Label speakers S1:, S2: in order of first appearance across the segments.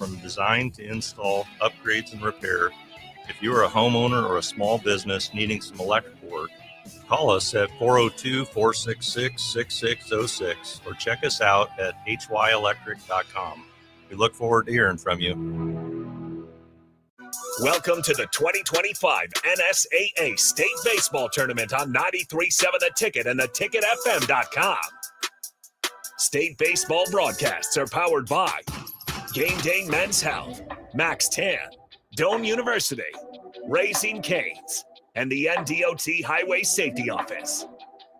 S1: from design to install, upgrades, and repair. If you are a homeowner or a small business needing some electrical work, call us at 402-466-6606 or check us out at hyelectric.com. We look forward to hearing from you.
S2: Welcome to the 2025 NSAA State Baseball Tournament on 93.7 The Ticket and theticketfm.com. State baseball broadcasts are powered by Game Day Men's Health, Max Tan, Doane University, Raising Cane's, and the NDOT Highway Safety Office.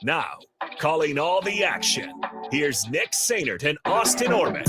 S2: Now, calling all the action, here's Nick Sainert and Austin Orman.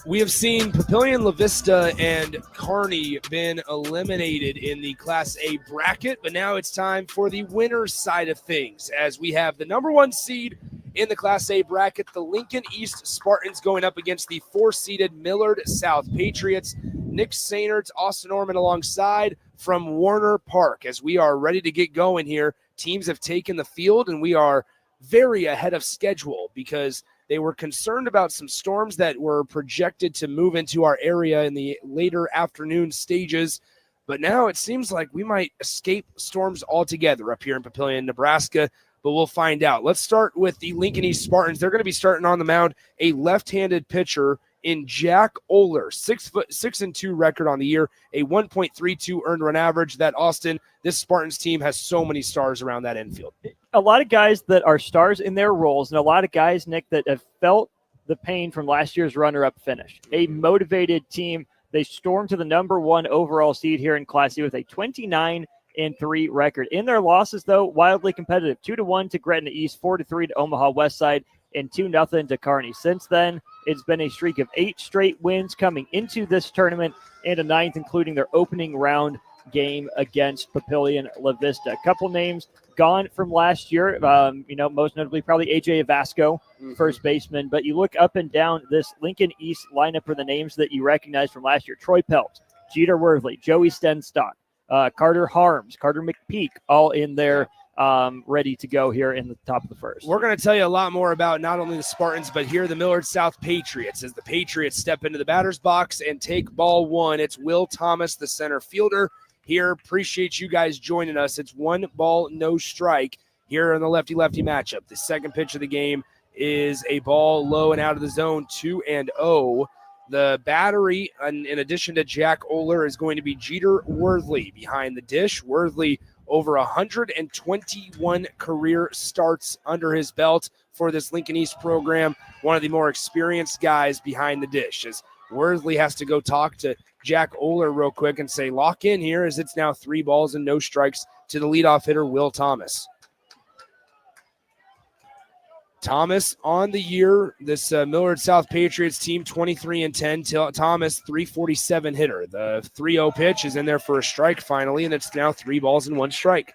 S3: We have seen Papillion, La Vista, and Kearney been eliminated in the Class A bracket, but now it's time for the winner's side of things as we have the number one seed in the Class A bracket, the Lincoln East Spartans going up against the 4-seeded Millard South Patriots. Nick Sainert, Austin Orman alongside from Warner Park as we are ready to get going here. Teams have taken the field, and we are very ahead of schedule because they were concerned about some storms that were projected to move into our area in the later afternoon stages. But now it seems like we might escape storms altogether up here in Papillion, Nebraska. But we'll find out. Let's start with the Lincoln East Spartans. They're going to be starting on the mound a left-handed pitcher in Jack Oler, 6'2" record on the year, a 1.32 earned run average. That Austin, this Spartans team has so many stars around that infield.
S4: A lot of guys that are stars in their roles, and a lot of guys, Nick, that have felt the pain from last year's runner-up finish. A motivated team. They stormed to the number one overall seed here in Class C with a 29-3 record. In their losses, though, wildly competitive. 2-1 to Gretna East, 4-3 to Omaha Westside, and 2-0 to Kearney. Since then, it's been a streak of 8 straight wins coming into this tournament and a 9th, including their opening round game against Papillion La Vista. A couple names gone from last year, most notably probably AJ Vasco, first baseman. But you look up and down this Lincoln East lineup for the names that you recognize from last year. Troy Pelt, Jeter Worthley, Joey Stenstock, Carter Harms, Carter McPeak, all in there ready to go here in the top of the first.
S3: We're going to tell you a lot more about not only the Spartans, but here the Millard South Patriots as the Patriots step into the batter's box and take ball one. It's Will Thomas, the center fielder. Here, appreciate you guys joining us. It's 1 ball, no strike here in the lefty-lefty matchup. The second pitch of the game is a ball low and out of the zone, 2-0. The battery, in addition to Jack Oler, is going to be Jeter Worthley behind the dish. Worthley over 121 career starts under his belt for this Lincoln East program. One of the more experienced guys behind the dish as Worthley has to go talk to Jack Oler real quick and say, lock in here as it's now 3 balls and no strikes to the leadoff hitter, Will Thomas. Thomas on the year, this Millard South Patriots team, 23-10. Thomas, 347 hitter. The 3-0 pitch is in there for a strike finally, and it's now 3 balls and 1 strike.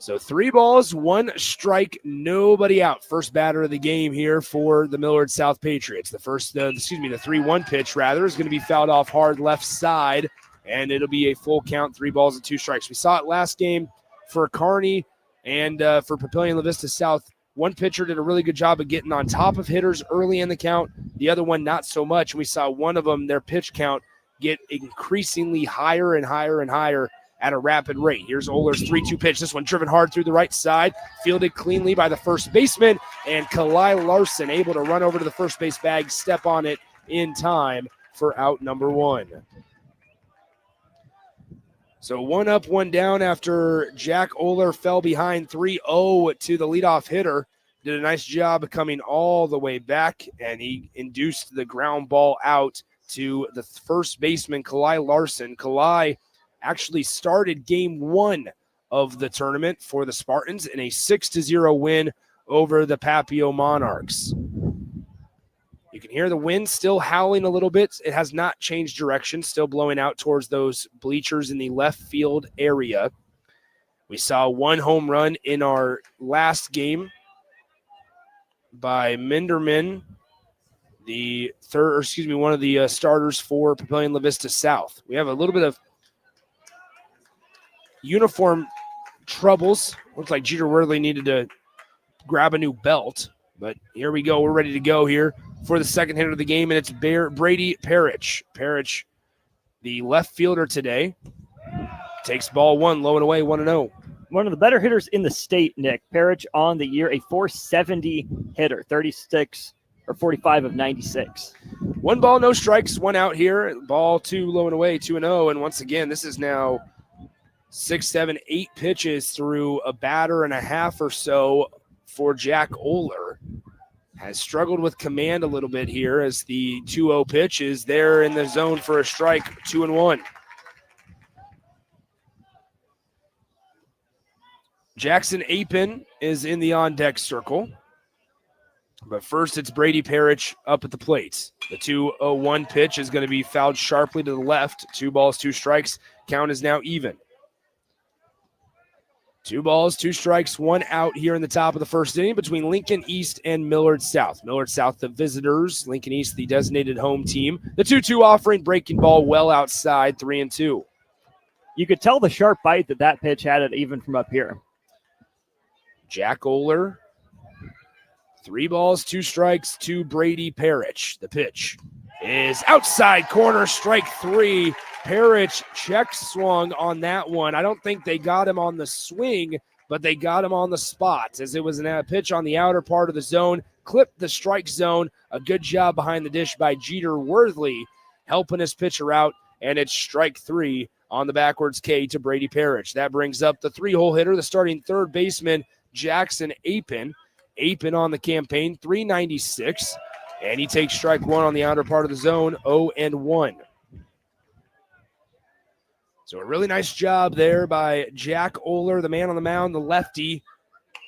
S3: So 3 balls, 1 strike, nobody out. First batter of the game here for the Millard South Patriots. The 3-1 pitch, rather, is going to be fouled off hard left side, and it'll be a full count, 3 balls and 2 strikes. We saw it last game for Kearney and for Papillion La Vista South. One pitcher did a really good job of getting on top of hitters early in the count. The other one, not so much. We saw one of them, their pitch count, get increasingly higher and higher and higher at a rapid rate. Here's Oler's 3-2 pitch. This one driven hard through the right side, fielded cleanly by the first baseman, and Kalai Larson able to run over to the first base bag, step on it in time for out number 1. So 1 up, 1 down after Jack Oler fell behind 3-0 to the leadoff hitter. Did a nice job of coming all the way back, and he induced the ground ball out to the first baseman, Kalai Larson. Kalai actually started game 1 of the tournament for the Spartans in a 6-0 win over the Papio Monarchs. You can hear the wind still howling a little bit. It has not changed direction, still blowing out towards those bleachers in the left field area. We saw 1 home run in our last game by Minderman, one of the starters for Papillion La Vista South. We have a little bit of uniform troubles. Looks like Jeter Worthley needed to grab a new belt. But here we go. We're ready to go here for the second hitter of the game, and it's Brady Parrish. Parrish, the left fielder today, takes ball one, low and away, 1-0.
S4: One of the better hitters in the state, Nick. Parrish on the year, a 470 hitter, 45 of 96.
S3: 1 ball, no strikes, 1 out here. Ball 2, low and away, 2-0. And once again, this is now 6, 7, 8 pitches through a batter and a half or so for Jack Oler. Has struggled with command a little bit here as the 2-0 pitch is there in the zone for a strike, 2-1. Jackson Apin is in the on-deck circle. But first, it's Brady Parrish up at the plate. The 2-0-1 pitch is going to be fouled sharply to the left. 2 balls, 2 strikes. Count is now even. 2 balls, 2 strikes, 1 out here in the top of the first inning between Lincoln East and Millard South. Millard South, the visitors. Lincoln East, the designated home team. The 2-2 offering, breaking ball well outside, 3-2.
S4: You could tell the sharp bite that pitch had it even from up here.
S3: Jack Oler. 3 balls, 2 strikes to Brady Parrish. The pitch is outside corner, strike 3. Parrish check swung on that one. I don't think they got him on the swing, but they got him on the spot as it was a pitch on the outer part of the zone, clipped the strike zone. A good job behind the dish by Jeter Worthley, helping his pitcher out, and it's strike 3 on the backwards K to Brady Parrish. That brings up the 3-hole hitter, the starting third baseman, Jackson Apin. Apin on the campaign, 396, and he takes strike 1 on the outer part of the zone, 0-1. So a really nice job there by Jack Oler, the man on the mound, the lefty,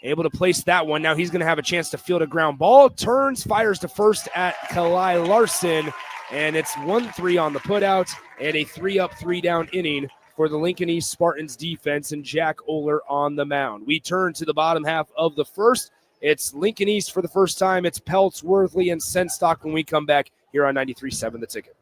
S3: able to place that one. Now he's going to have a chance to field a ground ball, turns, fires to first at Kalai Larson, and it's 1-3 on the putout and a 3-up, 3-down inning for the Lincoln East Spartans defense and Jack Oler on the mound. We turn to the bottom half of the first. It's Lincoln East for the first time. It's Peltz, Worthley, and Senstock when we come back here on 93.7 The Ticket.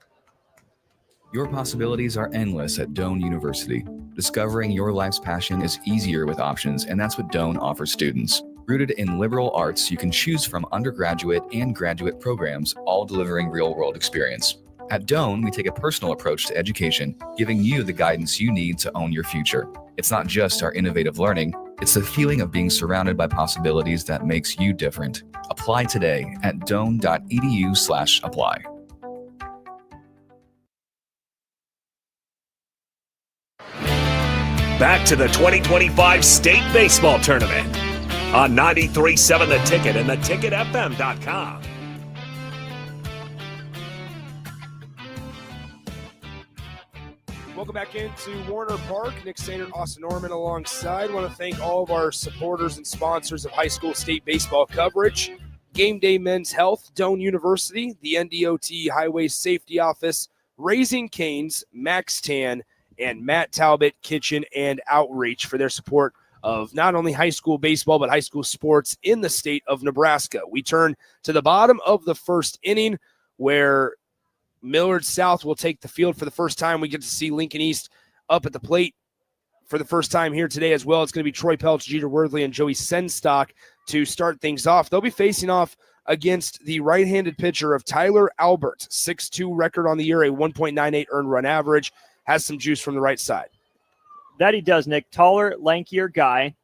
S5: Your possibilities are endless at Doane University. Discovering your life's passion is easier with options, and that's what Doane offers students. Rooted in liberal arts, you can choose from undergraduate and graduate programs, all delivering real-world experience. At Doane, we take a personal approach to education, giving you the guidance you need to own your future. It's not just our innovative learning, it's the feeling of being surrounded by possibilities that makes you different. Apply today at doane.edu/apply.
S2: Back to the 2025 State Baseball Tournament on 93.7 The Ticket and theticketfm.com.
S3: Welcome back into Warner Park. Nick Sainert, Austin Norman alongside. I want to thank all of our supporters and sponsors of high school state baseball coverage. Game Day Men's Health, Doane University, the NDOT Highway Safety Office, Raising Cane's, Max Tan, and Matt Talbot Kitchen and Outreach for their support of not only high school baseball, but high school sports in the state of Nebraska. We turn to the bottom of the first inning where Millard South will take the field for the first time. We get to see Lincoln East up at the plate for the first time here today as well. It's going to be Troy Peltz, Jeter Worthley, and Joey Senstock to start things off. They'll be facing off against the right-handed pitcher of Tyler Albert, 6'2" record on the year, a 1.98 earned run average, has some juice from the right side.
S4: That he does, Nick. Taller, lankier guy.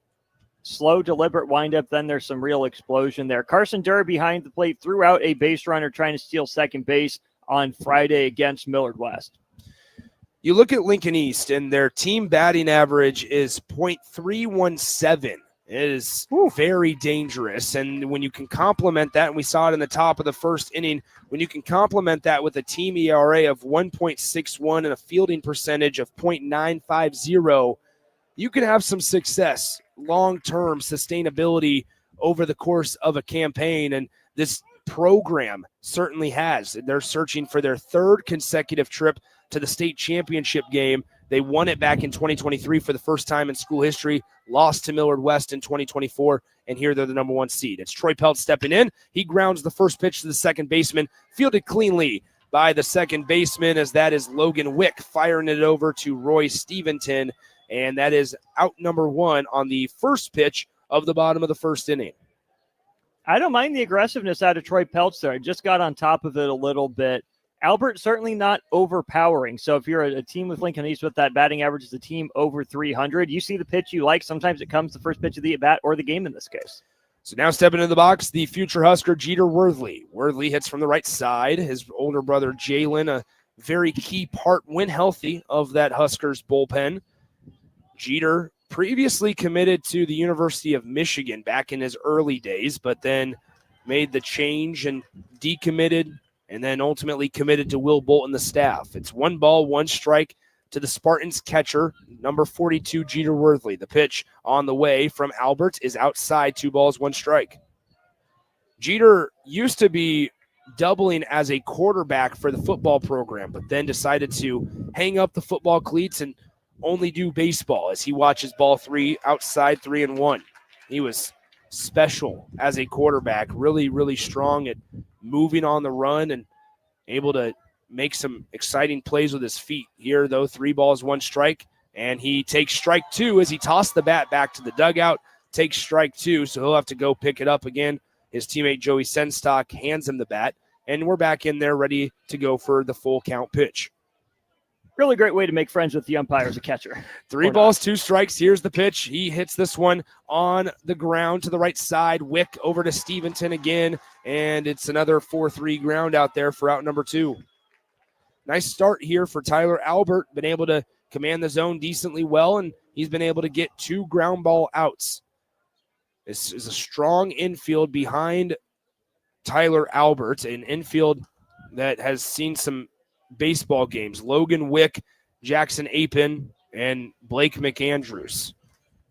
S4: Slow, deliberate windup. Then there's some real explosion there. Carson Durr behind the plate threw out a base runner trying to steal second base on Friday against Millard West.
S3: You look at Lincoln East, and their team batting average is .317. It is very dangerous. And when you can complement that, and we saw it in the top of the first inning, when you can complement that with a team ERA of 1.61 and a fielding percentage of .950, you can have some success, long-term sustainability over the course of a campaign. And this program certainly has. They're searching for their third consecutive trip to the state championship game. They won it back in 2023 for the first time in school history, lost to Millard West in 2024, and here they're the number 1 seed. It's Troy Peltz stepping in. He grounds the first pitch to the second baseman, fielded cleanly by the second baseman, as that is Logan Wick firing it over to Roy Steventon, and that is out number 1 on the first pitch of the bottom of the first inning.
S4: I don't mind the aggressiveness out of Troy Peltz there. I just got on top of it a little bit. Albert certainly not overpowering. So if you're a team with Lincoln East with that batting average as a team over 300, you see the pitch you like. Sometimes it comes the first pitch of the at-bat or the game in this case.
S3: So now stepping into the box, the future Husker, Jeter Worthley. Worthley hits from the right side. His older brother, Jalen, a very key part when healthy of that Huskers bullpen. Jeter previously committed to the University of Michigan back in his early days, but then made the change and decommitted and then ultimately committed to Will Bolton, the staff. It's 1 ball, 1 strike to the Spartans catcher, number 42, Jeter Worthley. The pitch on the way from Albert is outside, 2 balls, 1 strike. Jeter used to be doubling as a quarterback for the football program, but then decided to hang up the football cleats and only do baseball as he watches ball 3 outside, 3-1. He was special as a quarterback, really, really strong at moving on the run and able to make some exciting plays with his feet. Here, though, 3 balls, 1 strike, and he takes strike 2 as he tossed the bat back to the dugout, takes strike 2, so he'll have to go pick it up again. His teammate Joey Senstock hands him the bat, and we're back in there ready to go for the full count pitch.
S4: Really great way to make friends with the umpire as a catcher.
S3: 3 balls, 2 strikes. Here's the pitch. He hits this one on the ground to the right side. Wick over to Stevenson again, and it's another 4-3 ground out there for out number 2. Nice start here for Tyler Albert. Been able to command the zone decently well, and he's been able to get 2 ground ball outs. This is a strong infield behind Tyler Albert, an infield that has seen some baseball games. Logan Wick, Jackson Apin, and Blake McAndrews.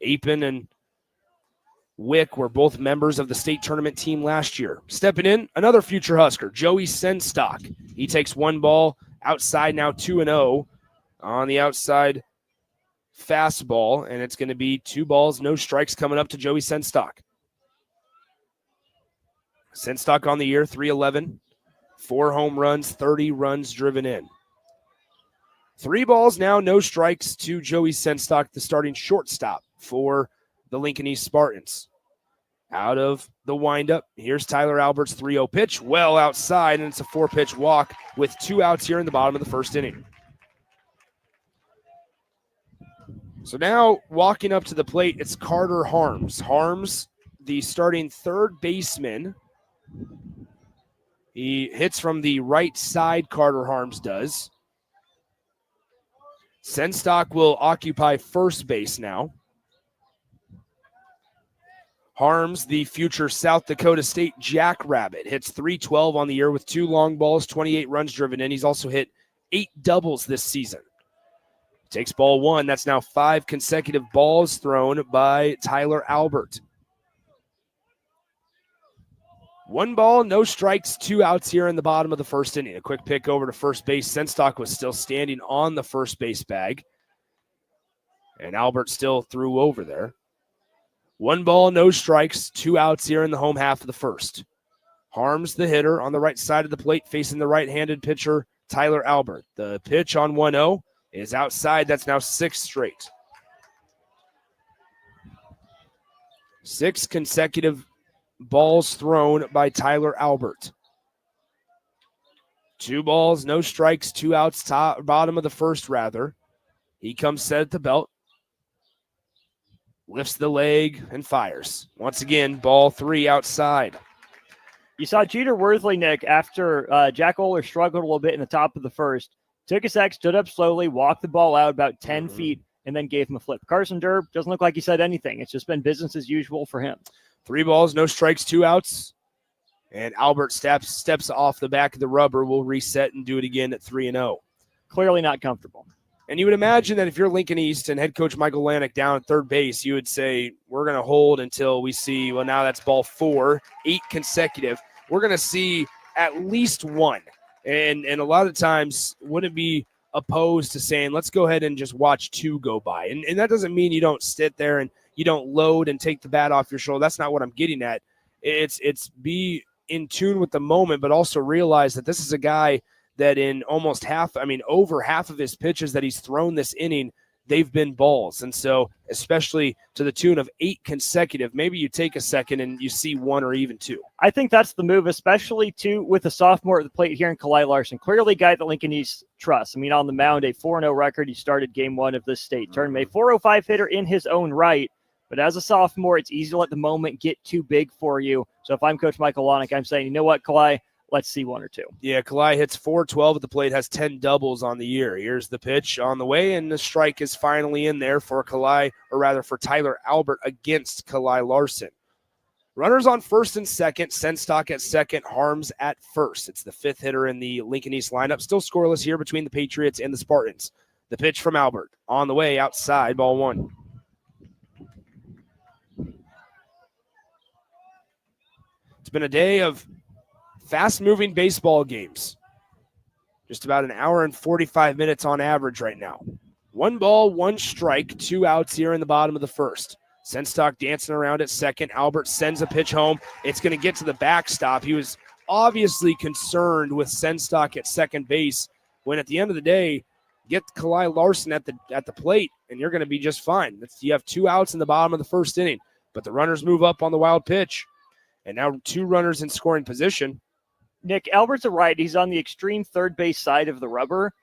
S3: Apin and Wick were both members of the state tournament team last year. Stepping in, another future Husker, Joey Senstock. He takes 1 ball outside, now 2-0 on the outside fastball, and it's going to be 2 balls, no strikes coming up to Joey Senstock. Senstock on the year, 311, 4 home runs, 30 runs driven in. 3 balls now, no strikes to Joey Senstock, the starting shortstop for the Lincoln East Spartans. Out of the windup, here's Tyler Albert's 3-0 pitch, well outside, and it's a 4-pitch walk with 2 outs here in the bottom of the first inning. So now walking up to the plate, it's Carter Harms. Harms, the starting third baseman. He hits from the right side, Carter Harms does. Senstock will occupy first base now. Harms, the future South Dakota State Jackrabbit, hits .312 on the year with 2 long balls, 28 runs driven in. He's also hit 8 doubles this season. Takes ball 1. That's now 5 consecutive balls thrown by Tyler Albert. 1 ball, no strikes, 2 outs here in the bottom of the first inning. A quick pick over to first base. Senstock was still standing on the first base bag. And Albert still threw over there. 1 ball, no strikes, 2 outs here in the home half of the first. Harms, the hitter, on the right side of the plate, facing the right-handed pitcher, Tyler Albert. The pitch on 1-0 is outside. That's now 6 straight. 6 consecutive balls thrown by Tyler Albert. 2 balls, no strikes, 2 outs, bottom of the first, rather. He comes set at the belt. Lifts the leg and fires. Once again, ball 3 outside.
S4: You saw Jeter Worthley, Nick, after Jack Oler struggled a little bit in the top of the first. Took a sec, stood up slowly, walked the ball out about 10 feet, and then gave him a flip. Carson Durb doesn't look like he said anything. It's just been business as usual for him.
S3: 3 balls, no strikes, 2 outs. And Albert steps off the back of the rubber. Will reset and do it again at 3-0.
S4: Clearly not comfortable.
S3: And you would imagine that if you're Lincoln East and head coach Michael Lanik down at third base, you would say, we're going to hold until we see, well, now that's ball 4, 8 consecutive. We're going to see at least 1. And a lot of times wouldn't be opposed to saying, let's go ahead and just watch 2 go by. And that doesn't mean you don't sit there and you don't load and take the bat off your shoulder. That's not what I'm getting at. It's be in tune with the moment, but also realize that this is a guy that in over half of his pitches that he's thrown this inning, they've been balls. And so, especially to the tune of 8 consecutive, maybe you take a second and you see 1 or even 2.
S4: I think that's the move, especially too with a sophomore at the plate here in Kalai Larson. Clearly a guy that Lincoln East trusts. I mean, on the mound, a 4-0 record. He started game 1 of this state tournament. A 405 hitter in his own right. But as a sophomore, it's easy to let the moment get too big for you. So if I'm Coach Michael Lonick, I'm saying, you know what, Kalai, let's see 1 or 2.
S3: Yeah, Kalai hits .412 at the plate, has 10 doubles on the year. Here's the pitch on the way, and the strike is finally in there for for Tyler Albert against Kalai Larson. Runners on first and second, Senstock at second, Harms at first. It's the 5th hitter in the Lincoln East lineup. Still scoreless here between the Patriots and the Spartans. The pitch from Albert on the way outside, ball 1. It's been a day of fast-moving baseball games. Just about an hour and 45 minutes on average right now. 1 ball, 1 strike, 2 outs here in the bottom of the first. Senstock dancing around at second. Albert sends a pitch home. It's going to get to the backstop. He was obviously concerned with Senstock at second base when at the end of the day, get Kalai Larson at the plate and you're going to be just fine. You have 2 outs in the bottom of the first inning, but the runners move up on the wild pitch. And now 2 runners in scoring position.
S4: Nick, Albert's a right. He's on the extreme third base side of the rubber,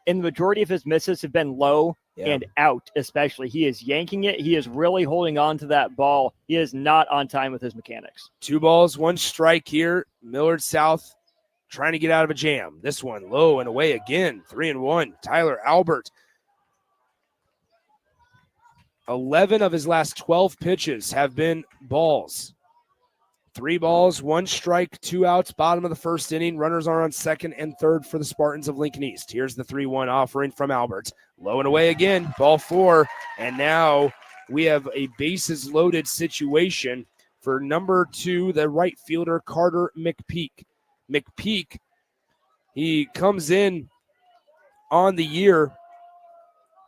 S4: and the majority of his misses have been low and out, especially. He is yanking it. He is really holding on to that ball. He is not on time with his mechanics.
S3: 2 balls, 1 strike here. Millard South trying to get out of a jam. This one low and away again. 3-1. Tyler Albert. 11 of his last 12 pitches have been balls. 3 balls, 1 strike, 2 outs, bottom of the first inning. Runners are on second and third for the Spartans of Lincoln East. Here's the 3-1 offering from Albert. Low and away again, ball 4. And now we have a bases loaded situation for number 2, the right fielder, Carter McPeak. McPeak, he comes in on the year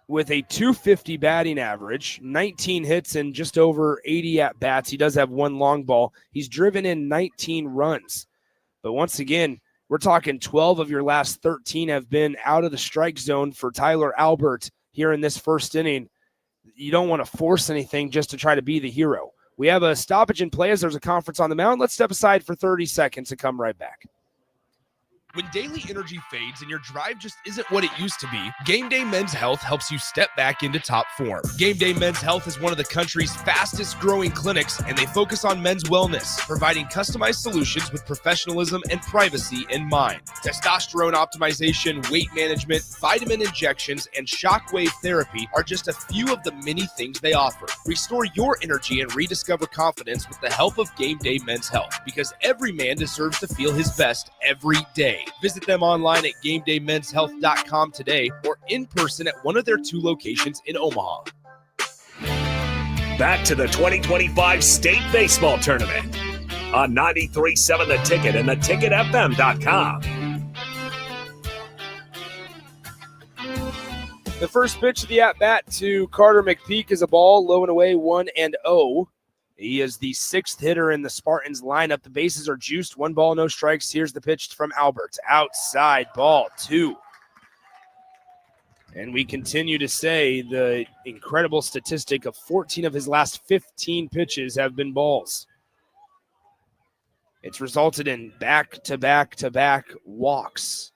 S3: with a .250 batting average, 19 hits and just over 80 at-bats. He does have 1 long ball. He's driven in 19 runs. But once again, we're talking 12 of your last 13 have been out of the strike zone for Tyler Albert here in this first inning. You don't want to force anything just to try to be the hero. We have a stoppage in play as there's a conference on the mound. Let's step aside for 30 seconds and come right back.
S6: When daily energy fades and your drive just isn't what it used to be, Game Day Men's Health helps you step back into top form. Game Day Men's Health is one of the country's fastest growing clinics, and they focus on men's wellness, providing customized solutions with professionalism and privacy in mind. Testosterone optimization, weight management, vitamin injections, and shockwave therapy are just a few of the many things they offer. Restore your energy and rediscover confidence with the help of Game Day Men's Health, because every man deserves to feel his best every day. Visit them online at GameDayMen'sHealth.com today or in person at one of their 2 locations in Omaha.
S2: Back to the 2025 State Baseball Tournament on 93.7 The Ticket and theticketfm.com.
S3: The first pitch of the at-bat to Carter McPeak is a ball, low and away, 1-0. He is the 6th hitter in the Spartans lineup. The bases are juiced. 1 ball, no strikes. Here's the pitch from Albert. Outside, ball 2. And we continue to say the incredible statistic of 14 of his last 15 pitches have been balls. It's resulted in back-to-back-to-back walks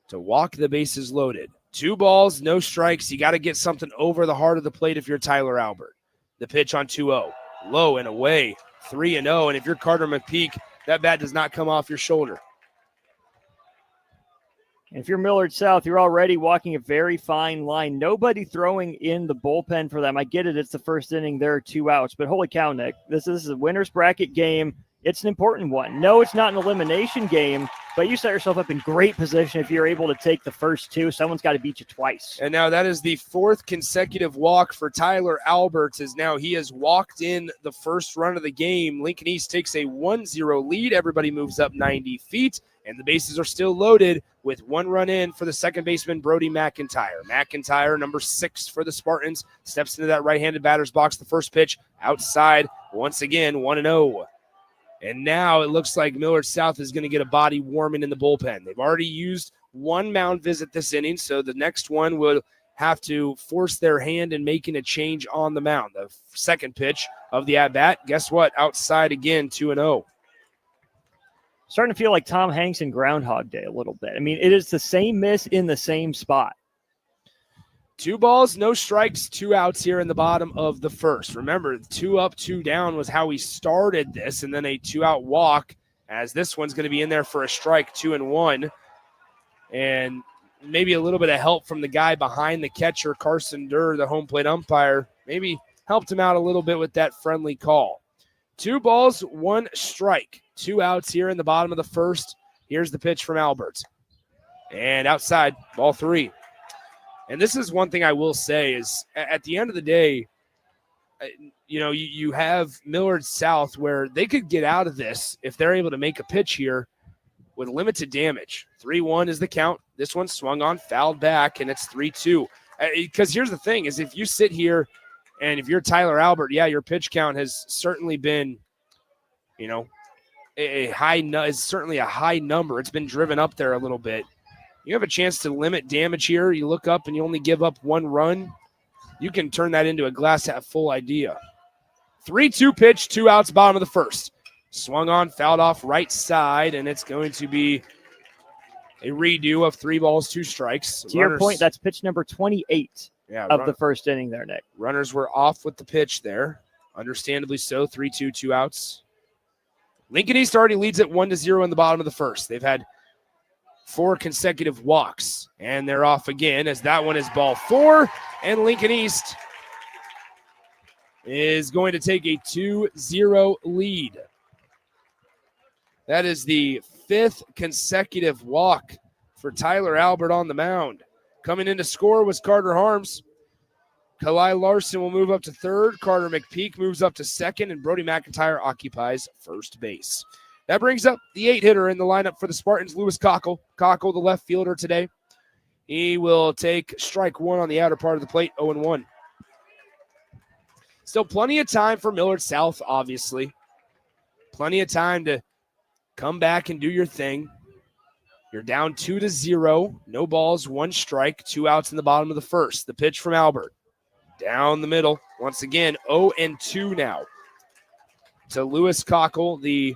S3: to walk the bases loaded. 2 balls, no strikes. You got to get something over the heart of the plate if you're Tyler Albert. The pitch on 2-0. Low and away, 3-0. And if you're Carter McPeak, that bat does not come off your shoulder.
S4: If you're Millard South, you're already walking a very fine line. Nobody throwing in the bullpen for them. I get it. It's the first inning. There are 2 outs. But holy cow, Nick, this is a winner's bracket game. It's an important one. No, it's not an elimination game, but you set yourself up in great position if you're able to take the first 2. Someone's got to beat you twice.
S3: And now that is the 4th consecutive walk for Tyler Albert, as now he has walked in the first run of the game. Lincoln East takes a 1-0 lead. Everybody moves up 90 feet, and the bases are still loaded with 1 run in for the second baseman, Brody McIntyre. McIntyre, number 6 for the Spartans, steps into that right-handed batter's box. The first pitch outside, once again, 1-0. And now it looks like Millard South is going to get a body warming in the bullpen. They've already used 1 mound visit this inning, so the next one will have to force their hand in making a change on the mound. The second pitch of the at-bat, guess what? Outside again, 2-0.
S4: Starting to feel like Tom Hanks in Groundhog Day a little bit. I mean, it is the same miss in the same spot.
S3: 2 balls, no strikes, 2 outs here in the bottom of the first. Remember, 2 up, 2 down was how we started this, and then a 2-out walk, as this one's going to be in there for a strike, 2-1. And maybe a little bit of help from the guy behind the catcher, Carson Durr, the home plate umpire, maybe helped him out a little bit with that friendly call. 2 balls, 1 strike, 2 outs here in the bottom of the first. Here's the pitch from Albert. And outside, ball 3. And this is one thing I will say is at the end of the day, you have Millard South where they could get out of this if they're able to make a pitch here with limited damage. 3-1 is the count. This one swung on, fouled back, and it's 3-2. Because here's the thing is if you sit here and if you're Tyler Albert, yeah, your pitch count has certainly been, is certainly a high number. It's been driven up there a little bit. You have a chance to limit damage here. You look up and you only give up 1 run. You can turn that into a glass half full idea. 3-2 pitch, 2 outs, bottom of the first. Swung on, fouled off right side, and it's going to be a redo of 3 balls, 2 strikes.
S4: To your point, that's pitch number 28 of the first inning there, Nick.
S3: Runners were off with the pitch there. Understandably so, 3-2, 2 outs. Lincoln East already leads at 1-0 in the bottom of the first. They've had 4 consecutive walks, and they're off again as that one is ball 4, and Lincoln East is going to take a 2-0 lead. That is the 5th consecutive walk for Tyler Albert on the mound. Coming in to score was Carter Harms. Kalai Larson will move up to 3rd. Carter McPeak moves up to 2nd, and Brody McIntyre occupies first base. That brings up the 8-hitter in the lineup for the Spartans, Lewis Cockle. Cockle, the left fielder today. He will take strike 1 on the outer part of the plate, 0-1. Still plenty of time for Millard South, obviously. Plenty of time to come back and do your thing. You're down 2-0. No balls, 1 strike, 2 outs in the bottom of the first. The pitch from Albert. Down the middle. Once again, 0-2 now. To Lewis Cockle, the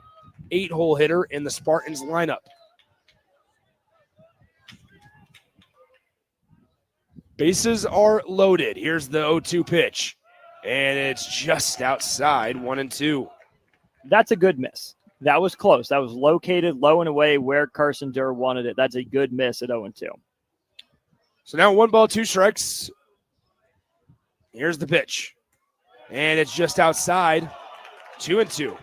S3: 8-hole hitter in the Spartans lineup. Bases are loaded. Here's the 0-2 pitch. And it's just outside, 1-2.
S4: That's a good miss. That was close. That was located low and away where Carson Durr wanted it. That's a good miss at 0-2.
S3: So now 1 ball, 2 strikes. Here's the pitch. And it's just outside, 2-2.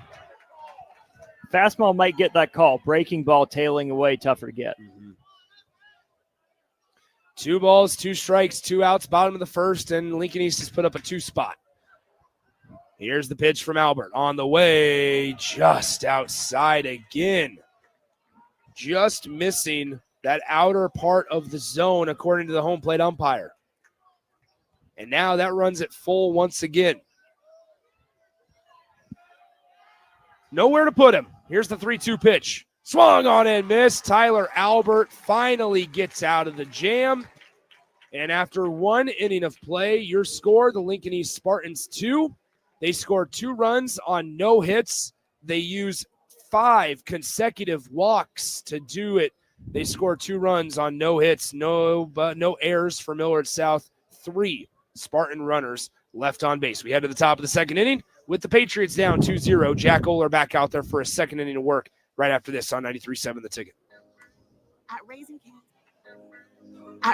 S4: Fastball might get that call. Breaking ball tailing away, tougher to get.
S3: 2 balls, 2 strikes, 2 outs, bottom of the first, and Lincoln East has put up a 2 spot. Here's the pitch from Albert. On the way, just outside again. Just missing that outer part of the zone, according to the home plate umpire. And now that runs it full once again. Nowhere to put him. Here's the 3-2 pitch. Swung on and missed. Tyler Albert finally gets out of the jam. And after 1 inning of play, your score, the Lincoln East Spartans 2. They scored 2 runs on no hits. They use 5 consecutive walks to do it. They scored 2 runs on no hits, no errors for Millard South. 3 Spartan runners left on base. We head to the top of the 2nd inning with the Patriots down 2-0. Jack Oler back out there for a 2nd inning of work right after this on 93.7 The Ticket.
S7: At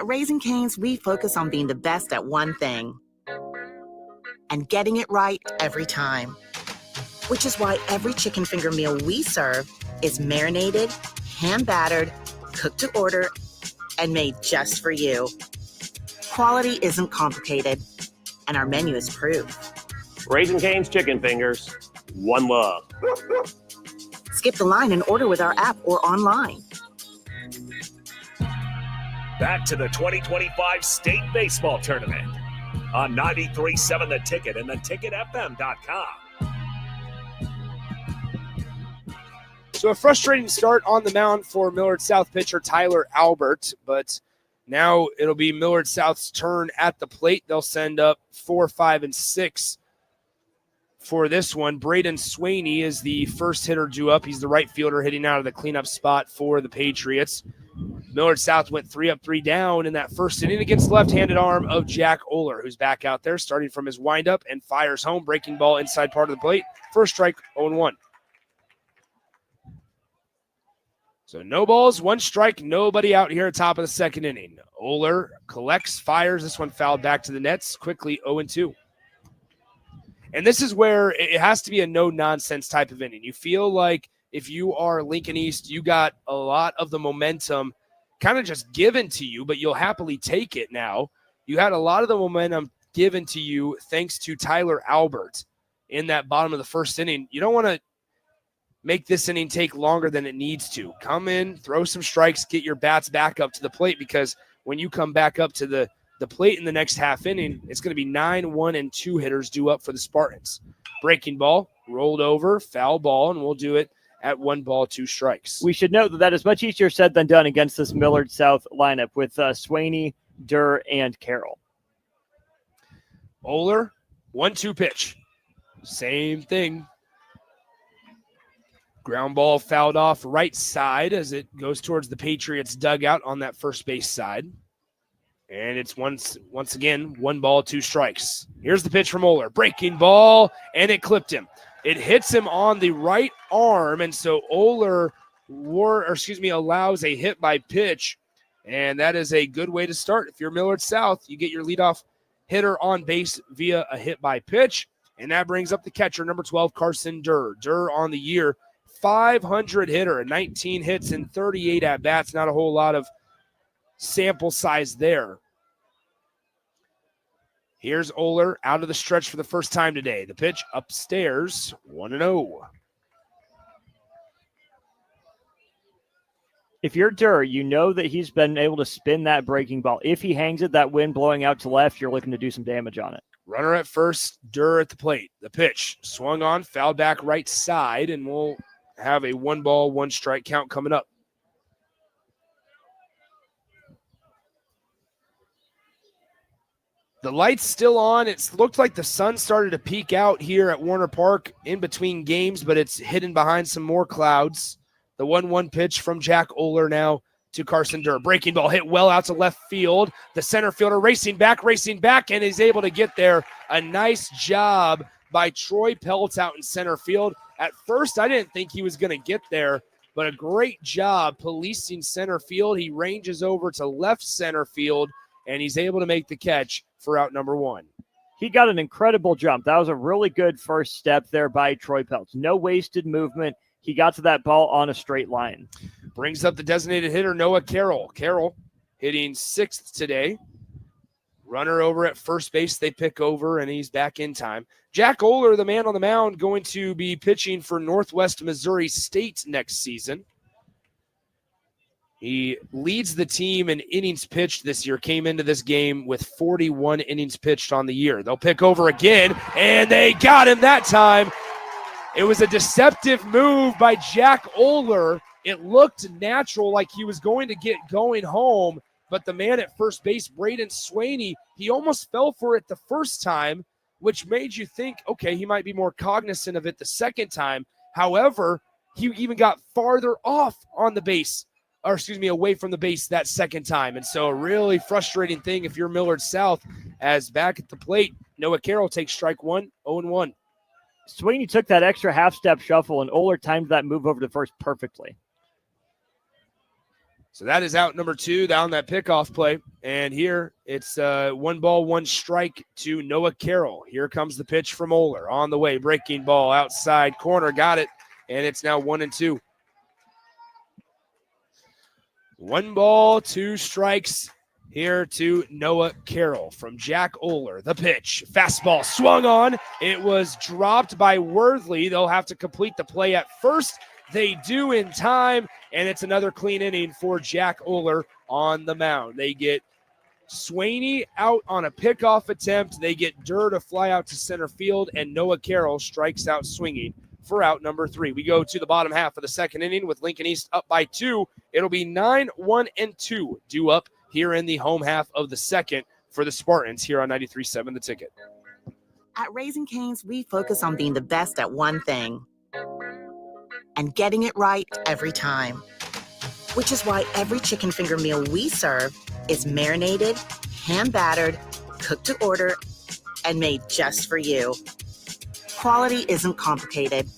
S7: Raising Cane's, we focus on being the best at one thing and getting it right every time. Which is why every chicken finger meal we serve is marinated, hand-battered, cooked to order, and made just for you. Quality isn't complicated, and our menu is proof.
S8: Raising Cane's Chicken Fingers, one love.
S7: Skip the line and order with our app or online.
S2: Back to the 2025 State Baseball Tournament on 93.7 The Ticket and theticketfm.com.
S3: So a frustrating start on the mound for Millard South pitcher Tyler Albert, but Now it'll be Millard South's turn at the plate. They'll send up 4, 5, and 6 for this one. Braden Swaney is the first hitter due up. He's the right fielder hitting out of the cleanup spot for the Patriots. Millard South went 3 up, 3 down in that first inning against the left-handed arm of Jack Oler, who's back out there starting from his windup and fires home. Breaking ball inside part of the plate. First strike, 0-1. So no balls, 1 strike, nobody out here at top of the second inning. Oler collects, fires. This one fouled back to the nets. Quickly 0-2. And this is where it has to be a no-nonsense type of inning. You feel like if you are Lincoln East, you got a lot of the momentum kind of just given to you, but you'll happily take it now. You had a lot of the momentum given to you thanks to Tyler Albert in that bottom of the first inning. You don't want to make this inning take longer than it needs to. Come in, throw some strikes, get your bats back up to the plate, because when you come back up to the plate in the next half inning, it's going to be 9, 1, and 2 hitters due up for the Spartans. Breaking ball, rolled over, foul ball, and we'll do it at 1 ball, 2 strikes.
S4: We should note that is much easier said than done against this Millard South lineup with Swaney, Durr, and Carroll.
S3: Oler, 1-2 pitch. Same thing. Ground ball fouled off right side as it goes towards the Patriots dugout on that first base side. And it's once again 1 ball, 2 strikes. Here's the pitch from Oler. Breaking ball, and it clipped him. It hits him on the right arm, and so Oler allows a hit by pitch, and that is a good way to start. If you're Millard South, you get your leadoff hitter on base via a hit by pitch, and that brings up the catcher, number 12, Carson Durr. Durr on the year, 500 hitter, 19 hits and 38 at-bats. Not a whole lot of sample size there. Here's Oler out of the stretch for the first time today. The pitch upstairs, 1-0.
S4: If you're Durr, you know that he's been able to spin that breaking ball. If he hangs it, that wind blowing out to left, you're looking to do some damage on it.
S3: Runner at first, Durr at the plate. The pitch swung on, fouled back right side, and we'll have a 1 ball, 1 strike count coming up. The light's still on. It looked like the sun started to peek out here at Warner Park in between games, but it's hidden behind some more clouds. The 1-1 pitch from Jack Oler now to Carson Durr. Breaking ball hit well out to left field. The center fielder racing back, and is able to get there. A nice job by Troy Peltz out in center field. At first, I didn't think he was going to get there, but a great job policing center field. He ranges over to left center field, and he's able to make the catch for out number 1.
S4: He got an incredible jump. That was a really good first step there by Troy Peltz. No wasted movement. He got to that ball on a straight line.
S3: Brings up the designated hitter, Noah Carroll. Carroll hitting 6th today. Runner over at first base, they pick over, and he's back in time. Jack Oler, the man on the mound, going to be pitching for Northwest Missouri State next season. He leads the team in innings pitched this year, came into this game with 41 innings pitched on the year. They'll pick over again, and they got him that time. It was a deceptive move by Jack Oler. It looked natural, like he was going to get going home, but the man at first base, Braden Swaney, he almost fell for it the first time, which made you think, okay, he might be more cognizant of it the second time. However, he even got farther off on the base, away from the base that second time. And so a really frustrating thing if you're Millard South, as back at the plate, Noah Carroll takes strike 1, 0-1.
S4: Sweeney took that extra half-step shuffle, and Oler timed that move over to first perfectly.
S3: So that is out number 2 down that pickoff play. And here it's 1 ball, 1 strike to Noah Carroll. Here comes the pitch from Oler on the way. Breaking ball outside corner. Got it. And it's now 1-2. 1 ball, 2 strikes here to Noah Carroll from Jack Oler. The pitch. Fastball swung on. It was dropped by Worthley. They'll have to complete the play at first. They do in time, and it's another clean inning for Jack Oler on the mound. They get Swaney out on a pickoff attempt. They get Durr to fly out to center field, and Noah Carroll strikes out swinging for out number 3. We go to the bottom half of the second inning with Lincoln East up by 2. It'll be 9, 1, and 2 due up here in the home half of the second for the Spartans here on 93.7 The Ticket.
S7: At Raising Cane's, we focus on being the best at one thing and getting it right every time. Which is why every chicken finger meal we serve is marinated, hand-battered, cooked to order, and made just for you. Quality isn't complicated,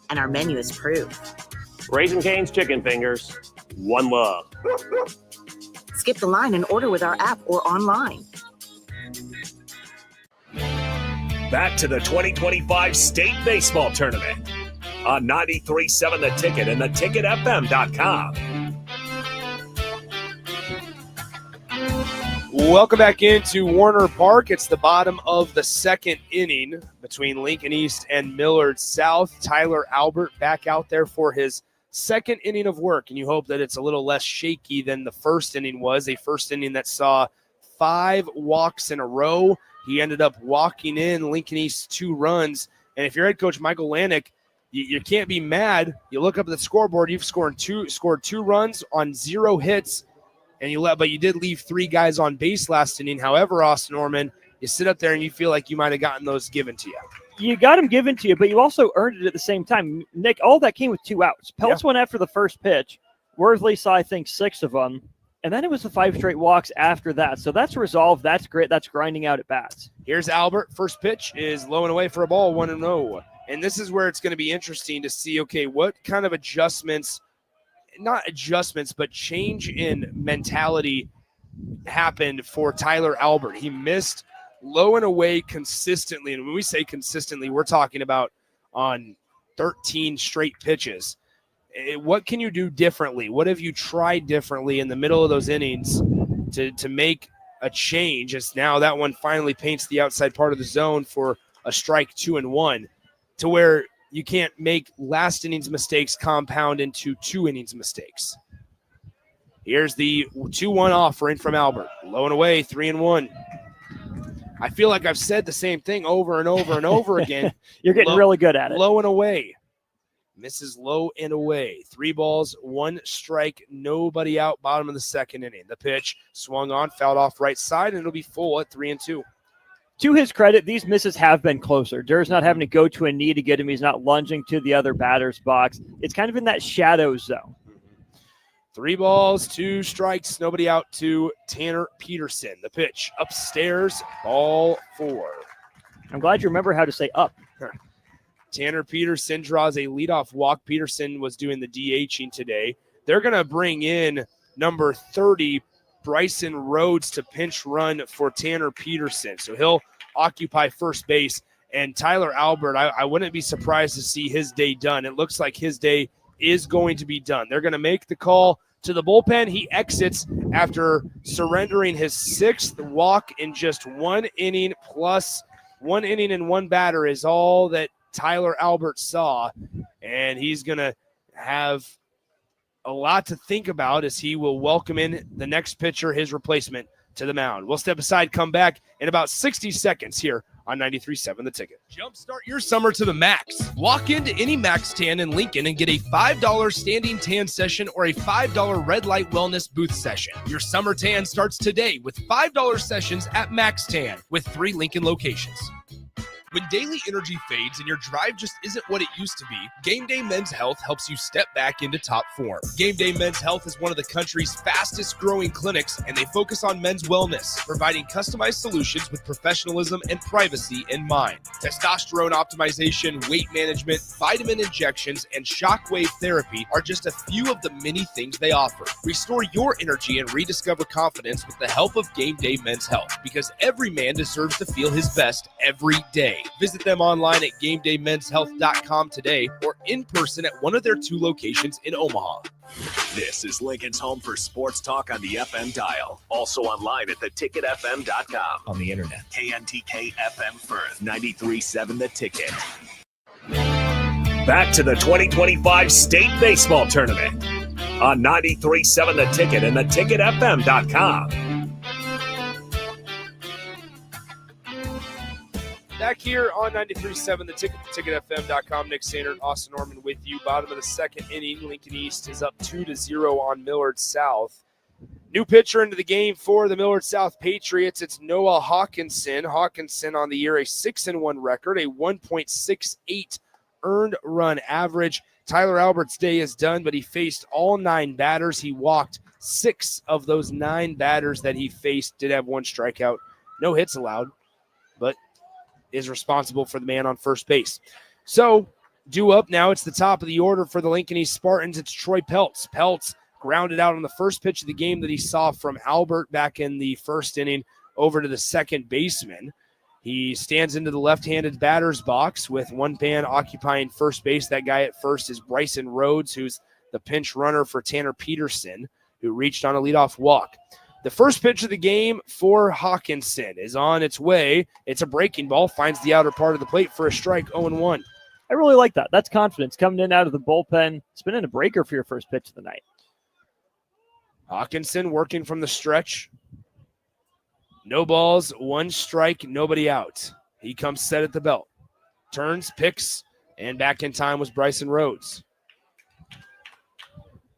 S7: and our menu is proof.
S8: Raising Cane's chicken fingers, one love.
S7: Skip the line and order with our app or online.
S2: Back to the 2025 State Baseball Tournament on 93.7 The Ticket and theticketfm.com.
S3: Welcome back into Warner Park. It's the bottom of the second inning between Lincoln East and Millard South. Tyler Albert back out there for his second inning of work, and you hope that it's a little less shaky than the first inning was, a first inning that saw 5 walks in a row. He ended up walking in Lincoln East 2 runs, and if you're head coach Michael Lanick, you can't be mad. You look up at the scoreboard, you've scored two runs on 0 hits, but you did leave 3 guys on base last inning. However, Austin Norman, you sit up there and you feel like you might have gotten those given to you.
S4: You got them given to you, but you also earned it at the same time. Nick, all that came with 2 outs. Peltz went after the first pitch. Worthley saw, I think, 6 of them. And then it was the 5 straight walks after that. So that's resolved. That's great. That's grinding out at bats.
S3: Here's Albert. First pitch is low and away for a ball, 1-0. And this is where it's going to be interesting to see, okay, what kind of but change in mentality happened for Tyler Albert. He missed low and away consistently. And when we say consistently, we're talking about on 13 straight pitches. What can you do differently? What have you tried differently in the middle of those innings to make a change? As now that one finally paints the outside part of the zone for a strike 2-1, to where you can't make last innings mistakes compound into 2 innings mistakes. Here's the 2-1 offering from Albert. Low and away, 3-1. I feel like I've said the same thing over and over and over again.
S4: You're getting really good at it.
S3: Low and away. Misses low and away. 3 balls, 1 strike, nobody out, bottom of the second inning. The pitch swung on, fouled off right side, and it'll be full at 3-2.
S4: To his credit, these misses have been closer. Durr's not having to go to a knee to get him. He's not lunging to the other batter's box. It's kind of in that shadow zone.
S3: 3 balls, 2 strikes, nobody out to Tanner Peterson. The pitch upstairs, ball 4.
S4: I'm glad you remember how to say up.
S3: Tanner Peterson draws a leadoff walk. Peterson was doing the DHing today. They're going to bring in number 30, Bryson Rhodes, to pinch run for Tanner Peterson. So he'll occupy first base. And Tyler Albert, I wouldn't be surprised to see his day done. It looks like his day is going to be done. They're going to make the call to the bullpen. He exits after surrendering his 6th walk in just 1 inning, plus 1 inning and 1 batter is all that Tyler Albert saw, and he's going to have a lot to think about as he will welcome in the next pitcher, his replacement, to the mound. We'll step aside, come back in about 60 seconds here on 93.7 The Ticket.
S6: Jumpstart your summer to the max. Walk into any Max Tan in Lincoln and get a $5 standing tan session or a $5 red light wellness booth session. Your summer tan starts today with $5 sessions at Max Tan with 3 Lincoln locations. When daily energy fades and your drive just isn't what it used to be, Game Day Men's Health helps you step back into top form. Game Day Men's Health is one of the country's fastest growing clinics, and they focus on men's wellness, providing customized solutions with professionalism and privacy in mind. Testosterone optimization, weight management, vitamin injections, and shockwave therapy are just a few of the many things they offer. Restore your energy and rediscover confidence with the help of Game Day Men's Health, because every man deserves to feel his best every day. Visit them online at GameDayMen'sHealth.com today or in person at one of their 2 locations in Omaha.
S2: This is Lincoln's home for sports talk on the FM dial. Also online at theticketfm.com. On the internet. KNTK FM Firth, 93.7 The Ticket. Back to the 2025 State Baseball Tournament on 93.7 The Ticket and theticketfm.com.
S3: Back here on 93.7 The Ticket, theticketfm.com. Nick Sandert, Austin Norman with you. Bottom of the second inning, Lincoln East is up 2-0 on Millard South. New pitcher into the game for the Millard South Patriots. It's Noah Hawkinson. Hawkinson on the year, a 6-1 record, a 1.68 earned run average. Tyler Albert's day is done, but he faced all 9 batters. He walked 6 of those 9 batters that he faced, did have 1 strikeout. No hits allowed, but is responsible for the man on first base. So, due up now, it's the top of the order for the Lincoln East Spartans. It's Troy Peltz. Peltz grounded out on the first pitch of the game that he saw from Albert back in the first inning over to the second baseman. He stands into the left-handed batter's box with one man occupying first base. That guy at first is Bryson Rhodes, who's the pinch runner for Tanner Peterson, who reached on a leadoff walk. The first pitch of the game for Hawkinson is on its way. It's a breaking ball, finds the outer part of the plate for a strike, 0-1.
S4: I really like that. That's confidence coming in out of the bullpen. It's been in a breaker for your first pitch of the night.
S3: Hawkinson working from the stretch. No balls, 1 strike, nobody out. He comes set at the belt. Turns, picks, and back in time was Bryson Rhodes.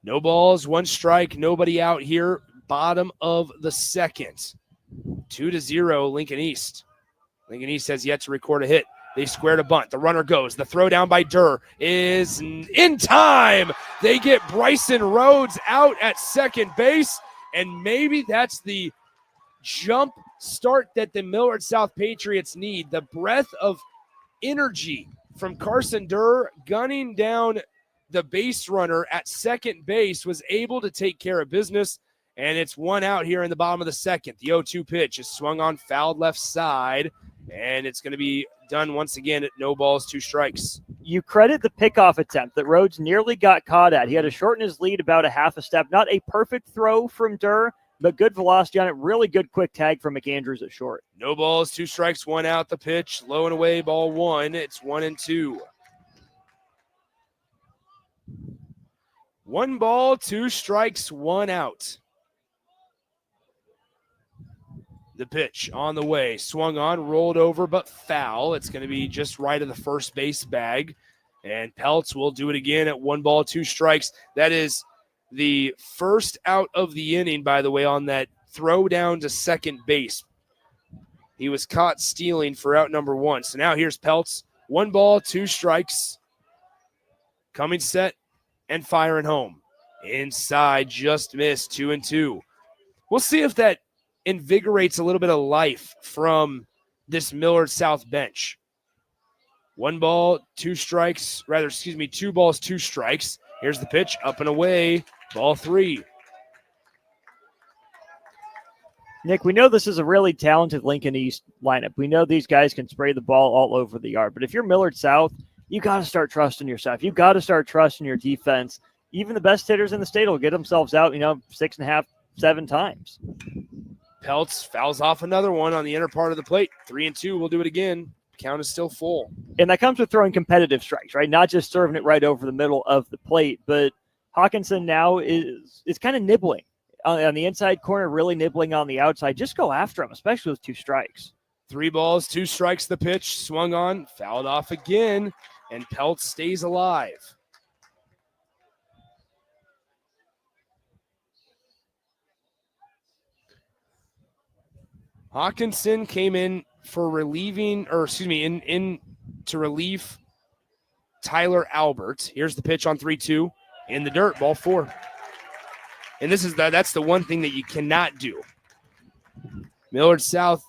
S3: No balls, 1 strike, nobody out here. Bottom of the second. 2-0 Lincoln East. Lincoln East has yet to record a hit. They squared a bunt. The runner goes. The throw down by Durr is in time. They get Bryson Rhodes out at second base, and maybe that's the jump start that the Millard South Patriots need. The breath of energy from Carson Durr gunning down the base runner at second base was able to take care of business, and it's 1 out here in the bottom of the second. The 0-2 pitch is swung on, fouled left side, and it's going to be done once again at no balls, 2 strikes.
S4: You credit the pickoff attempt that Rhodes nearly got caught at. He had to shorten his lead about a half a step. Not a perfect throw from Durr, but good velocity on it. Really good quick tag from McAndrews at short.
S3: No balls, 2 strikes, 1 out. The pitch, low and away, ball 1. It's 1-2. 1 ball, 2 strikes, 1 out. The pitch on the way, swung on, rolled over, but foul. It's going to be just right of the first base bag. And Peltz will do it again at 1 ball, 2 strikes. That is the first out of the inning, by the way, on that throw down to second base. He was caught stealing for out number 1. So now here's Peltz. 1 ball, 2 strikes. Coming set and firing home. Inside, just missed, 2-2. We'll see if that invigorates a little bit of life from this Millard South bench. 1 ball, 2 strikes, 2 balls, 2 strikes. Here's the pitch, up and away, ball 3.
S4: Nick, we know this is a really talented Lincoln East lineup. We know these guys can spray the ball all over the yard, but if you're Millard South, you got to start trusting yourself. You got to start trusting your defense. Even the best hitters in the state will get themselves out, 6.5, 7 times.
S3: Peltz fouls off another one on the inner part of the plate. 3-2. We'll do it again. Count is still full.
S4: And that comes with throwing competitive strikes, right? Not just serving it right over the middle of the plate. But Hawkinson now is kind of nibbling on the inside corner, really nibbling on the outside. Just go after him, especially with 2 strikes.
S3: 3 balls, 2 strikes. The pitch swung on, fouled off again, and Peltz stays alive. Hawkinson came in for to relieve Tyler Albert. Here's the pitch on 3-2 in the dirt, ball 4. And that's the one thing that you cannot do. Millard South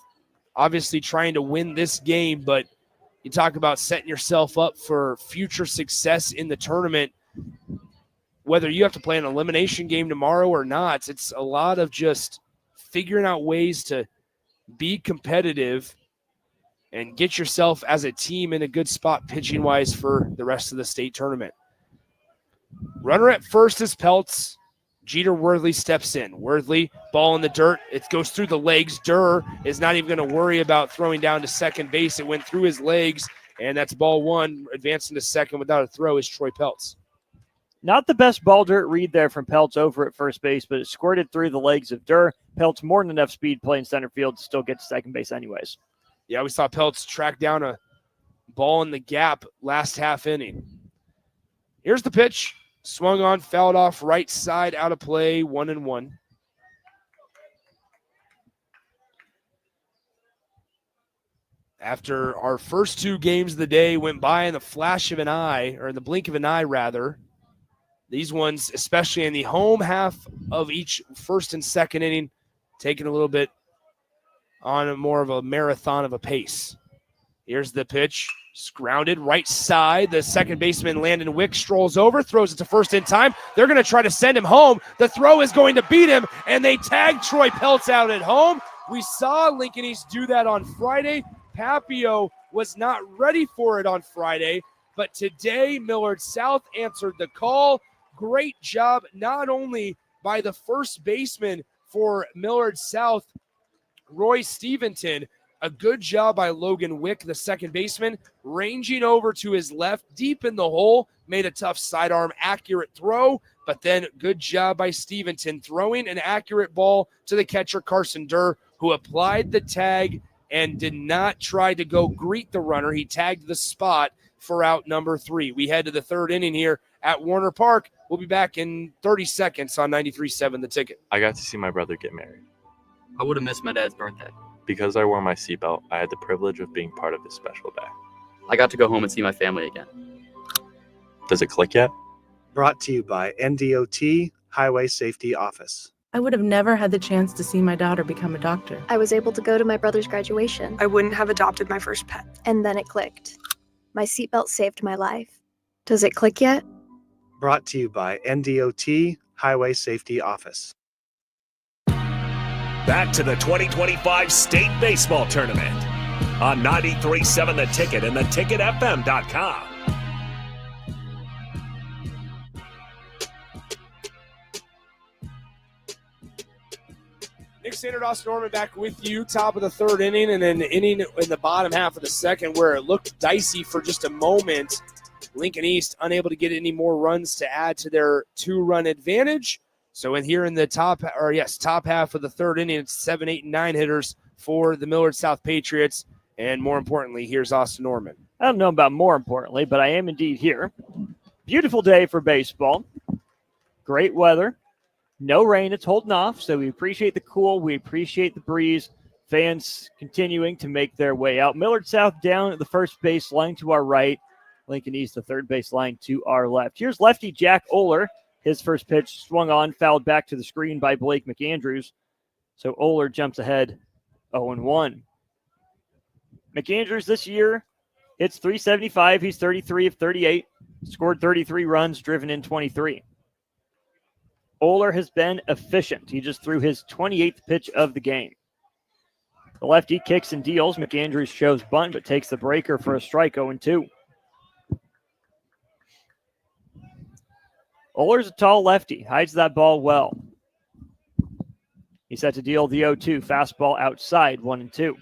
S3: obviously trying to win this game, but you talk about setting yourself up for future success in the tournament. Whether you have to play an elimination game tomorrow or not, it's a lot of just figuring out ways to be competitive and get yourself as a team in a good spot pitching-wise for the rest of the state tournament. Runner at first is Peltz. Jeter Worthley steps in. Worthley, ball in the dirt. It goes through the legs. Durr is not even going to worry about throwing down to second base. It went through his legs, and that's ball 1. Advancing to second without a throw is Troy Peltz.
S4: Not the best ball dirt read there from Peltz over at first base, but it squirted through the legs of Durr. Peltz more than enough speed playing center field to still get to second base anyways.
S3: Yeah, we saw Peltz track down a ball in the gap last half inning. Here's the pitch. Swung on, fouled off, right side, out of play, 1-1. After our first two games of the day went by in the flash of an eye, or in the blink of an eye, rather, these ones, especially in the home half of each first and second inning, taking a little bit on more of a marathon of a pace. Here's the pitch, grounded right side. The second baseman, Landon Wick, strolls over, throws it to first in time. They're going to try to send him home. The throw is going to beat him, and they tag Troy Peltz out at home. We saw Lincoln East do that on Friday. Papio was not ready for it on Friday, but today Millard South answered the call. Great job not only by the first baseman for Millard South, Roy Steventon, a good job by Logan Wick, the second baseman, ranging over to his left, deep in the hole, made a tough sidearm accurate throw, but then good job by Steventon throwing an accurate ball to the catcher, Carson Durr, who applied the tag and did not try to go greet the runner. He tagged the spot for out number 3. We head to the third inning here at Warner Park. We'll be back in 30 seconds on 93.7 The Ticket.
S9: I got to see my brother get married.
S10: I would have missed my dad's birthday.
S9: Because I wore my seatbelt, I had the privilege of being part of this special day.
S10: I got to go home and see my family again.
S9: Does it click yet?
S11: Brought to you by NDOT Highway Safety Office.
S12: I would have never had the chance to see my daughter become a doctor.
S13: I was able to go to my brother's graduation.
S14: I wouldn't have adopted my first pet.
S13: And then it clicked. My seatbelt saved my life. Does it click yet?
S11: Brought to you by NDOT Highway Safety Office.
S2: Back to the 2025 State Baseball Tournament on 93.7 The Ticket and theticketfm.com.
S3: Nick Sanders, Austin Norman back with you, top of the third inning, and an inning in the bottom half of the second where it looked dicey for just a moment. Lincoln East unable to get any more runs to add to their 2-run advantage. So in the top half of the third inning, it's 7, 8, and 9 hitters for the Millard South Patriots. And more importantly, here's Austin Norman.
S4: I don't know about more importantly, but I am indeed here. Beautiful day for baseball. Great weather. No rain. It's holding off, so we appreciate the cool. We appreciate the breeze. Fans continuing to make their way out. Millard South down at the first base line to our right. Lincoln East, the third base line to our left. Here's lefty Jack Oler. His first pitch swung on, fouled back to the screen by Blake McAndrews. So Oler jumps ahead 0-1. McAndrews this year hits .375. He's 33 of 38. Scored 33 runs, driven in 23. Oler has been efficient. He just threw his 28th pitch of the game. The lefty kicks and deals. McAndrews shows bunt, but takes the breaker for a strike, 0-2. Oler's a tall lefty, hides that ball well. He's set to deal the 0-2, fastball outside, 1-2.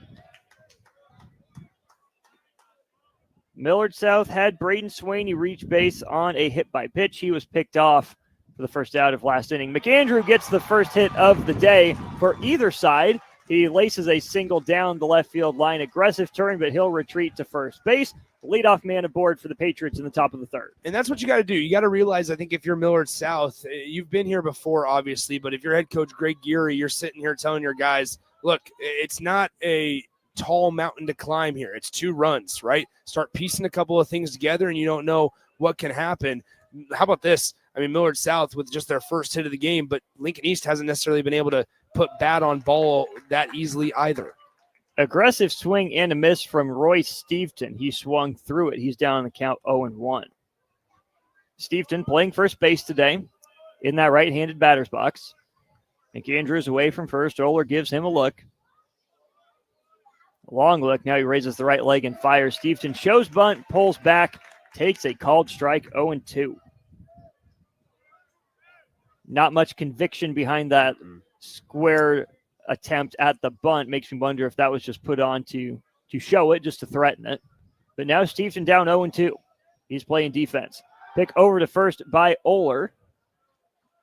S4: Millard South had Braden Swaney reach base on a hit by pitch. He was picked off for the first out of last inning. McAndrew gets the first hit of the day for either side. He laces a single down the left field line. Aggressive turn, but he'll retreat to first base. Leadoff man aboard for the Patriots in the top of the third.
S3: And that's what you got to do. You got to realize, I think, if you're Millard South, you've been here before, obviously, but if you're head coach Greg Geary, you're sitting here telling your guys, look, it's not a tall mountain to climb here. It's 2 runs, right? Start piecing a couple of things together, and you don't know what can happen. How about this? I mean, Millard South with just their first hit of the game, but Lincoln East hasn't necessarily been able to put bat on ball that easily either.
S4: Aggressive swing and a miss from Roy Steventon. He swung through it. He's down on the count 0-1. Steventon playing first base today in that right-handed batter's box. McAndrews away from first. Oler gives him a look. A long look. Now he raises the right leg and fires. Steventon shows bunt, pulls back, takes a called strike, 0-2. Not much conviction behind that square attempt at the bunt. Makes me wonder if that was just put on to show it, just to threaten it. But now Stevenson down 0-2. He's playing defense. Pick over to first by Oler.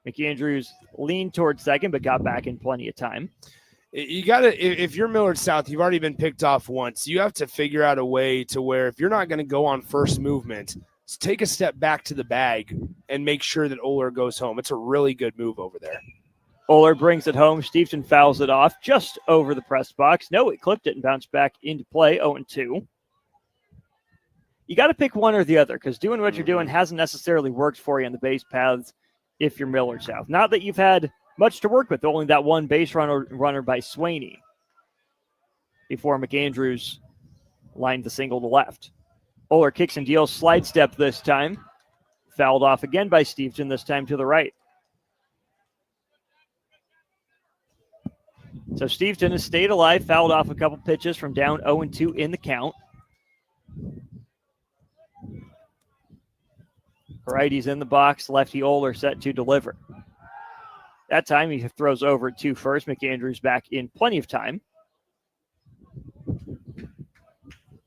S4: McAndrews leaned towards second, but got back in plenty of time.
S3: You got to, if you're Millard South, you've already been picked off once. You have to figure out a way to where if you're not going to go on first movement, take a step back to the bag and make sure that Oler goes home. It's a really good move over there.
S4: Oler brings it home. Stevenson fouls it off just over the press box. No, it clipped it and bounced back into play, 0-2. You got to pick one or the other because doing what you're doing hasn't necessarily worked for you on the base paths if you're Millard South. Not that you've had much to work with, only that one base runner by Swaney before McAndrews lined the single to left. Oler kicks and deals, slide step this time. Fouled off again by Stevenson, this time to the right. So Stevenson has stayed alive, fouled off a couple pitches from down 0-2 in the count. Righty's in the box, lefty Oler set to deliver. That time he throws over to first. McAndrews back in plenty of time.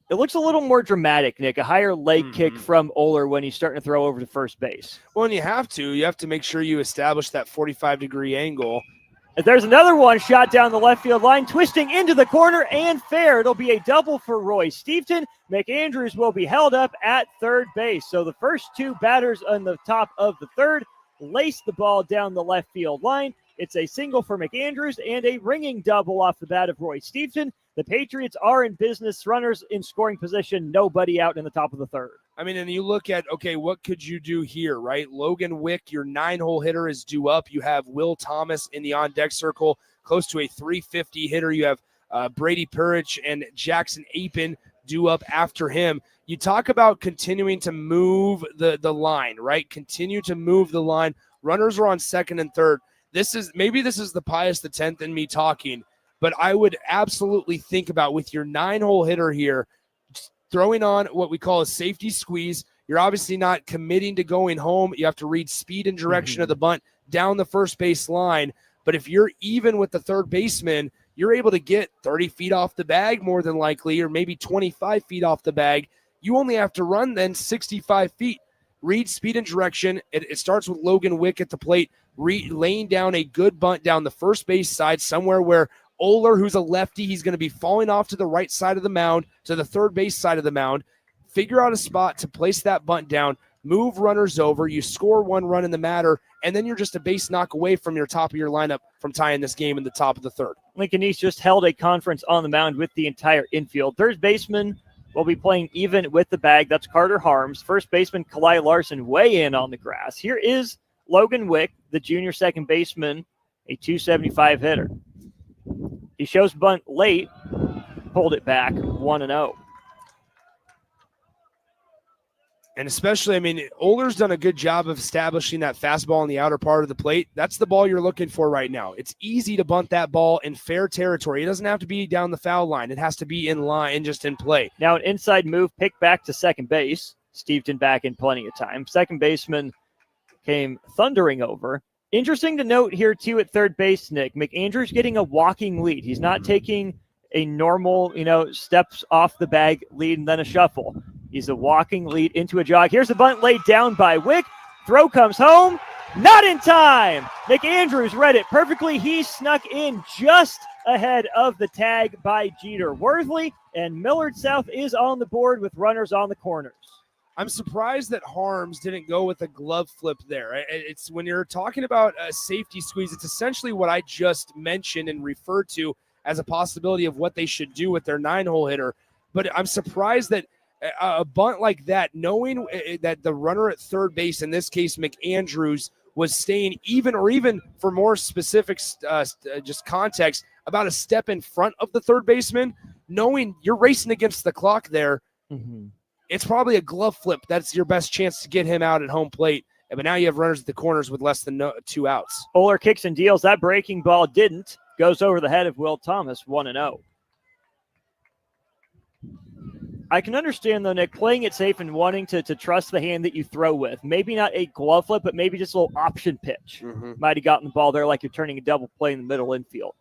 S4: It looks a little more dramatic, Nick. A higher leg kick from Oler when he's starting to throw over to first base.
S3: Well, and you have to make sure you establish that 45-degree angle.
S4: And there's another one shot down the left field line, twisting into the corner and fair. It'll be a double for Roy Stevenson. McAndrews will be held up at third base. So the first two batters on the top of the third lace the ball down the left field line. It's a single for McAndrews and a ringing double off the bat of Roy Stevenson. The Patriots are in business, runners in scoring position, nobody out in the top of the third.
S3: I mean, and you look at, okay, what could you do here, right? Logan Wick, your 9-hole hitter, is due up. You have Will Thomas in the on-deck circle, close to a 350 hitter. You have Brady Purich and Jackson Apin due up after him. You talk about continuing to move the line, right? Continue to move the line. Runners are on second and third. This is the Pius the 10th in me talking, but I would absolutely think about with your 9-hole hitter here, throwing on what we call a safety squeeze. You're obviously not committing to going home. You have to read speed and direction of the bunt down the first base line. But if you're even with the third baseman, you're able to get 30 feet off the bag more than likely, or maybe 25 feet off the bag. You only have to run then 65 feet. Read speed and direction. It starts with Logan Wick at the plate, laying down a good bunt down the first base side somewhere where Oler, who's a lefty, he's going to be falling off to the right side of the mound, to the third base side of the mound. Figure out a spot to place that bunt down, move runners over, you score one run in the matter, and then you're just a base knock away from your top of your lineup from tying this game in the top of the third.
S4: Lincoln East just held a conference on the mound with the entire infield. Third baseman will be playing even with the bag. That's Carter Harms. First baseman Kalai Larson way in on the grass. Here is Logan Wick, the junior second baseman, a 275 hitter. He shows bunt late, pulled it back, 1-0.
S3: And especially, I mean, Oler's done a good job of establishing that fastball in the outer part of the plate. That's the ball you're looking for right now. It's easy to bunt that ball in fair territory. It doesn't have to be down the foul line. It has to be in line, just in play.
S4: Now an inside move, pick back to second base. Stevenson back in plenty of time. Second baseman came thundering over. Interesting to note here, too, at third base, Nick, McAndrews getting a walking lead. He's not taking a normal, steps off the bag lead and then a shuffle. He's a walking lead into a jog. Here's the bunt laid down by Wick. Throw comes home. Not in time. McAndrews read it perfectly. He snuck in just ahead of the tag by Jeter Worthley, and Millard South is on the board with runners on the corners.
S3: I'm surprised that Harms didn't go with a glove flip there. It's when you're talking about a safety squeeze, it's essentially what I just mentioned and referred to as a possibility of what they should do with their 9-hole hitter. But I'm surprised that a bunt like that, knowing that the runner at third base, in this case McAndrews, was staying even, or even for more specific just context, about a step in front of the third baseman, knowing you're racing against the clock there, it's probably a glove flip. That's your best chance to get him out at home plate. But now you have runners at the corners with less than 2 outs.
S4: Oler kicks and deals. That breaking ball didn't. Goes over the head of Will Thomas, 1-0. I can understand, though, Nick, playing it safe and wanting to trust the hand that you throw with. Maybe not a glove flip, but maybe just a little option pitch. Might have gotten the ball there like you're turning a double play in the middle infield.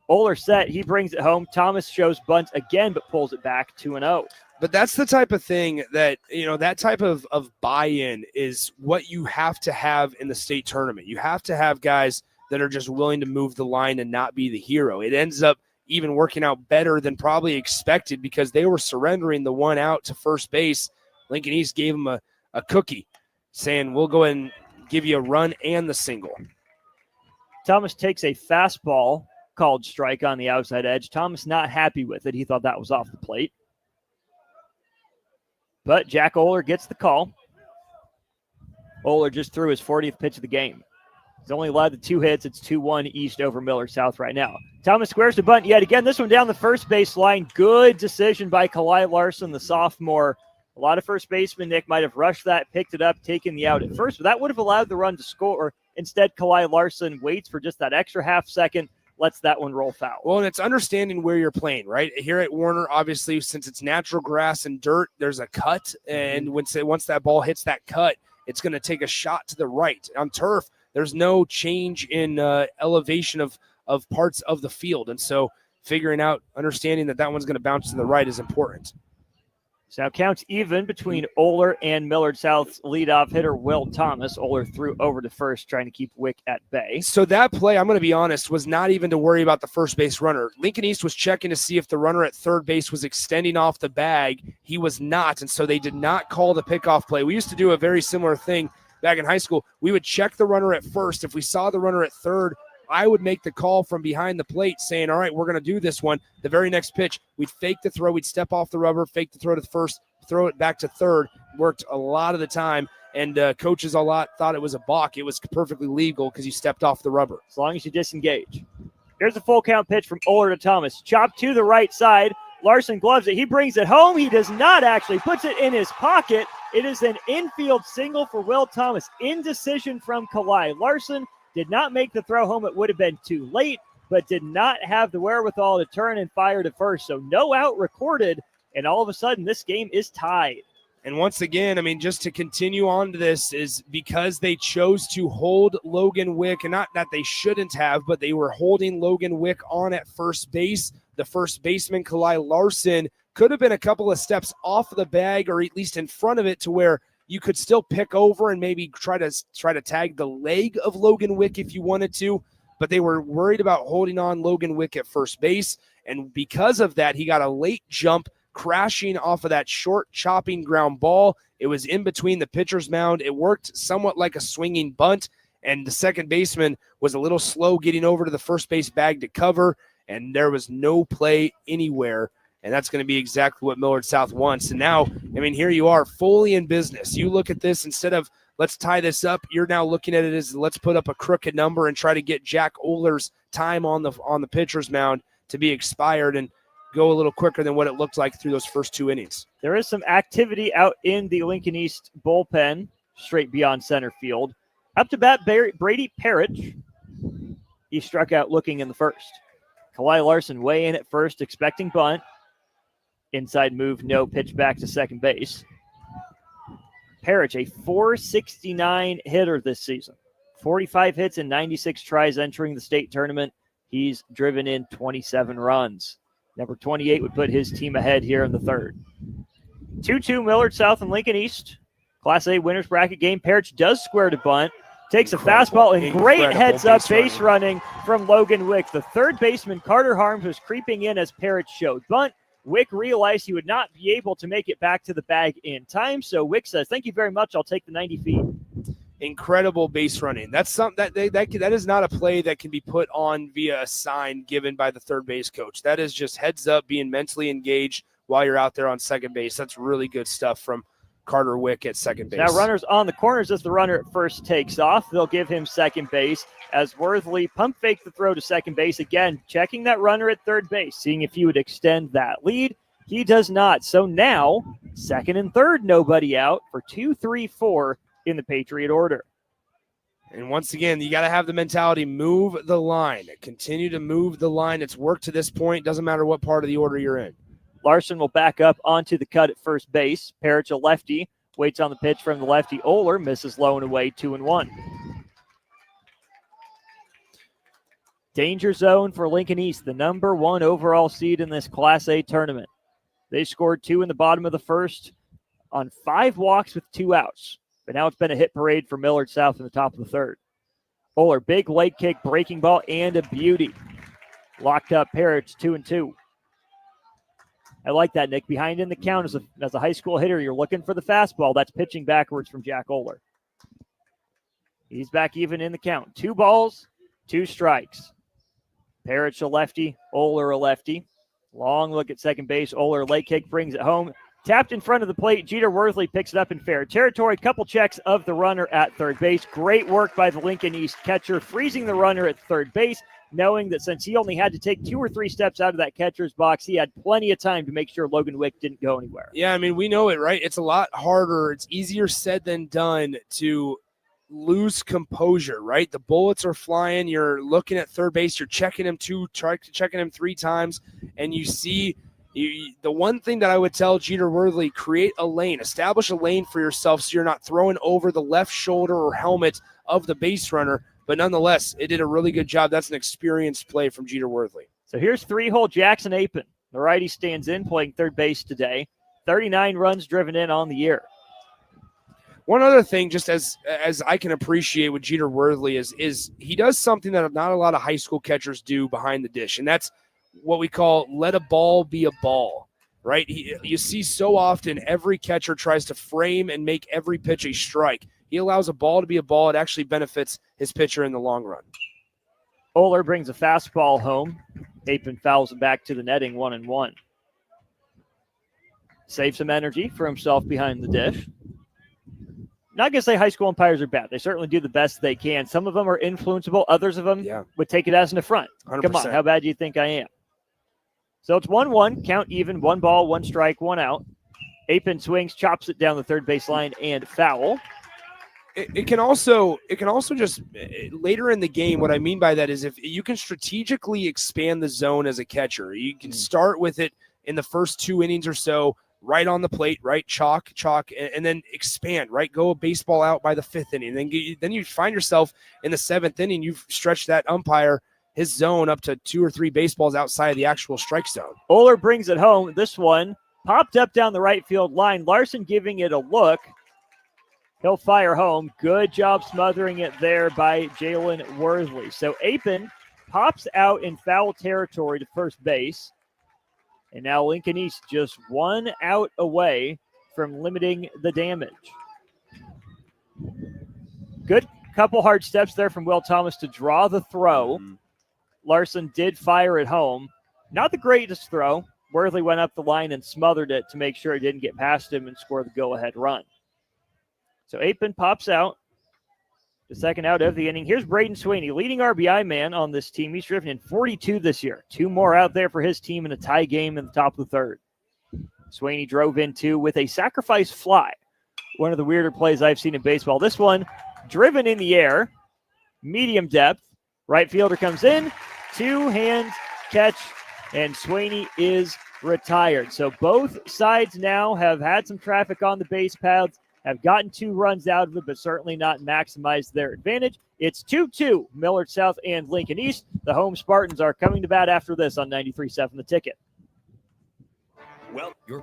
S4: Oler set. He brings it home. Thomas shows bunt again, but pulls it back, 2-0.
S3: But that's the type of thing that, that type of buy-in is what you have to have in the state tournament. You have to have guys that are just willing to move the line and not be the hero. It ends up even working out better than probably expected because they were surrendering the 1 out to first base. Lincoln East gave them a cookie, saying, we'll go ahead and give you a run and the single.
S4: Thomas takes a fastball called strike on the outside edge. Thomas not happy with it. He thought that was off the plate. But Jack Oler gets the call. Oler just threw his 40th pitch of the game. He's only allowed the 2 hits. It's 2-1 East over Millard South right now. Thomas squares the bunt yet again. This one down the first base line. Good decision by Kalai Larson, the sophomore. A lot of first basemen, Nick, might have rushed that, picked it up, taken the out at first, but that would have allowed the run to score. Instead, Kalai Larson waits for just that extra half second, lets that one roll foul.
S3: Well, and it's understanding where you're playing, right? Here at Warner, obviously, since it's natural grass and dirt, there's a cut, and once that ball hits that cut, it's going to take a shot to the right. On turf, there's no change in elevation of parts of the field, and so figuring out, understanding that one's going to bounce to the right is important.
S4: So now counts even between Oler and Millard South's leadoff hitter, Will Thomas. Oler threw over to first, trying to keep Wick at bay.
S3: So that play, I'm going to be honest, was not even to worry about the first base runner. Lincoln East was checking to see if the runner at third base was extending off the bag. He was not, and so they did not call the pickoff play. We used to do a very similar thing back in high school. We would check the runner at first. If we saw the runner at third, I would make the call from behind the plate saying, all right, we're going to do this one. The very next pitch, we'd fake the throw. We'd step off the rubber, fake the throw to first, throw it back to third. Worked a lot of the time, and coaches thought it was a balk. It was perfectly legal because you stepped off the rubber.
S4: As long as you disengage. Here's a full count pitch from Oler to Thomas. Chopped to the right side. Larson gloves it. He brings it home. He does not actually. Puts it in his pocket. It is an infield single for Will Thomas. Indecision from Kalai Larson. Did not make the throw home. It would have been too late, but did not have the wherewithal to turn and fire to first. So no out recorded, and all of a sudden this game is tied.
S3: And once again, I mean, just to continue on to this is because they chose to hold Logan Wick, and not that they shouldn't have, but they were holding Logan Wick on at first base. The first baseman, Kalai Larson, could have been a couple of steps off of the bag or at least in front of it to where you could still pick over and maybe try to tag the leg of Logan Wick if you wanted to, but they were worried about holding on Logan Wick at first base, and because of that, he got a late jump crashing off of that short chopping ground ball. It was in between the pitcher's mound. It worked somewhat like a swinging bunt, and the second baseman was a little slow getting over to the first base bag to cover, and there was no play anywhere. And that's going to be exactly what Millard South wants. And now, I mean, here you are fully in business. You look at this, instead of let's tie this up, you're now looking at it as let's put up a crooked number and try to get Jack Oler's time on the pitcher's mound to be expired and go a little quicker than what it looked like through those first 2 innings.
S4: There is some activity out in the Lincoln East bullpen, straight beyond center field. Up to bat, Brady Parrish. He struck out looking in the first. Kalai Larson way in at first, expecting bunt. Inside move, no, pitch back to second base. Parrish, a .469 hitter this season. 45 hits and 96 tries entering the state tournament. He's driven in 27 runs. Number 28 would put his team ahead here in the third. 2-2 Millard South and Lincoln East. Class A winners bracket game. Parrish does square to bunt. Takes a fastball and great heads-up base running from Logan Wick. The third baseman, Carter Harms, was creeping in as Parrish showed bunt. Wick realized he would not be able to make it back to the bag in time, so Wick says, thank you very much, I'll take the 90 feet.
S3: Incredible base running. That's something that is not a play that can be put on via a sign given by the third base coach. That is just heads up, being mentally engaged while you're out there on second base. That's really good stuff from Carter Wick at second base.
S4: Now runners on the corners as the runner at first takes off. They'll give him second base as Worthley pump fake the throw to second base. Again, checking that runner at third base, seeing if he would extend that lead. He does not. So now, second and third, nobody out for 2, 3, 4 in the Patriot order.
S3: And once again, you got to have the mentality, move the line. Continue to move the line. It's worked to this point. Doesn't matter what part of the order you're in.
S4: Larson will back up onto the cut at first base. Parrish, a lefty, waits on the pitch from the lefty. Oler misses low and away, 2-1. Danger zone for Lincoln East, the number 1 overall seed in this Class A tournament. They scored 2 in the bottom of the first on 5 walks with 2 outs. But now it's been a hit parade for Millard South in the top of the third. Oler, big leg kick, breaking ball, and a beauty. Locked up Parrish, 2-2. I like that, Nick. Behind in the count as a high school hitter, you're looking for the fastball. That's pitching backwards from Jack Oler. He's back even in the count. 2 balls 2 strikes. Parrish a lefty, Oler a lefty. Long look at second base. Oler leg kick brings it home. Tapped in front of the plate. Jeter Worthley picks it up in fair territory. Couple checks of the runner at third base. Great work by the Lincoln East catcher, freezing the runner at third base, knowing that since he only had to take 2 or 3 steps out of that catcher's box, he had plenty of time to make sure Logan Wick didn't go anywhere.
S3: Yeah, I mean, we know it, right? It's a lot harder. It's easier said than done to lose composure, right? The bullets are flying. You're looking at third base. You're checking him checking him 3 times, and you see the one thing that I would tell Jeter Worthley, create a lane, establish a lane for yourself so you're not throwing over the left shoulder or helmet of the base runner. But nonetheless, it did a really good job. That's an experienced play from Jeter Worthley.
S4: So here's 3-hole Jackson Apin. The righty stands in, playing third base today. 39 runs driven in on the year.
S3: One other thing, just as I can appreciate with Jeter Worthley, is he does something that not a lot of high school catchers do behind the dish, and that's what we call let a ball be a ball, right? You see so often every catcher tries to frame and make every pitch a strike. He allows a ball to be a ball. It actually benefits his pitcher in the long run.
S4: Oler brings a fastball home. Apin fouls it back to the netting, 1-1. Saves some energy for himself behind the dish. Not going to say high school umpires are bad. They certainly do the best they can. Some of them are influenceable. Others of them would take it as an affront.
S3: 100%.
S4: Come on, how bad do you think I am? So it's 1-1, count even, 1 ball, 1 strike, 1 out. Apin swings, chops it down the third base line, and foul.
S3: It can also just later in the game, what I mean by that is if you can strategically expand the zone as a catcher, you can start with it in the first 2 innings or so, right on the plate, right? Chalk, and then expand, right? Go a baseball out by the 5th inning. Then you find yourself in the 7th inning, you've stretched that umpire, his zone, up to 2 or 3 baseballs outside of the actual strike zone.
S4: Oler brings it home. This one popped up down the right field line. Larson giving it a look. He'll fire home. Good job smothering it there by Jalen Worthley. So Apin pops out in foul territory to first base. And now Lincoln East just 1 out away from limiting the damage. Good couple hard steps there from Will Thomas to draw the throw. Larson did fire it home. Not the greatest throw. Worthley went up the line and smothered it to make sure it didn't get past him and score the go-ahead run. So Apin pops out. The second out of the inning. Here's Braden Sweeney, leading RBI man on this team. He's driven in 42 this year. 2 more out there for his team in a tie game in the top of the third. Sweeney drove in 2 with a sacrifice fly. One of the weirder plays I've seen in baseball. This one driven in the air. Medium depth. Right fielder comes in. 2-hand catch. And Sweeney is retired. So both sides now have had some traffic on the base paths. Have gotten 2 runs out of it, but certainly not maximized their advantage. It's 2-2, Millard South and Lincoln East. The home Spartans are coming to bat after this on 93.7 The Ticket.
S5: Your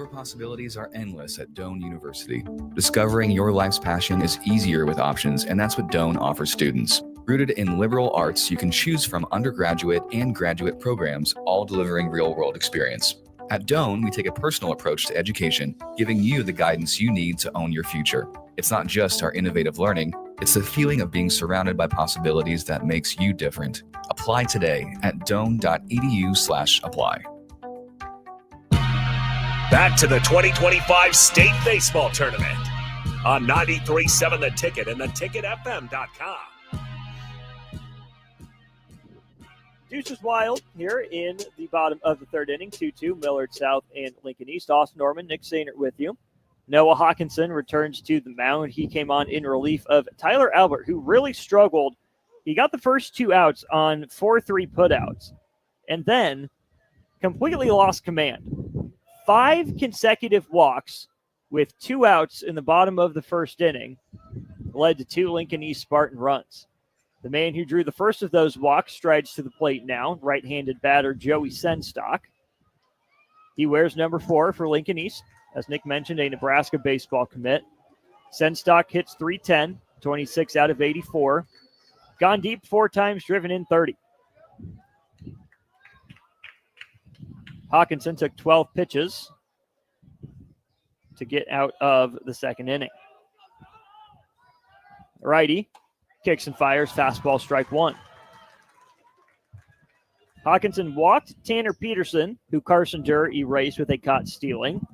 S5: possibilities are endless at Doane University. Discovering your life's passion is easier with options, and that's what Doane offers students. Rooted in liberal arts, you can choose from undergraduate and graduate programs, all delivering real-world experience. At Doane, we take a personal approach to education, giving you the guidance you need to own your future. It's not just our innovative learning, it's the feeling of being surrounded by possibilities that makes you different. Apply today at doane.edu/apply.
S2: Back to the 2025 State Baseball Tournament on 93.7 The Ticket and theticketfm.com.
S4: Deuces Wild here in the bottom of the third inning. 2-2, Millard South and Lincoln East. Austin Norman, Nick Sainert with you. Noah Hawkinson returns to the mound. He came on in relief of Tyler Albert, who really struggled. He got the first 2 outs on 4-3 putouts and then completely lost command. 5 consecutive walks with 2 outs in the bottom of the first inning led to 2 Lincoln East Spartan runs. The man who drew the first of those walks strides to the plate now, right-handed batter Joey Senstock. He wears number 4 for Lincoln East, as Nick mentioned, a Nebraska baseball commit. Senstock hits .310, 26 out of 84. Gone deep 4 times, driven in 30. Hawkinson took 12 pitches to get out of the second inning. Righty Kicks and fires, fastball, strike one. Hawkinson walked Tanner Peterson, who Carson Durr erased with a caught stealing.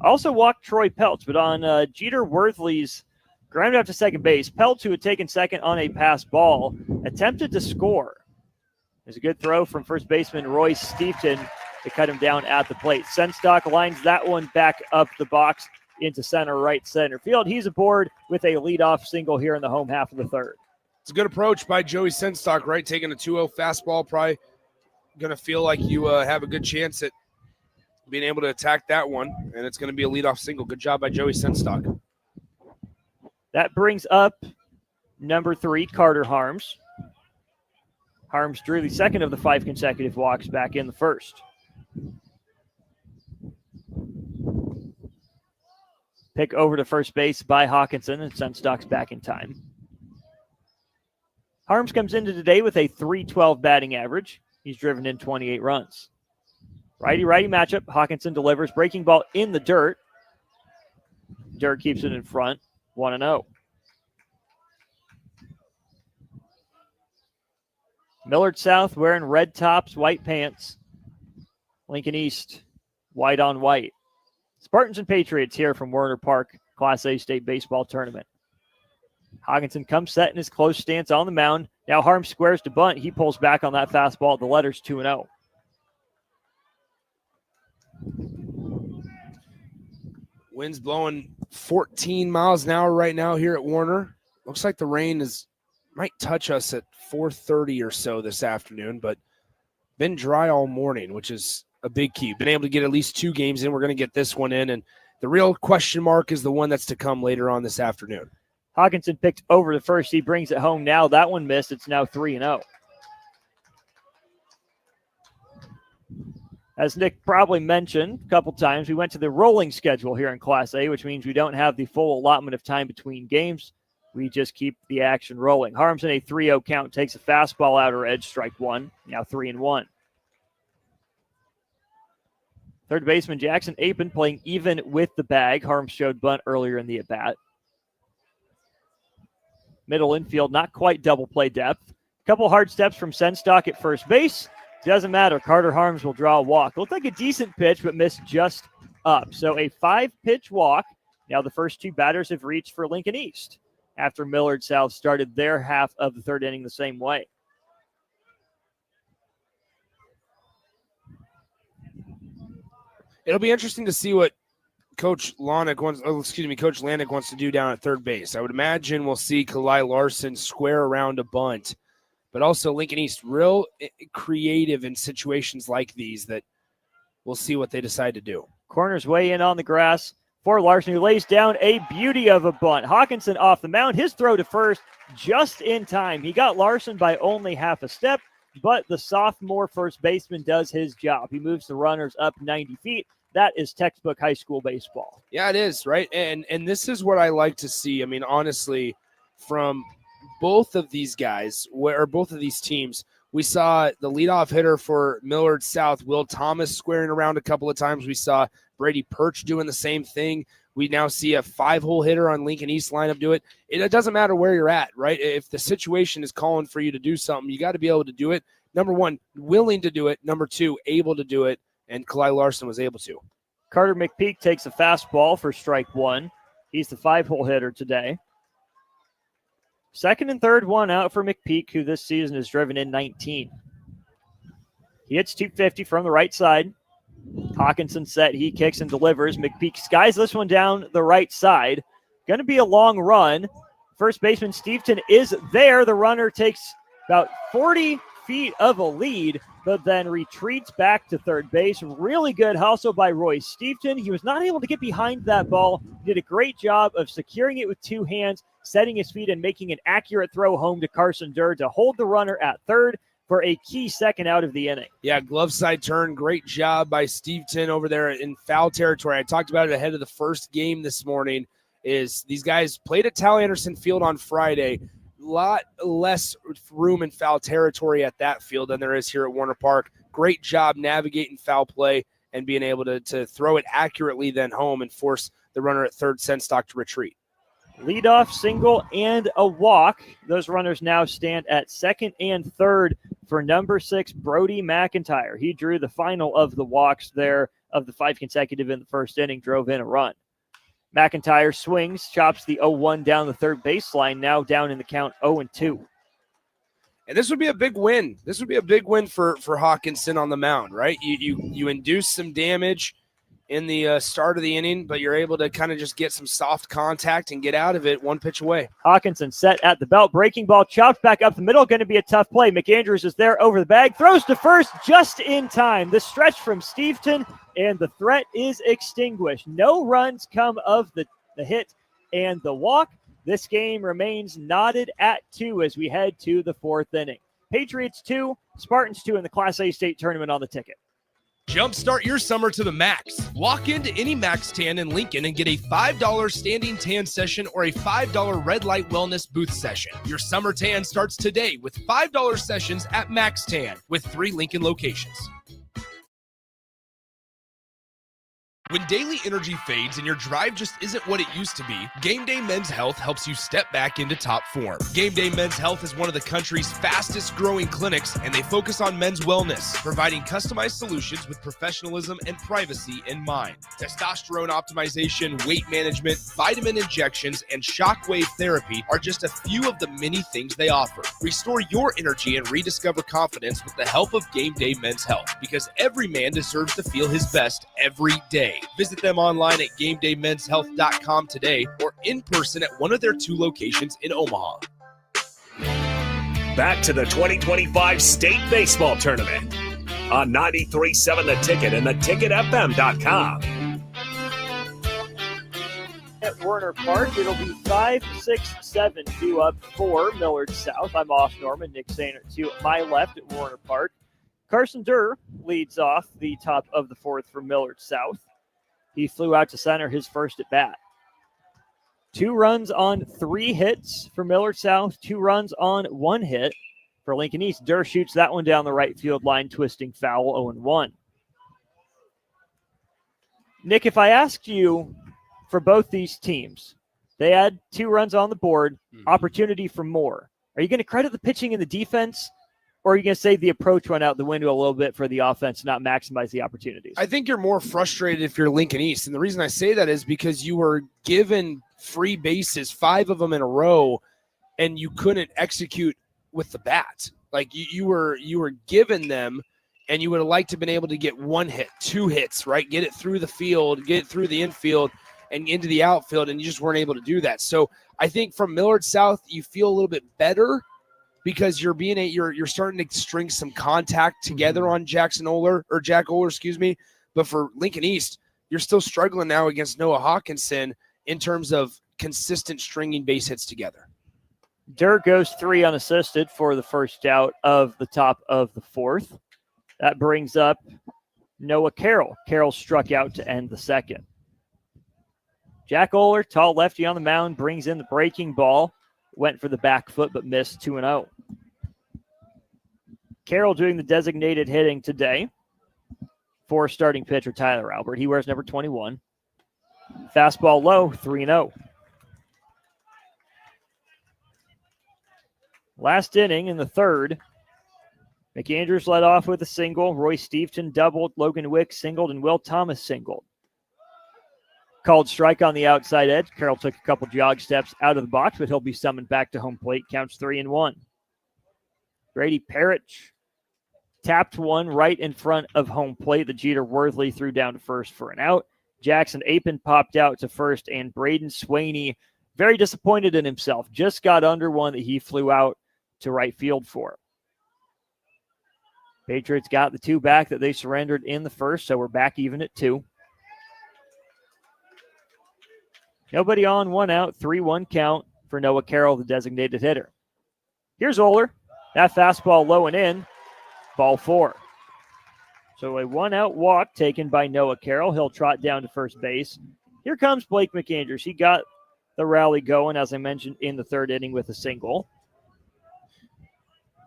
S4: Also walked Troy Peltz, but on Jeter Worthley's ground out to second base, Peltz, who had taken second on a pass ball, attempted to score. There's a good throw from first baseman Roy Steefton to cut him down at the plate. Senstock lines that one back up the box into right center field. He's aboard with a leadoff single here in the home half of the third.
S3: It's a good approach by Joey Senstock, right? Taking a 2-0 fastball, probably going to feel like you have a good chance at being able to attack that one, and it's going to be a leadoff single. Good job by Joey Senstock.
S4: That brings up number 3, Carter Harms. Harms drew the second of the 5 consecutive walks back in the first. Pick over to first base by Hawkinson, and Senstock's back in time. Harms comes into today with a .312 batting average. He's driven in 28 runs. Righty-righty matchup. Hawkinson delivers. Breaking ball in the dirt. Dirt keeps it in front. 1-0. Millard South wearing red tops, white pants. Lincoln East, white on white. Spartans and Patriots here from Werner Park, Class A State Baseball Tournament. Hawkinson comes set in his close stance on the mound. Now Harms squares to bunt. He pulls back on that fastball. The letters 2-0.
S3: Wind's blowing 14 miles an hour right now here at Warner. Looks like the rain might touch us at 4:30 or so this afternoon, but been dry all morning, which is a big key. Been able to get at least 2 games in. We're going to get this one in, and the real question mark is the one that's to come later on this afternoon.
S4: Hawkinson picked over to first. He brings it home now. That one missed. It's now 3-0. As Nick probably mentioned a couple times, we went to the rolling schedule here in Class A, which means we don't have the full allotment of time between games. We just keep the action rolling. Harms in a 3-0 count takes a fastball outer edge, strike one. Now 3-1. Third baseman Jackson Apin playing even with the bag. Harms showed bunt earlier in the at-bat. Middle infield, not quite double play depth. Couple hard steps from Senstock at first base. Doesn't matter. Carter Harms will draw a walk. Looked like a decent pitch, but missed just up. So a 5-pitch walk. Now the first 2 batters have reached for Lincoln East after Millard South started their half of the third inning the same way.
S3: It'll be interesting to see what Coach Lanik wants to do down at third base. I would imagine we'll see Kalai Larson square around a bunt, but also Lincoln East real creative in situations like these that we'll see what they decide to do.
S4: Corners way in on the grass for Larson, who lays down a beauty of a bunt. Hawkinson off the mound. His throw to first just in time. He got Larson by only half a step, but the sophomore first baseman does his job. He moves the runners up 90 feet. That is textbook high school baseball.
S3: Yeah, it is, right? And this is what I like to see. I mean, honestly, from both of these guys, or both of these teams, we saw the leadoff hitter for Millard South, Will Thomas, squaring around a couple of times. We saw Brady Perch doing the same thing. We now see a 5-hole hitter on Lincoln East lineup do it. It doesn't matter where you're at, right? If the situation is calling for you to do something, you got to be able to do it. Number one, willing to do it. Number two, able to do it. And Kalai Larson was able to.
S4: Carter McPeak takes a fastball for strike one. He's the 5-hole hitter today. Second and third one out for McPeak, who this season has driven in 19. He hits 250 from the right side. Hawkinson set. He kicks and delivers. McPeak skies this one down the right side. Going to be a long run. First baseman Steveton is there. The runner takes about 40 feet of a lead, but then retreats back to third base. Really good hustle by Roy Steveton. He was not able to get behind that ball. He did a great job of securing it with 2 hands, setting his feet and making an accurate throw home to Carson Durr to hold the runner at third for a key second out of the inning.
S3: Yeah, glove side turn. Great job by Steveton over there in foul territory. I talked about it ahead of the first game this morning. Is these guys played at Tally Anderson Field on Friday. Lot less room in foul territory at that field than there is here at Warner Park. Great job navigating foul play and being able to throw it accurately then home and force the runner at third, Senstock, to retreat.
S4: Leadoff, single, and a walk. Those runners now stand at second and third for number 6, Brody McIntyre. He drew the final of the walks there of the 5 consecutive in the first inning, drove in a run. McIntyre swings, chops the 0-1 down the third baseline, now down in the count 0-2.
S3: And this would be a big win. This would be a big win for Hawkinson on the mound, right? You induce some damage in the start of the inning, but you're able to kind of just get some soft contact and get out of it one pitch away.
S4: Hawkinson set at the belt, breaking ball, chopped back up the middle, going to be a tough play. McAndrews is there over the bag, throws to first just in time. The stretch from Steveton, and the threat is extinguished. No runs come of the hit and the walk. This game remains knotted at 2 as we head to the 4th inning. Patriots 2, Spartans 2 in the Class A state tournament on the ticket.
S6: Jumpstart your summer to the max. Walk into any Max Tan in Lincoln and get a $5 standing tan session or a $5 red light wellness booth session. Your summer tan starts today with $5 sessions at Max Tan with 3 Lincoln locations. When daily energy fades and your drive just isn't what it used to be, Game Day Men's Health helps you step back into top form. Game Day Men's Health is one of the country's fastest growing clinics, and they focus on men's wellness, providing customized solutions with professionalism and privacy in mind. Testosterone optimization, weight management, vitamin injections, and shockwave therapy are just a few of the many things they offer. Restore your energy and rediscover confidence with the help of Game Day Men's Health, because every man deserves to feel his best every day. Visit them online at GameDayMen'sHealth.com today or in person at one of their 2 locations in Omaha.
S2: Back to the 2025 State Baseball Tournament on 93.7 The Ticket and theticketfm.com.
S4: At Werner Park, it'll be 5-6-7 due up for Millard South. I'm off Norman, Nick Sainer to my left at Werner Park. Carson Durr leads off the top of the 4th for Millard South. He flew out to center his first at bat. 2 runs on 3 hits for Millard South, 2 runs on 1 hit for Lincoln East. Durr shoots that one down the right field line, twisting foul, 0-1. Nick, if I asked you for both these teams, they had 2 runs on the board, opportunity for more. Are you going to credit the pitching and the defense? Or are you going to say the approach went out the window a little bit for the offense, not maximize the opportunities?
S3: I think you're more frustrated if you're Lincoln East. And the reason I say that is because you were given free bases, 5 of them in a row, and you couldn't execute with the bat. Like you were given them, and you would have liked to have been able to get 1 hit, 2 hits, right? Get it through the field, get it through the infield and into the outfield, and you just weren't able to do that. So I think from Millard South, you feel a little bit better because you're starting to string some contact together on Jack Oler, But for Lincoln East, you're still struggling now against Noah Hawkinson in terms of consistent stringing base hits together.
S4: Durr goes 3 unassisted for the first out of the top of the 4th. That brings up Noah Carroll. Carroll struck out to end the 2nd. Jack Oler, tall lefty on the mound, brings in the breaking ball. Went for the back foot, but missed 2-0. Carroll doing the designated hitting today for starting pitcher Tyler Albert. He wears number 21. Fastball low, 3-0. Last inning in the 3rd, McAndrews led off with a single. Roy Steveton doubled. Logan Wick singled, and Will Thomas singled. Called strike on the outside edge. Carroll took a couple jog steps out of the box, but he'll be summoned back to home plate. Counts 3-1. Brady Parrish tapped one right in front of home plate. The Jeter Worthley threw down to first for an out. Jackson Apin popped out to first, and Braden Swaney, very disappointed in himself, just got under one that he flew out to right field for. Patriots got the 2 back that they surrendered in the first, so we're back even at 2. Nobody on, 1 out, 3-1 count for Noah Carroll, the designated hitter. Here's Oler. That fastball low and in. Ball 4. So a 1-out walk taken by Noah Carroll. He'll trot down to first base. Here comes Blake McAndrews. He got the rally going, as I mentioned, in the 3rd inning with a single.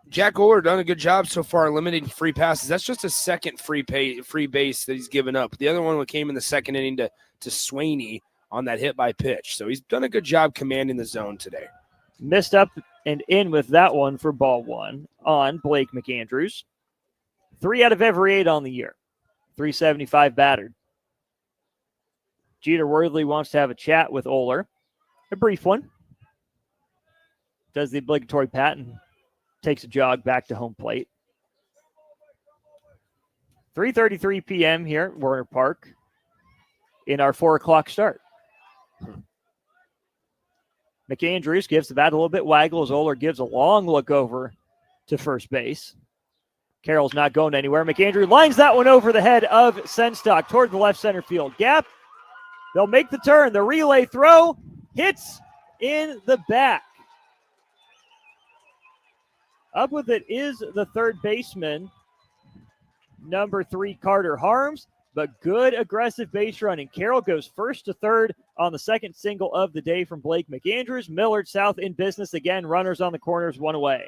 S3: Jack Oler done a good job so far limiting free passes. That's just a second free base that he's given up. The other one came in the 2nd inning to Swaney on that hit by pitch. So he's done a good job commanding the zone today.
S4: Missed up and in with that one for ball one on Blake McAndrews. 3 out of every 8 on the year. 375 battered. Jeter Worthley wants to have a chat with Oler. A brief one. Does the obligatory pat and takes a jog back to home plate. 3:33 p.m. here at Werner Park in our 4 o'clock start. McAndrews gives the bat a little bit waggle as Oler gives a long look over to first base. Carroll's not going anywhere. McAndrews lines that one over the head of Senstock toward the left center field gap. They'll make the turn. The relay throw hits in the back. Up with it is the third baseman, number 3, Carter Harms, but good aggressive base running. Carroll goes first to third on the second single of the day from Blake McAndrews. Millard South in business again. Runners on the corners, 1 away.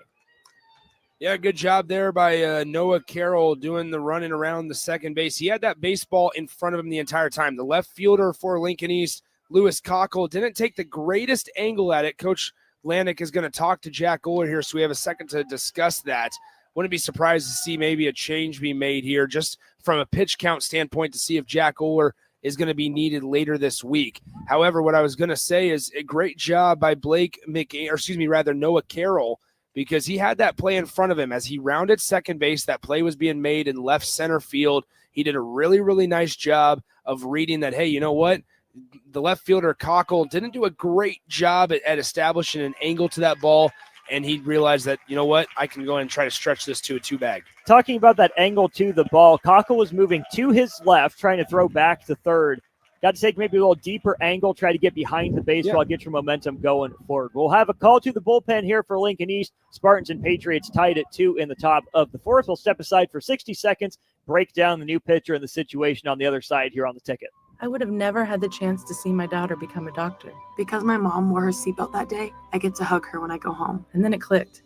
S3: Yeah, good job there by Noah Carroll doing the running around the second base. He had that baseball in front of him the entire time. The left fielder for Lincoln East, Lewis Cockle, didn't take the greatest angle at it. Coach Lanik is going to talk to Jack Oler here, so we have a second to discuss that. Wouldn't be surprised to see maybe a change be made here just from a pitch count standpoint to see if Jack Oler is going to be needed later this week. However, what I was going to say is a great job by Noah Carroll, because he had that play in front of him as he rounded second base. That play was being made in left center field. He did a really, really nice job of reading that, hey, you know what? The left fielder, Cockle, didn't do a great job at establishing an angle to that ball, and he realized that, you know what, I can go ahead and try to stretch this to a 2-bag.
S4: Talking about that angle to the ball, Cockle was moving to his left, trying to throw back to third. Got to take maybe a little deeper angle, try to get behind the baseball, get your momentum going forward. We'll have a call to the bullpen here for Lincoln East. Spartans and Patriots tied at 2 in the top of the 4th. We'll step aside for 60 seconds, break down the new pitcher and the situation on the other side here on the ticket.
S12: I would have never had the chance to see my daughter become a doctor.
S14: Because my mom wore her seatbelt that day, I get to hug her when I go home.
S12: And then it clicked.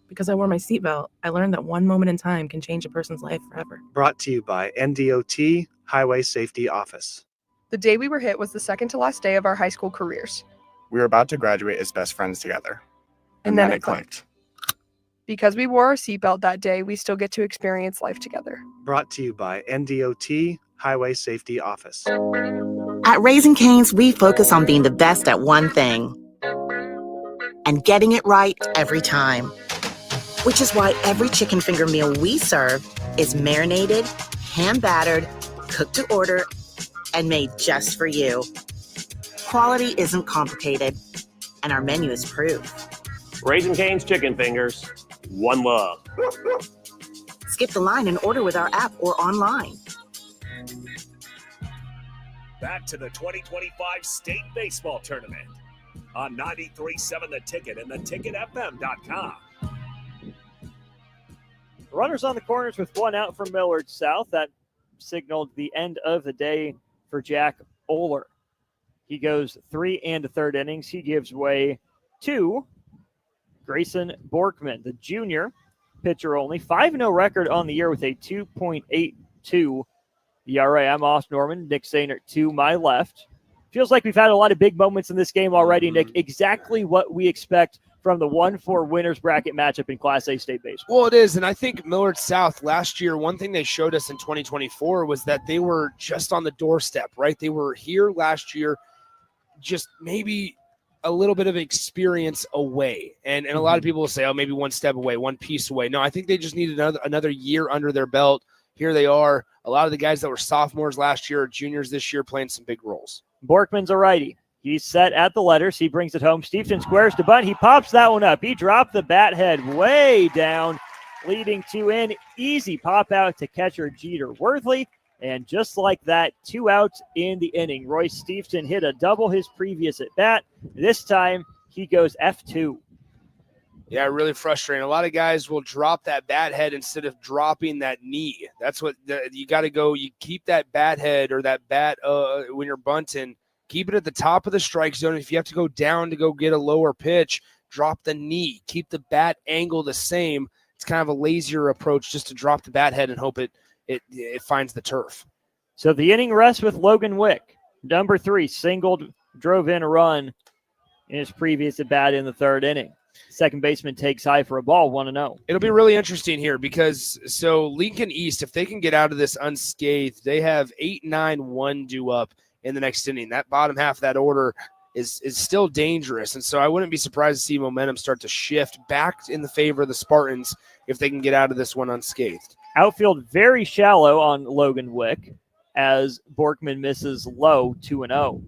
S12: Because I wore my seatbelt, I learned that one moment in time can change a person's life forever.
S11: Brought to you by NDOT Highway Safety Office.
S14: The day we were hit was the second to last day of our high school careers.
S15: We were about to graduate as best friends together.
S14: And then it clicked. Because we wore our seatbelt that day, we still get to experience life together.
S11: Brought to you by NDOT Highway Safety Office.
S7: At Raising Cane's, we focus on being the best at one thing and getting it right every time. Which is why every chicken finger meal we serve is marinated, hand-battered, cooked to order, and made just for you. Quality isn't complicated, and our menu is proof.
S8: Raising Cane's chicken fingers, one love.
S7: Skip the line and order with our app or online.
S2: Back to the 2025 State Baseball Tournament on 93.7 The Ticket and theticketfm.com.
S4: Runners on the corners with 1 out from Millard South. That signaled the end of the day for Jack Oler. He goes 3 1/3 innings. He gives way to Grayson Borkman, the junior pitcher only. 5-0 record on the year with a 2.82 ERA. I'm Oss Norman, Nick Sainert to my left. Feels like we've had a lot of big moments in this game already, Nick. Exactly what we expect from the 1-4 winners bracket matchup in Class A state baseball.
S3: Well, it is, and I think Millard South last year, one thing they showed us in 2024 was that they were just on the doorstep, right? They were here last year, just maybe a little bit of experience away. And a lot of people will say, oh, maybe one step away, one piece away. No, I think they just needed another year under their belt. Here they are. A lot of the guys that were sophomores last year or juniors this year playing some big roles.
S4: Borkman's a righty. He's set at the letters. He brings it home. Stevenson squares to bunt. He pops that one up. He dropped the bat head way down, leading to an easy pop out to catcher Jeter Worthley. And just like that, 2 outs in the inning. Royce Stevenson hit a double his previous at bat. This time he goes F2.
S3: Yeah, really frustrating. A lot of guys will drop that bat head instead of dropping that knee. That's what you got to go. You keep that bat head or that bat when you're bunting. Keep it at the top of the strike zone. If you have to go down to go get a lower pitch, drop the knee. Keep the bat angle the same. It's kind of a lazier approach just to drop the bat head and hope it finds the turf.
S4: So the inning rests with Logan Wick. Number 3 singled, drove in a run in his previous at bat in the third inning. Second baseman takes high for a ball, 1-0.
S3: It'll be really interesting here because Lincoln East, if they can get out of this unscathed, they have 8-9-1 due up in the next inning. That bottom half of that order is still dangerous. And so I wouldn't be surprised to see momentum start to shift back in the favor of the Spartans if they can get out of this one unscathed.
S4: Outfield very shallow on Logan Wick as Borkman misses low, 2-0.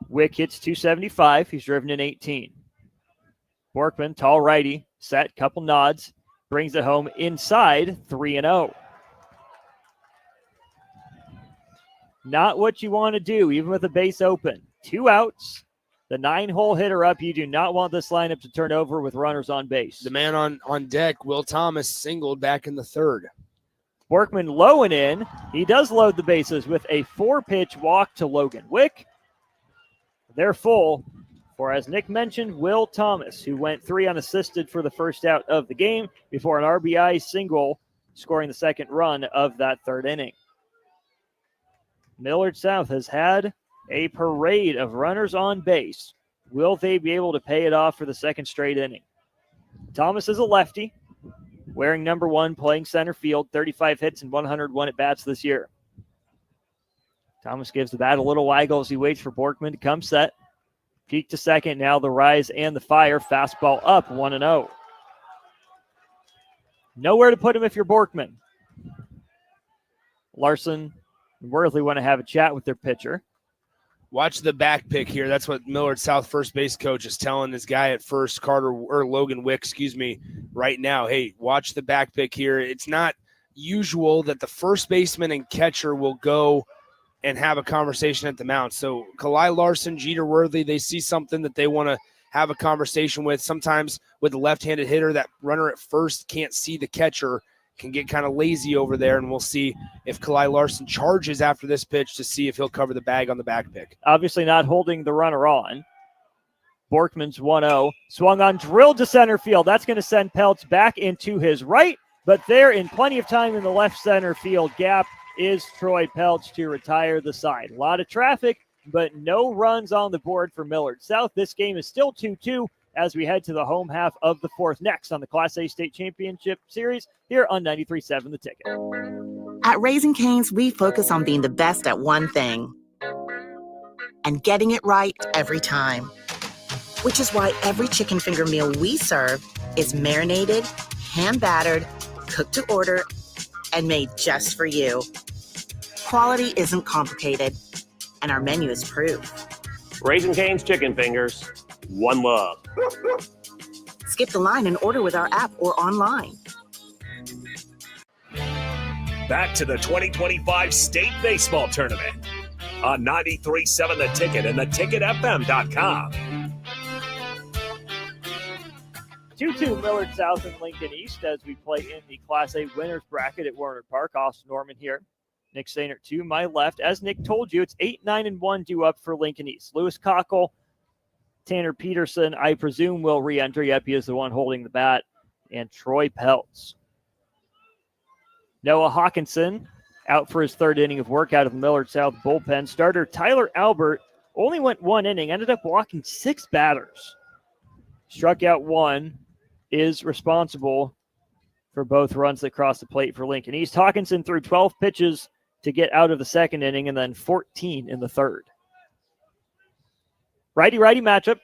S4: Wick hits 275. He's driven in 18. Borkman, tall righty, set, couple nods, brings it home inside, 3-0. Not what you want to do, even with a base open. 2 outs, the 9-hole hitter up. You do not want this lineup to turn over with runners on base.
S3: The man on deck, Will Thomas, singled back in the third.
S4: Borkman low and in. He does load the bases with a 4-pitch walk to Logan Wick. They're full for, as Nick mentioned, Will Thomas, who went 3 unassisted for the first out of the game before an RBI single, scoring the second run of that third inning. Millard South has had a parade of runners on base. Will they be able to pay it off for the second straight inning? Thomas is a lefty, wearing number 1, playing center field, 35 hits and 101 at-bats this year. Thomas gives the bat a little waggle as he waits for Borkman to come set. Peak to second, now the rise and the fire. Fastball up, 1-0. Nowhere to put him if you're Borkman. Larson and Worthley want to have a chat with their pitcher.
S3: Watch the back pick here. That's what Millard South first base coach is telling his guy at first, Logan Wick, right now. Hey, watch the back pick here. It's not usual that the first baseman and catcher will go and have a conversation at the mound. So Kalai Larson, Jeter Worthy, they see something that they want to have a conversation with. Sometimes with a left-handed hitter, that runner at first can't see the catcher, can get kind of lazy over there, and we'll see if Kalai Larson charges after this pitch to see if he'll cover the bag on the back pick.
S4: Obviously not holding the runner on. Borkman's 1-0. Swung on, drilled to center field. That's going to send Peltz back into his right, but there in plenty of time in the left center field gap is Troy Peltz to retire the side. A lot of traffic, but no runs on the board for Millard South. This game is still 2-2 as we head to the home half of the fourth. Next on the Class A State Championship Series here on 93.7 The Ticket.
S7: At Raising Cane's, we focus on being the best at one thing and getting it right every time. Which is why every chicken finger meal we serve is marinated, hand-battered, cooked to order, and made just for you. Quality isn't complicated, and our menu is proof.
S8: Raising Cane's chicken fingers, one love.
S7: Skip the line and order with our app or online.
S2: Back to the 2025 State Baseball Tournament on 93.7 The Ticket and theticketfm.com.
S4: 2-2 Millard South and Lincoln East as we play in the Class A winners bracket at Warner Park. Austin Norman here. Nick Sainert to my left. As Nick told you, it's 8-9-1 due up for Lincoln East. Lewis Cockle, Tanner Peterson, I presume, will re-enter. Yep, he is the one holding the bat. And Troy Peltz. Noah Hawkinson out for his third inning of work out of the Millard South bullpen. Starter Tyler Albert only went 1 inning, ended up walking 6 batters. Struck out 1, is responsible for both runs that crossed the plate for Lincoln East. Hawkinson threw 12 pitches to get out of the second inning and then 14 in the third. Righty-righty matchup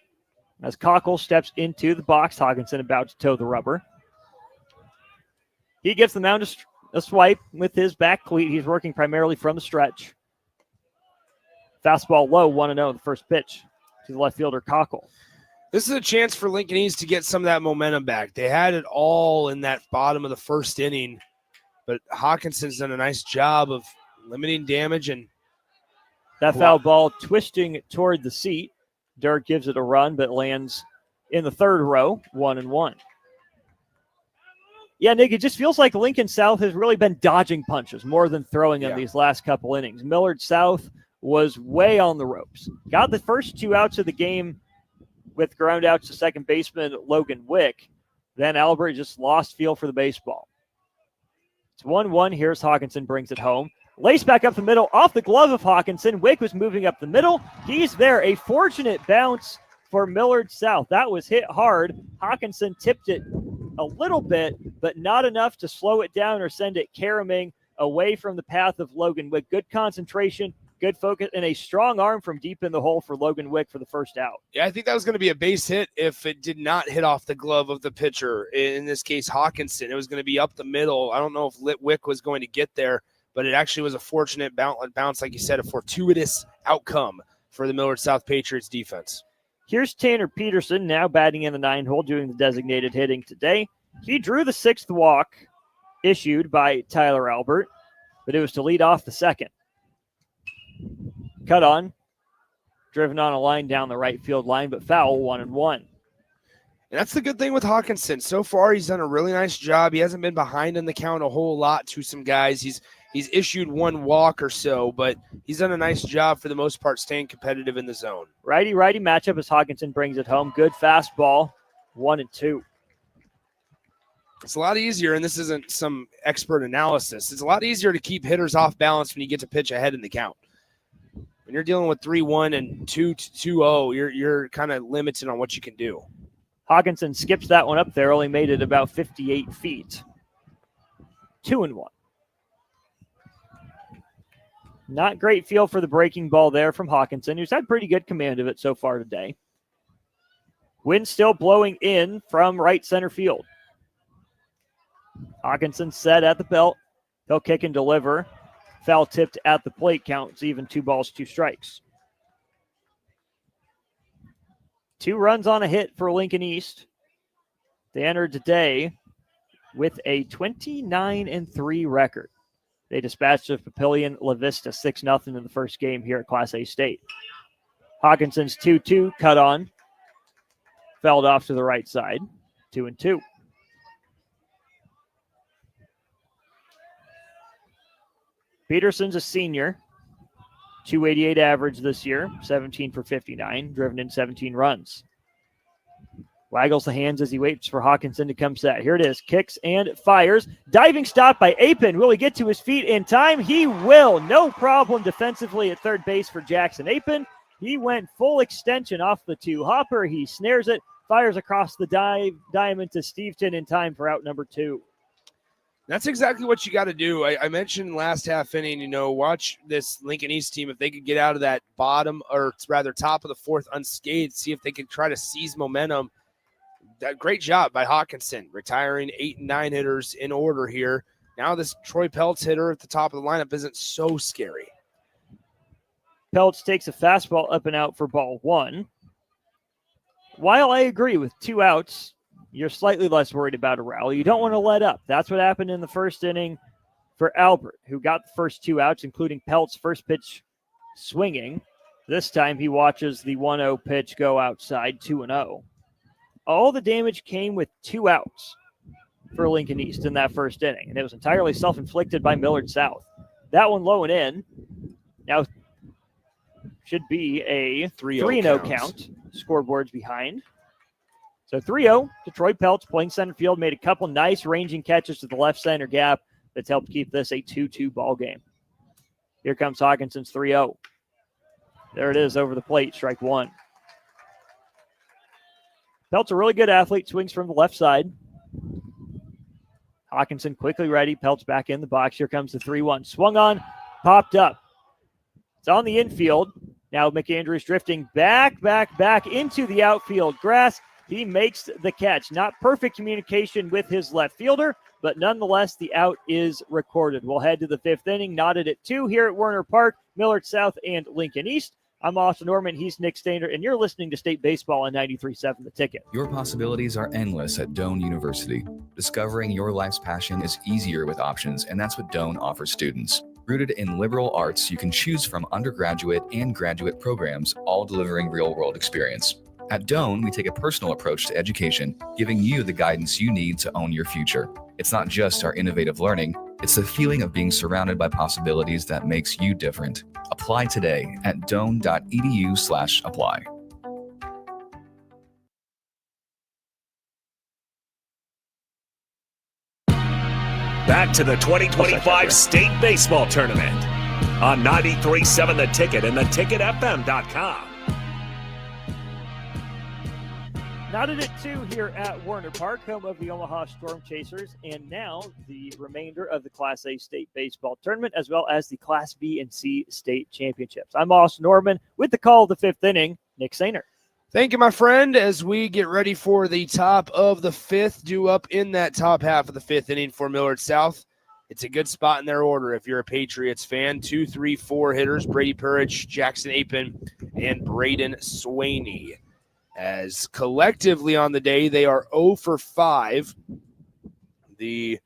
S4: as Cockle steps into the box. Hawkinson about to toe the rubber. He gives the mound a swipe with his back cleat. He's working primarily from the stretch. Fastball low, 1-0, the first pitch to the left fielder, Cockle.
S3: This is a chance for Lincoln East to get some of that momentum back. They had it all in that bottom of the first inning, but Hawkinson's done a nice job of limiting damage. And
S4: that foul ball twisting toward the seat. Dirk gives it a run, but lands in the third row, 1-1. Yeah, Nick, it just feels like Lincoln South has really been dodging punches more than throwing them these last couple innings. Millard South was way on the ropes. Got the first 2 outs of the game with ground outs to second baseman Logan Wick. Then Albert just lost feel for the baseball. It's 1-1. Here's Hawkinson, brings it home. Lace back up the middle, off the glove of Hawkinson. Wick was moving up the middle. He's there. A fortunate bounce for Millard South. That was hit hard. Hawkinson tipped it a little bit, but not enough to slow it down or send it caroming away from the path of Logan Wick. Good concentration, good focus, and a strong arm from deep in the hole for Logan Wick for the first out.
S3: Yeah, I think that was going to be a base hit if it did not hit off the glove of the pitcher. In this case, Hawkinson. It was going to be up the middle. I don't know if Wick was going to get there, but it actually was a fortunate bounce, like you said, a fortuitous outcome for the Millard South Patriots defense.
S4: Here's Tanner Peterson now batting in the 9-hole, doing the designated hitting today. He drew the 6th walk issued by Tyler Albert, but it was to lead off the 2nd. Cut on, driven on a line down the right field line, but foul, 1-1.
S3: And that's the good thing with Hawkinson. So far, he's done a really nice job. He hasn't been behind in the count a whole lot to some guys. He's issued 1 walk or so, but he's done a nice job for the most part staying competitive in the zone.
S4: Righty-righty matchup as Hawkinson brings it home. Good fastball, 1-2.
S3: It's a lot easier, and this isn't some expert analysis. It's a lot easier to keep hitters off balance when you get to pitch ahead in the count. When you're dealing with 3-1 and 2-0, you're kind of limited on what you can do.
S4: Hawkinson skips that one up there, only made it about 58 feet. 2-1. Not great feel for the breaking ball there from Hawkinson, who's had pretty good command of it so far today. Wind still blowing in from right center field. Hawkinson set at the belt. He'll kick and deliver. Foul tipped at the plate, counts even 2 balls, 2 strikes. 2 runs on a hit for Lincoln East. They entered today with a 29-3 record. They dispatched of Papillion La Vista 6-0 in the first game here at Class A State. Hawkinson's 2-2 cut on. Fouled off to the right side. 2-2. Peterson's a senior. 288 average this year. 17 for 59. Driven in 17 runs. Waggles the hands as he waits for Hawkinson to come set. Here it is. Kicks and fires. Diving stop by Apin. Will he get to his feet in time? He will. No problem defensively at third base for Jackson Apin. He went full extension off the 2-hopper. He snares it. Fires across the diamond to Steveton in time for out number 2.
S3: That's exactly what you got to do. I mentioned last half inning, watch this Lincoln East team. If they could get out of that bottom, or rather top of the 4th unscathed, see if they could try to seize momentum. That great job by Hawkinson, retiring 8 and 9 hitters in order here. Now this Troy Peltz hitter at the top of the lineup isn't so scary.
S4: Peltz takes a fastball up and out for ball 1. While I agree with 2 outs, you're slightly less worried about a rally. You don't want to let up. That's what happened in the first inning for Albert, who got the first 2 outs, including Peltz' first pitch swinging. This time he watches the 1-0 pitch go outside, 2-0. All the damage came with 2 outs for Lincoln East in that first inning, and it was entirely self-inflicted by Millard South. That one low and in. Now should be a 3-0 count. Scoreboard's behind. So 3-0 to Troy Peltz, playing center field, made a couple nice ranging catches to the left center gap that's helped keep this a 2-2 ball game. Here comes Hawkinson's 3-0. There it is over the plate, strike 1. Peltz a really good athlete, swings from the left side. Hawkinson quickly ready, Peltz back in the box. Here comes the 3-1. Swung on, popped up. It's on the infield. Now McAndrews drifting back into the outfield grass. He makes the catch. Not perfect communication with his left fielder, but nonetheless, the out is recorded. We'll head to the 5th inning, knotted at 2 here at Werner Park, Millard South and Lincoln East. I'm Austin Norman. He's Nick Stainer, and you're listening to State Baseball on 93.7 The Ticket.
S5: Your possibilities are endless at Doane University. Discovering your life's passion is easier with options, and that's what Doane offers students. Rooted in liberal arts, you can choose from undergraduate and graduate programs, all delivering real-world experience. At Doane, we take a personal approach to education, giving you the guidance you need to own your future. It's not just our innovative learning, it's the feeling of being surrounded by possibilities that makes you different. Apply today at doane.edu/apply.
S2: Back to the 2025 State Baseball Tournament on 93.7 The Ticket and theticketfm.com.
S4: Knotted at 2 here at Warner Park, home of the Omaha Storm Chasers, and now the remainder of the Class A State Baseball Tournament, as well as the Class B and C State Championships. I'm Austin Norman with the call of the 5th inning, Nick Sainer.
S3: Thank you, my friend, as we get ready for the top of the 5th, due up in that top half of the 5th inning for Millard South. It's a good spot in their order if you're a Patriots fan. 2, 3, 4 hitters, Brady Purich, Jackson Apin, and Braden Swaney. As collectively on the day, they are 0 for 5. The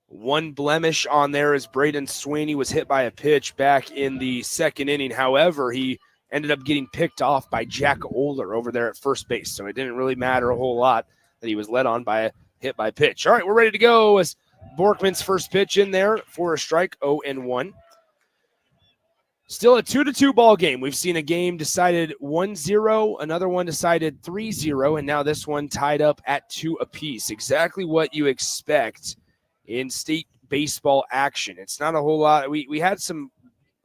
S3: one blemish on there is Braden Swaney was hit by a pitch back in the 2nd inning. However, he ended up getting picked off by Jack Oler over there at first base. So it didn't really matter a whole lot that he was led on by a hit by pitch. All right, we're ready to go as Borkman's first pitch in there for a strike, 0-1. Still a 2-2 ball game. We've seen a game decided 1-0, another one decided 3-0, and now this one tied up at 2 apiece. Exactly what you expect in state baseball action. It's not a whole lot. We had some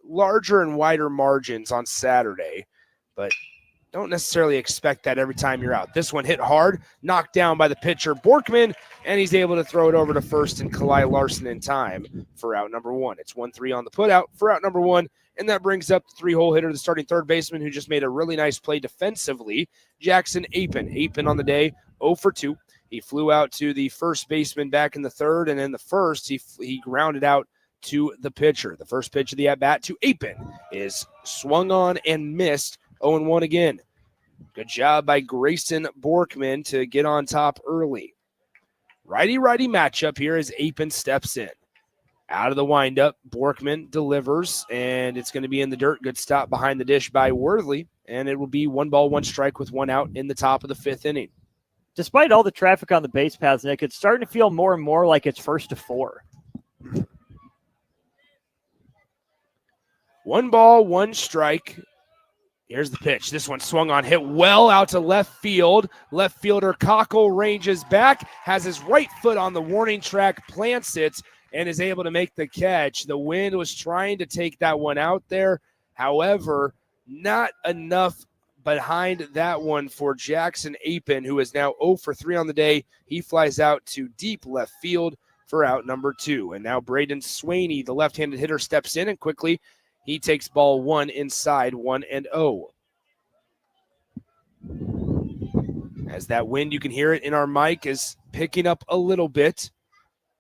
S3: larger and wider margins on Saturday, but don't necessarily expect that every time you're out. This one hit hard, knocked down by the pitcher Borkman, and he's able to throw it over to first and Kalai Larson in time for out number 1. It's 1-3 on the putout for out number 1. And that brings up the 3-hole hitter, the starting third baseman, who just made a really nice play defensively, Jackson Apin. Apin on the day, 0 for 2. He flew out to the first baseman back in the 3rd, and in the 1st, he grounded out to the pitcher. The first pitch of the at-bat to Apin is swung on and missed, 0-1 again. Good job by Grayson Borkman to get on top early. Righty-righty matchup here as Apin steps in. Out of the windup, Borkman delivers, and it's going to be in the dirt. Good stop behind the dish by Worthley, and it will be 1 ball, 1 strike with 1 out in the top of the 5th inning.
S4: Despite all the traffic on the base paths, Nick, it's starting to feel more and more like it's 1st to 4.
S3: 1 ball, 1 strike. Here's the pitch. This one swung on, hit well out to left field. Left fielder Cockle ranges back, has his right foot on the warning track, plants it, and is able to make the catch. The wind was trying to take that one out there. However, not enough behind that one for Jackson Apin, who is now 0 for 3 on the day. He flies out to deep left field for out number 2. And now Braden Swaney, the left-handed hitter, steps in, and quickly he takes ball 1 inside, 1-0. As that wind, you can hear it in our mic, is picking up a little bit.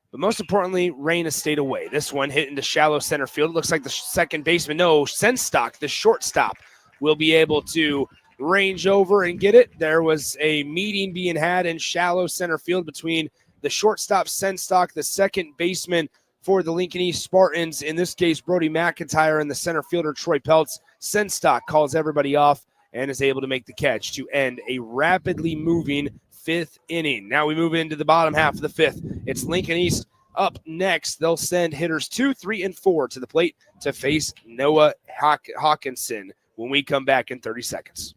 S3: But most importantly, rain has stayed away. This one hit into shallow center field. It looks like the second baseman, Senstock, the shortstop, will be able to range over and get it. There was a meeting being had in shallow center field between the shortstop, Senstock, the second baseman for the Lincoln East Spartans, in this case, Brody McIntyre, and the center fielder, Troy Peltz. Senstock calls everybody off and is able to make the catch to end a rapidly moving 5th inning. Now we move into the bottom half of the 5th. It's Lincoln East up next. They'll send hitters 2, 3, and 4 to the plate to face Noah Hawkinson when we come back in 30 seconds.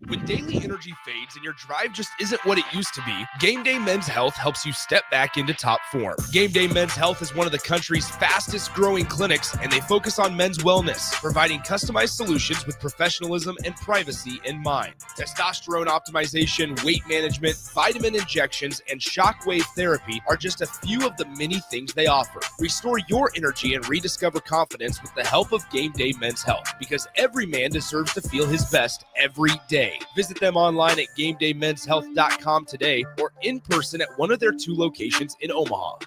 S6: When daily energy fades and your drive just isn't what it used to be, Game Day Men's Health helps you step back into top form. Game Day Men's Health is one of the country's fastest growing clinics, and they focus on men's wellness, providing customized solutions with professionalism and privacy in mind. Testosterone optimization, weight management, vitamin injections, and shockwave therapy are just a few of the many things they offer. Restore your energy and rediscover confidence with the help of Game Day Men's Health, because every man deserves to feel his best every day. Visit them online at GameDayMen'sHealth.com today or in person at one of their 2 locations in Omaha.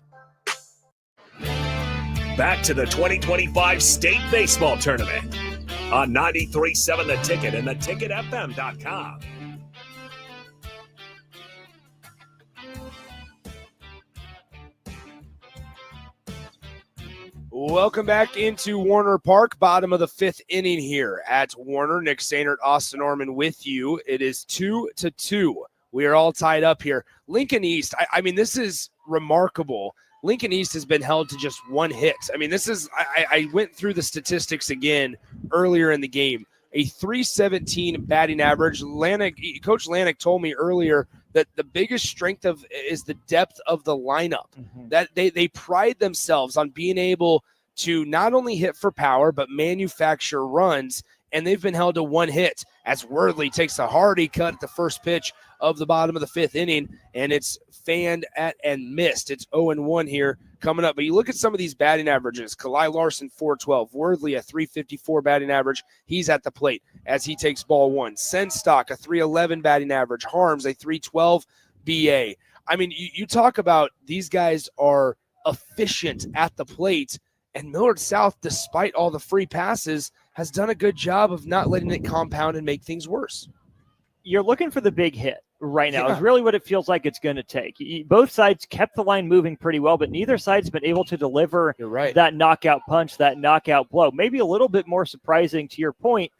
S2: Back to the 2025 State Baseball Tournament on 93.7 The Ticket and theticketfm.com.
S3: Welcome back into Warner Park, bottom of the 5th inning here at Warner. Nick Sainert, Austin Norman with you. It is 2-2. We are all tied up here. Lincoln East, I mean, this is remarkable. Lincoln East has been held to just 1 hit. I mean, this is, I went through the statistics again earlier in the game. A .317 batting average. Coach Lanik told me earlier that the biggest strength of is the depth of the lineup. That they pride themselves on being able to not only hit for power, but manufacture runs, and they've been held to one hit as Worthley takes a hardy cut at the first pitch of the bottom of the fifth inning, and it's fanned at and missed. It's 0-1 here coming up. But you look at some of these batting averages. Kalai Larson, 412. Worthley, a 354 batting average. He's at the plate as he takes ball one. Senstock, a 311 batting average. Harms, a 312 BA. I mean, you talk about these guys are efficient at the plate, and Millard South, despite all the free passes, has done a good job of not letting it compound and make things worse.
S4: You're looking for the big hit right now is really what it feels like it's going to take. Both sides kept the line moving pretty well, but neither side's been able to deliver that knockout punch, that knockout blow. Maybe a little bit more surprising to your point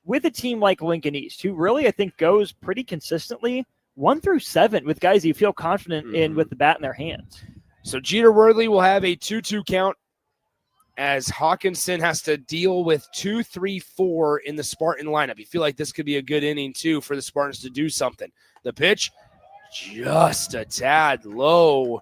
S4: with a team like Lincoln East, who really I think goes pretty consistently 1 through 7 with guys you feel confident in with the bat in their hands.
S3: So Jeter Worthley will have a 2-2 count as Hawkinson has to deal with 2-3-4 in the Spartan lineup. You feel like this could be a good inning, too, for the Spartans to do something. The pitch, just a tad low,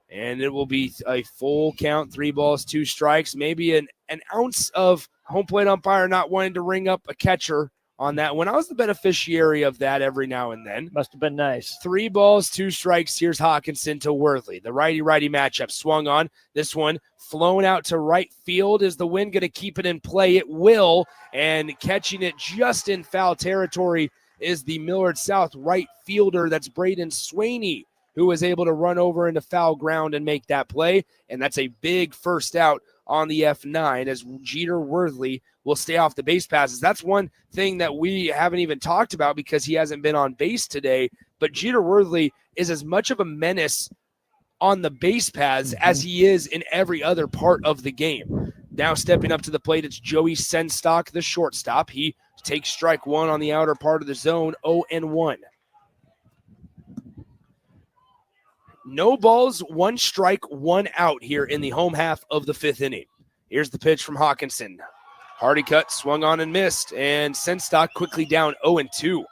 S3: and it will be a full count, 3 balls, 2 strikes, maybe an ounce of home plate umpire not wanting to ring up a catcher on that one. I was the beneficiary of that every now and then.
S4: Must have been nice.
S3: 3 balls, 2 strikes. Here's Hawkinson to Worthley. The righty-righty matchup swung on. This one flown out to right field. Is the wind going to keep it in play? It will. And catching it just in foul territory is the Millard South right fielder. That's Braden Swaney, who was able to run over into foul ground and make that play. And that's a big first out on the F9 as Jeter Worthley will stay off the base passes. That's one thing that we haven't even talked about because he hasn't been on base today. But Jeter Worthley is as much of a menace on the base paths as he is in every other part of the game. Now stepping up to the plate, it's Joey Senstock, the shortstop. He takes strike one on the outer part of the zone, 0-1. No balls, 1 strike, 1 out here in the home half of the 5th inning. Here's the pitch from Hawkinson. Hardy cut, swung on and missed, and Senstock quickly down 0-2.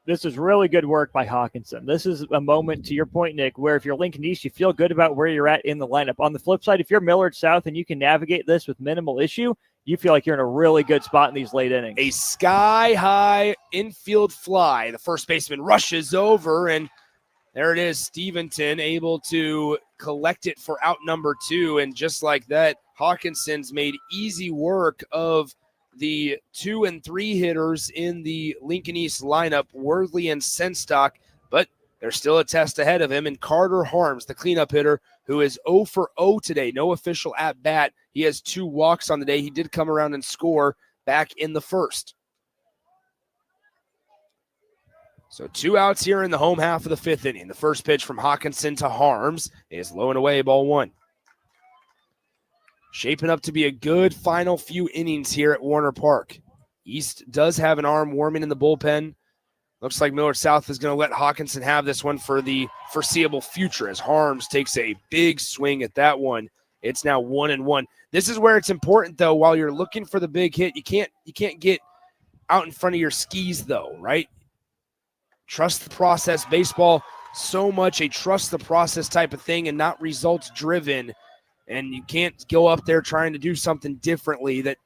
S4: This is really good work by Hawkinson. This is a moment, to your point, Nick, where if you're Lincoln East, you feel good about where you're at in the lineup. On the flip side, if you're Millard South and you can navigate this with minimal issue, you feel like you're in a really good spot in these late innings.
S3: A sky-high infield fly. The first baseman rushes over, and there it is, Steventon able to collect it for out number 2, and just like that, Hawkinson's made easy work of the 2 and 3 hitters in the Lincoln East lineup, Worthley and Senstock, but there's still a test ahead of him. And Carter Harms, the cleanup hitter, who is 0 for 0 today, no official at bat. He has 2 walks on the day. He did come around and score back in the first. So 2 outs here in the home half of the 5th inning. The first pitch from Hawkinson to Harms is low and away, ball 1. Shaping up to be a good final few innings here at Warner Park. East does have an arm warming in the bullpen. Looks like Millard South is going to let Hawkinson have this one for the foreseeable future as Harms takes a big swing at that one. It's now 1-1. This is where it's important, though, while you're looking for the big hit. You can't get out in front of your skis, though, right? Trust the process. Baseball, so much a trust the process type of thing and not results driven. And you can't go up there trying to do something differently that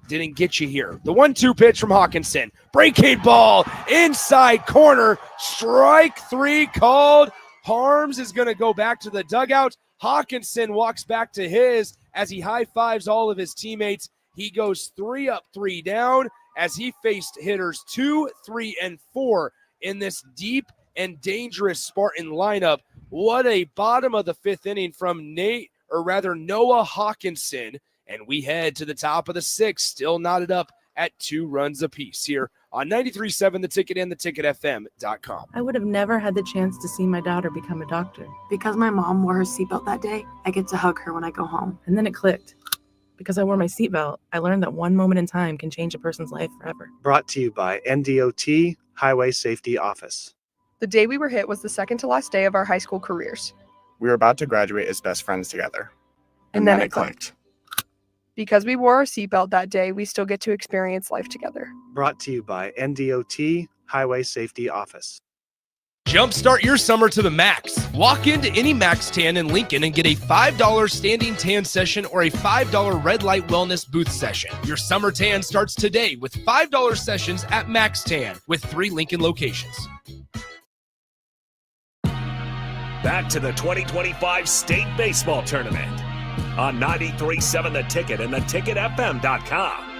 S3: didn't get you here. The 1-2 pitch from Hawkinson. Breaking ball inside corner. Strike 3 called. Harms is going to go back to the dugout. Hawkinson walks back to his as he high-fives all of his teammates. He goes 3 up, 3 down as he faced hitters 2, 3, and 4 in this deep and dangerous Spartan lineup. What a bottom of the 5th inning from Noah Hawkinson. And we head to the top of the 6th, still knotted up at 2 runs apiece here on 93.7 The Ticket and theticketfm.com.
S12: I would have never had the chance to see my daughter become a doctor.
S16: Because my mom wore her seatbelt that day, I get to hug her when I go home.
S12: And then it clicked. Because I wore my seatbelt, I learned that one moment in time can change a person's life forever.
S11: Brought to you by NDOT Highway Safety Office.
S14: The day we were hit was the second to last day of our high school careers.
S15: We were about to graduate as best friends together.
S14: And then it clicked. Because we wore our seatbelt that day, we still get to experience life together.
S11: Brought to you by NDOT Highway Safety Office.
S6: Jumpstart your summer to the max. Walk into any Max Tan in Lincoln and get a $5 standing tan session or a $5 red light wellness booth session. Your summer tan starts today with $5 sessions at Max Tan with 3 Lincoln locations.
S2: Back to the 2025 State Baseball Tournament on 93.7 The Ticket and theticketfm.com.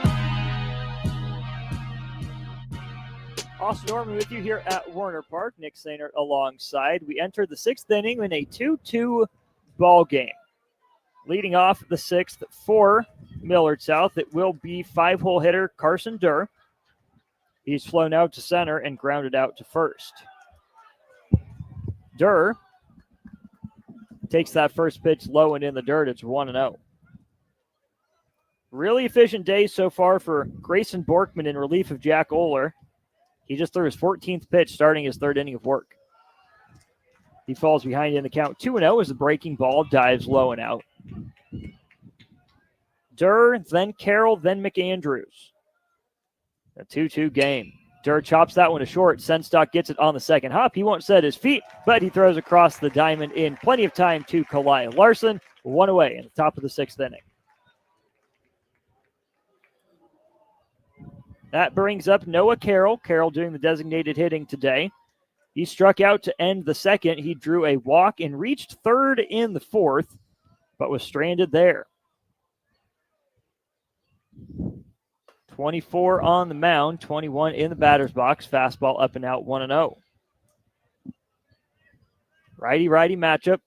S4: Austin Norman with you here at Warner Park. Nick Sainert alongside. We entered the 6th inning in a 2-2 ball game. Leading off the 6th for Millard South, it will be 5-hole hitter Carson Durr. He's flown out to center and grounded out to first. Durr takes that first pitch low and in the dirt. It's 1-0. Really efficient day so far for Grayson Borkman in relief of Jack Oler. He just threw his 14th pitch starting his 3rd inning of work. He falls behind in the count 2-0 as the breaking ball dives low and out. Durr, then Carroll, then McAndrews. A 2-2 game. Durr chops that one to short. Senstock gets it on the second hop. He won't set his feet, but he throws across the diamond in plenty of time to Kalai Larson. 1 away in the top of the 6th inning. That brings up Noah Carroll. Carroll doing the designated hitting today. He struck out to end the 2nd. He drew a walk and reached 3rd in the 4th, but was stranded there. 24 on the mound, 21 in the batter's box. Fastball up and out, 1-0. Righty-righty matchup.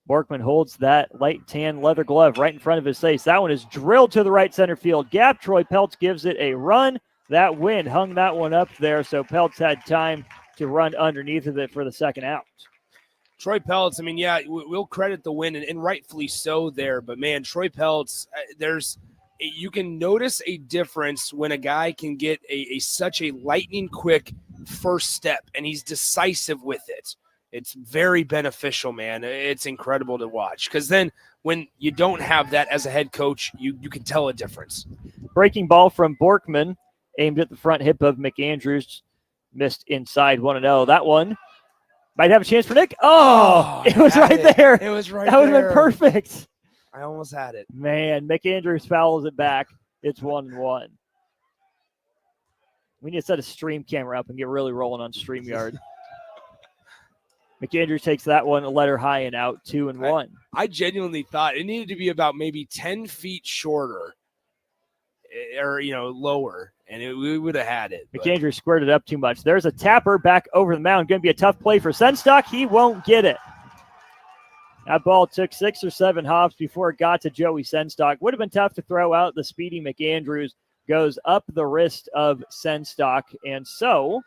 S4: Borkman holds that light tan leather glove right in front of his face. That one is drilled to the right center field gap. Troy Peltz gives it a run. That wind hung that one up there, so Peltz had time to run underneath of it for the second out.
S3: Troy Peltz, I mean, yeah, we'll credit the win, and rightfully so there. But, man, Troy Peltz, you can notice a difference when a guy can get such a lightning-quick first step, and he's decisive with it. It's very beneficial, man. It's incredible to watch because then when you don't have that as a head coach, you can tell a difference.
S4: Breaking ball from Borkman, aimed at the front hip of McAndrews, missed inside 1-0. That one might have a chance for Nick. Oh, it was right there.
S3: It was right
S4: there.
S3: That
S4: would have been perfect.
S3: I almost had it.
S4: Man, McAndrews fouls it back. It's 1-1. We need to set a stream camera up and get really rolling on StreamYard. McAndrews takes that one a letter high and out, 2-1.
S3: I genuinely thought it needed to be about maybe 10 feet shorter or, lower, and we would have had it.
S4: McAndrews squared it up too much. There's a tapper back over the mound. Going to be a tough play for Senstock. He won't get it. That ball took 6 or 7 hops before it got to Joey Senstock. Would have been tough to throw out. The speedy McAndrews goes up the wrist of Senstock, and so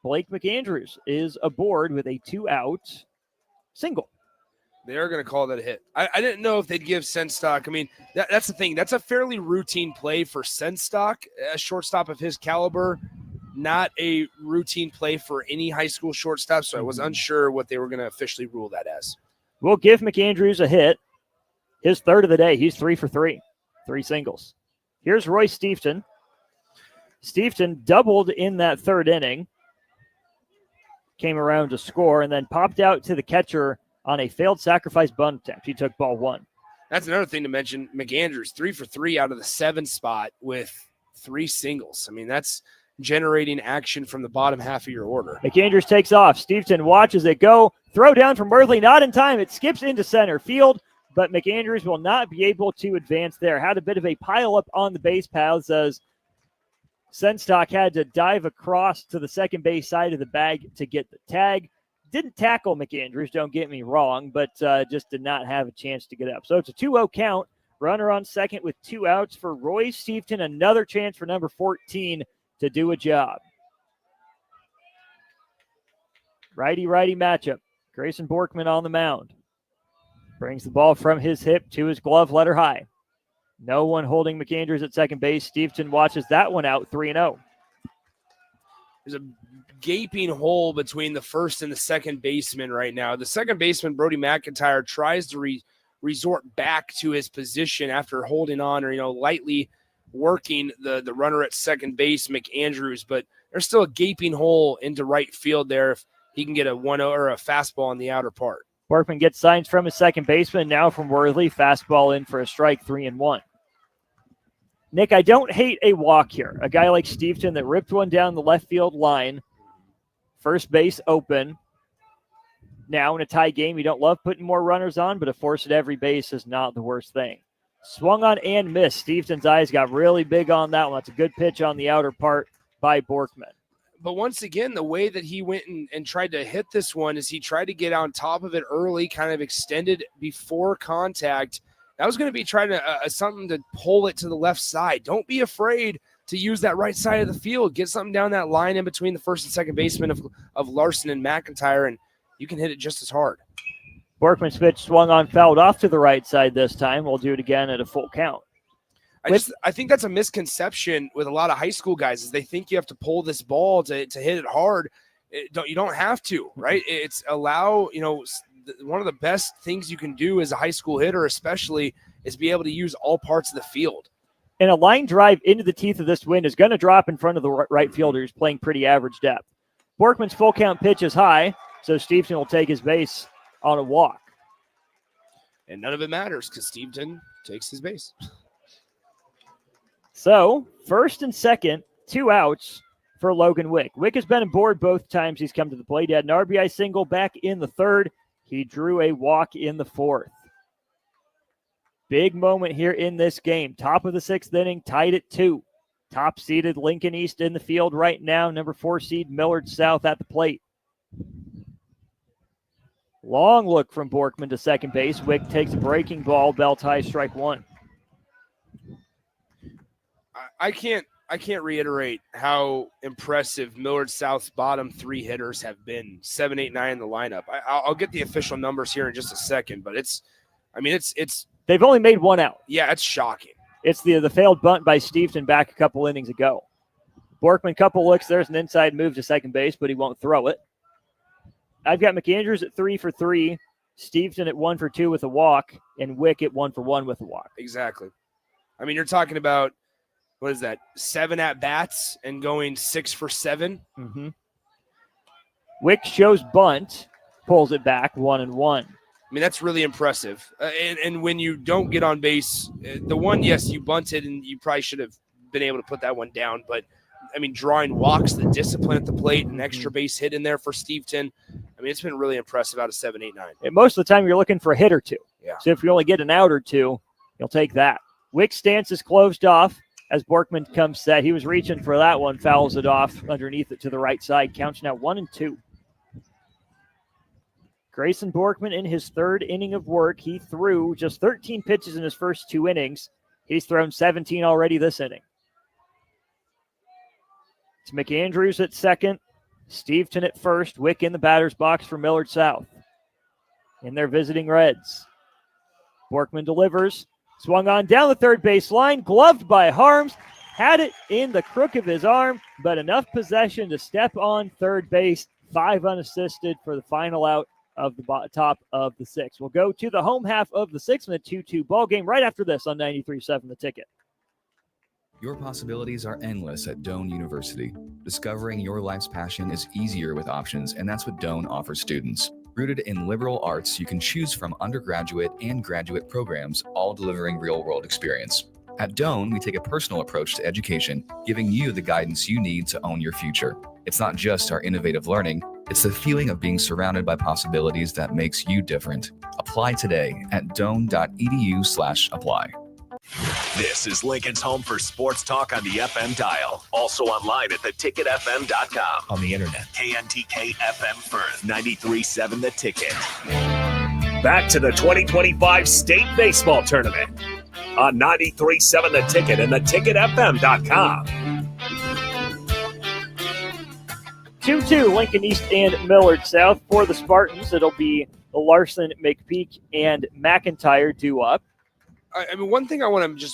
S4: Blake McAndrews is aboard with a 2-out single.
S3: They're going to call that a hit. I didn't know if they'd give Senstock. I mean, that's the thing. That's a fairly routine play for Senstock, a shortstop of his caliber, not a routine play for any high school shortstop, so I was unsure what they were going to officially rule that as.
S4: We'll give McAndrews a hit. His 3rd of the day. He's 3 for 3. 3 singles. Here's Roy Steefton. Steefton doubled in that 3rd inning. Came around to score and then popped out to the catcher on a failed sacrifice bunt attempt. He took ball 1.
S3: That's another thing to mention. McAndrews 3 for 3 out of the 7 spot with 3 singles. I mean, that's generating action from the bottom half of your order.
S4: McAndrews takes off. Steefton watches it go. Throw down from Worthley, not in time. It skips into center field, but McAndrews will not be able to advance there. Had a bit of a pile up on the base paths as Senstock had to dive across to the second base side of the bag to get the tag. Didn't tackle McAndrews, don't get me wrong, but just did not have a chance to get up. So it's a 2-0 count. Runner on second with 2 outs for Roy Steefton. Another chance for number 14 to do a job. Righty-righty matchup. Grayson Borkman on the mound. Brings the ball from his hip to his glove, letter high. No one holding McAndrews at second base. Steefton watches that one out, 3-0.
S3: There's a gaping hole between the first and the second baseman right now. The second baseman, Brody McIntyre, tries to resort back to his position after holding on or, lightly working the runner at second base, McAndrews, but there's still a gaping hole into right field there. he can get a 1-0 or a fastball on the outer part.
S4: Borkman gets signs from his second baseman, now from Worthley. Fastball in for a strike, 3-1. Nick, I don't hate a walk here. A guy like Stevenson that ripped one down the left field line. First base open. Now in a tie game, you don't love putting more runners on, but a force at every base is not the worst thing. Swung on and missed. Stevenson's eyes got really big on that one. That's a good pitch on the outer part by Borkman.
S3: But once again, the way that he went and tried to hit this one is he tried to get on top of it early, kind of extended before contact. That was going to be trying to something to pull it to the left side. Don't be afraid to use that right side of the field. Get something down that line in between the first and second baseman of Larson and McIntyre, and you can hit it just as hard.
S4: Borkman's pitch swung on, fouled off to the right side this time. We'll do it again at a full count.
S3: I think that's a misconception with a lot of high school guys is they think you have to pull this ball to hit it hard. You don't have to, right? It's one of the best things you can do as a high school hitter especially is be able to use all parts of the field.
S4: And a line drive into the teeth of this wind is going to drop in front of the right fielder who's playing pretty average depth. Borkman's full count pitch is high, so Stevenson will take his base on a walk.
S3: And none of it matters because Stevenson takes his base.
S4: So, first and second, 2 outs for Logan Wick. Wick has been aboard both times he's come to the plate. He had an RBI single back in the third. He drew a walk in the fourth. Big moment here in this game. Top of the 6th inning, tied at 2. Top-seeded Lincoln East in the field right now. Number 4 seed Millard South at the plate. Long look from Borkman to second base. Wick takes a breaking ball, belt high, strike 1.
S3: I can't reiterate how impressive Millard South's bottom 3 hitters have been. 7, 8, 9 in the lineup. I'll get the official numbers here in just a second, but it's
S4: they've only made 1 out.
S3: Yeah, it's shocking.
S4: It's the failed bunt by Stevenson back a couple innings ago. Borkman, couple looks. There's an inside move to second base, but he won't throw it. I've got McAndrews at 3 for 3, Stevenson at 1 for 2 with a walk, and Wick at 1 for 1 with a walk.
S3: Exactly. I mean, you're talking about, what is that, 7 at-bats and going 6 for 7?
S4: Mm-hmm. Wick shows bunt, pulls it back, 1-1.
S3: I mean, that's really impressive. And when you don't get on base, the one, yes, you bunted, and you probably should have been able to put that one down. But, I mean, drawing walks, the discipline at the plate, an extra base hit in there for Stevenson. I mean, it's been really impressive out of 7, 8, 9.
S4: And most of the time, you're looking for a hit or two.
S3: Yeah.
S4: So if you only get an out or two, you'll take that. Wick's stance is closed off as Borkman comes set. He was reaching for that one, fouls it off underneath it to the right side. Counts now 1-2. Grayson Borkman in his 3rd inning of work. He threw just 13 pitches in his first 2 innings. He's thrown 17 already this inning. It's McAndrews at second, Stevenson at first, Wick in the batter's box for Millard South. And they're visiting Reds. Borkman delivers, swung on down the third base line, gloved by Harms, had it in the crook of his arm, but enough possession to step on third base. 5 unassisted for the final out of the top of the 6th. We'll go to the home half of the 6th in a 2-2 ball game right after this on 93.7 The Ticket.
S5: Your possibilities are endless at Doane University. Discovering your life's passion is easier with options, and that's what Doane offers students. Rooted in liberal arts, you can choose from undergraduate and graduate programs, all delivering real-world experience. At Doane, we take a personal approach to education, giving you the guidance you need to own your future. It's not just our innovative learning, it's the feeling of being surrounded by possibilities that makes you different. Apply today at doane.edu/apply.
S2: This is Lincoln's home for sports talk on the FM dial. Also online at theticketfm.com. On the internet, KNTK FM Firth, 93.7 The Ticket. Back to the 2025 State Baseball Tournament on 93.7 The Ticket and theticketfm.com.
S4: 2-2, Lincoln East and Millard South. For the Spartans, it'll be Larson, McPeak, and McIntyre due up.
S3: I mean, one thing I want to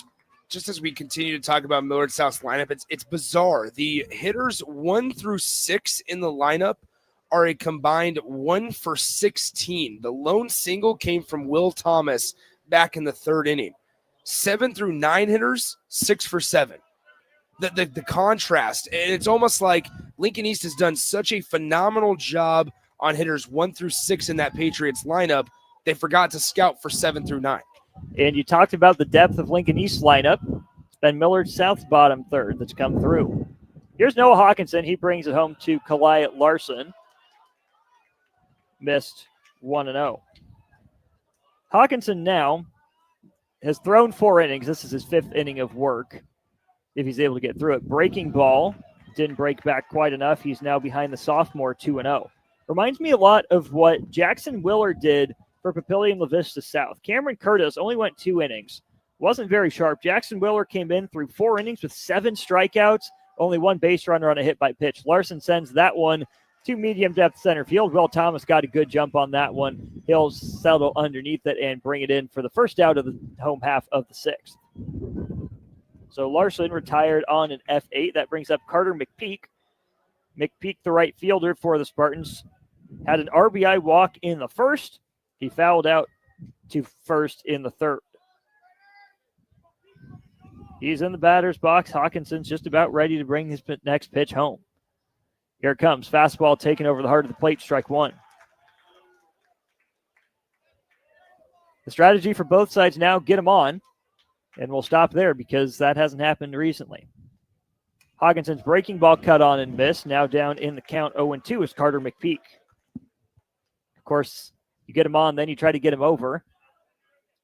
S3: just as we continue to talk about Millard South's lineup, it's bizarre. The hitters 1 through 6 in the lineup are a combined 1 for 16. The lone single came from Will Thomas back in the 3rd inning. 7 through 9 hitters, 6 for 7. The contrast, and it's almost like Lincoln East has done such a phenomenal job on hitters 1 through 6 in that Patriots lineup. They forgot to scout for 7 through 9.
S4: And you talked about the depth of Lincoln East lineup. It's been Millard South's bottom third that's come through. Here's Noah Hawkinson. He brings it home to Kalai Larson. Missed 1-0. Hawkinson now has thrown 4 innings. This is his 5th inning of work, if he's able to get through it. Breaking ball, didn't break back quite enough. He's now behind the sophomore 2-0. Reminds me a lot of what Jackson Willard did for Papillion La Vista South. Cameron Curtis only went 2 innings. Wasn't very sharp. Jackson Willard came in through 4 innings with 7 strikeouts, only 1 base runner on a hit by pitch. Larson sends that one to medium depth center field. Will Thomas got a good jump on that one. He'll settle underneath it and bring it in for the first out of the home half of the 6th. So Larson retired on an F8. That brings up Carter McPeak. McPeak, the right fielder for the Spartans, had an RBI walk in the 1st. He fouled out to 1st in the 3rd. He's in the batter's box. Hawkinson's just about ready to bring his next pitch home. Here it comes. Fastball taken over the heart of the plate, strike 1. The strategy for both sides now, get them on. And we'll stop there because that hasn't happened recently. Hawkinson's breaking ball cut on and missed. Now down in the count 0-2 is Carter McPeak. Of course, you get him on, then you try to get him over.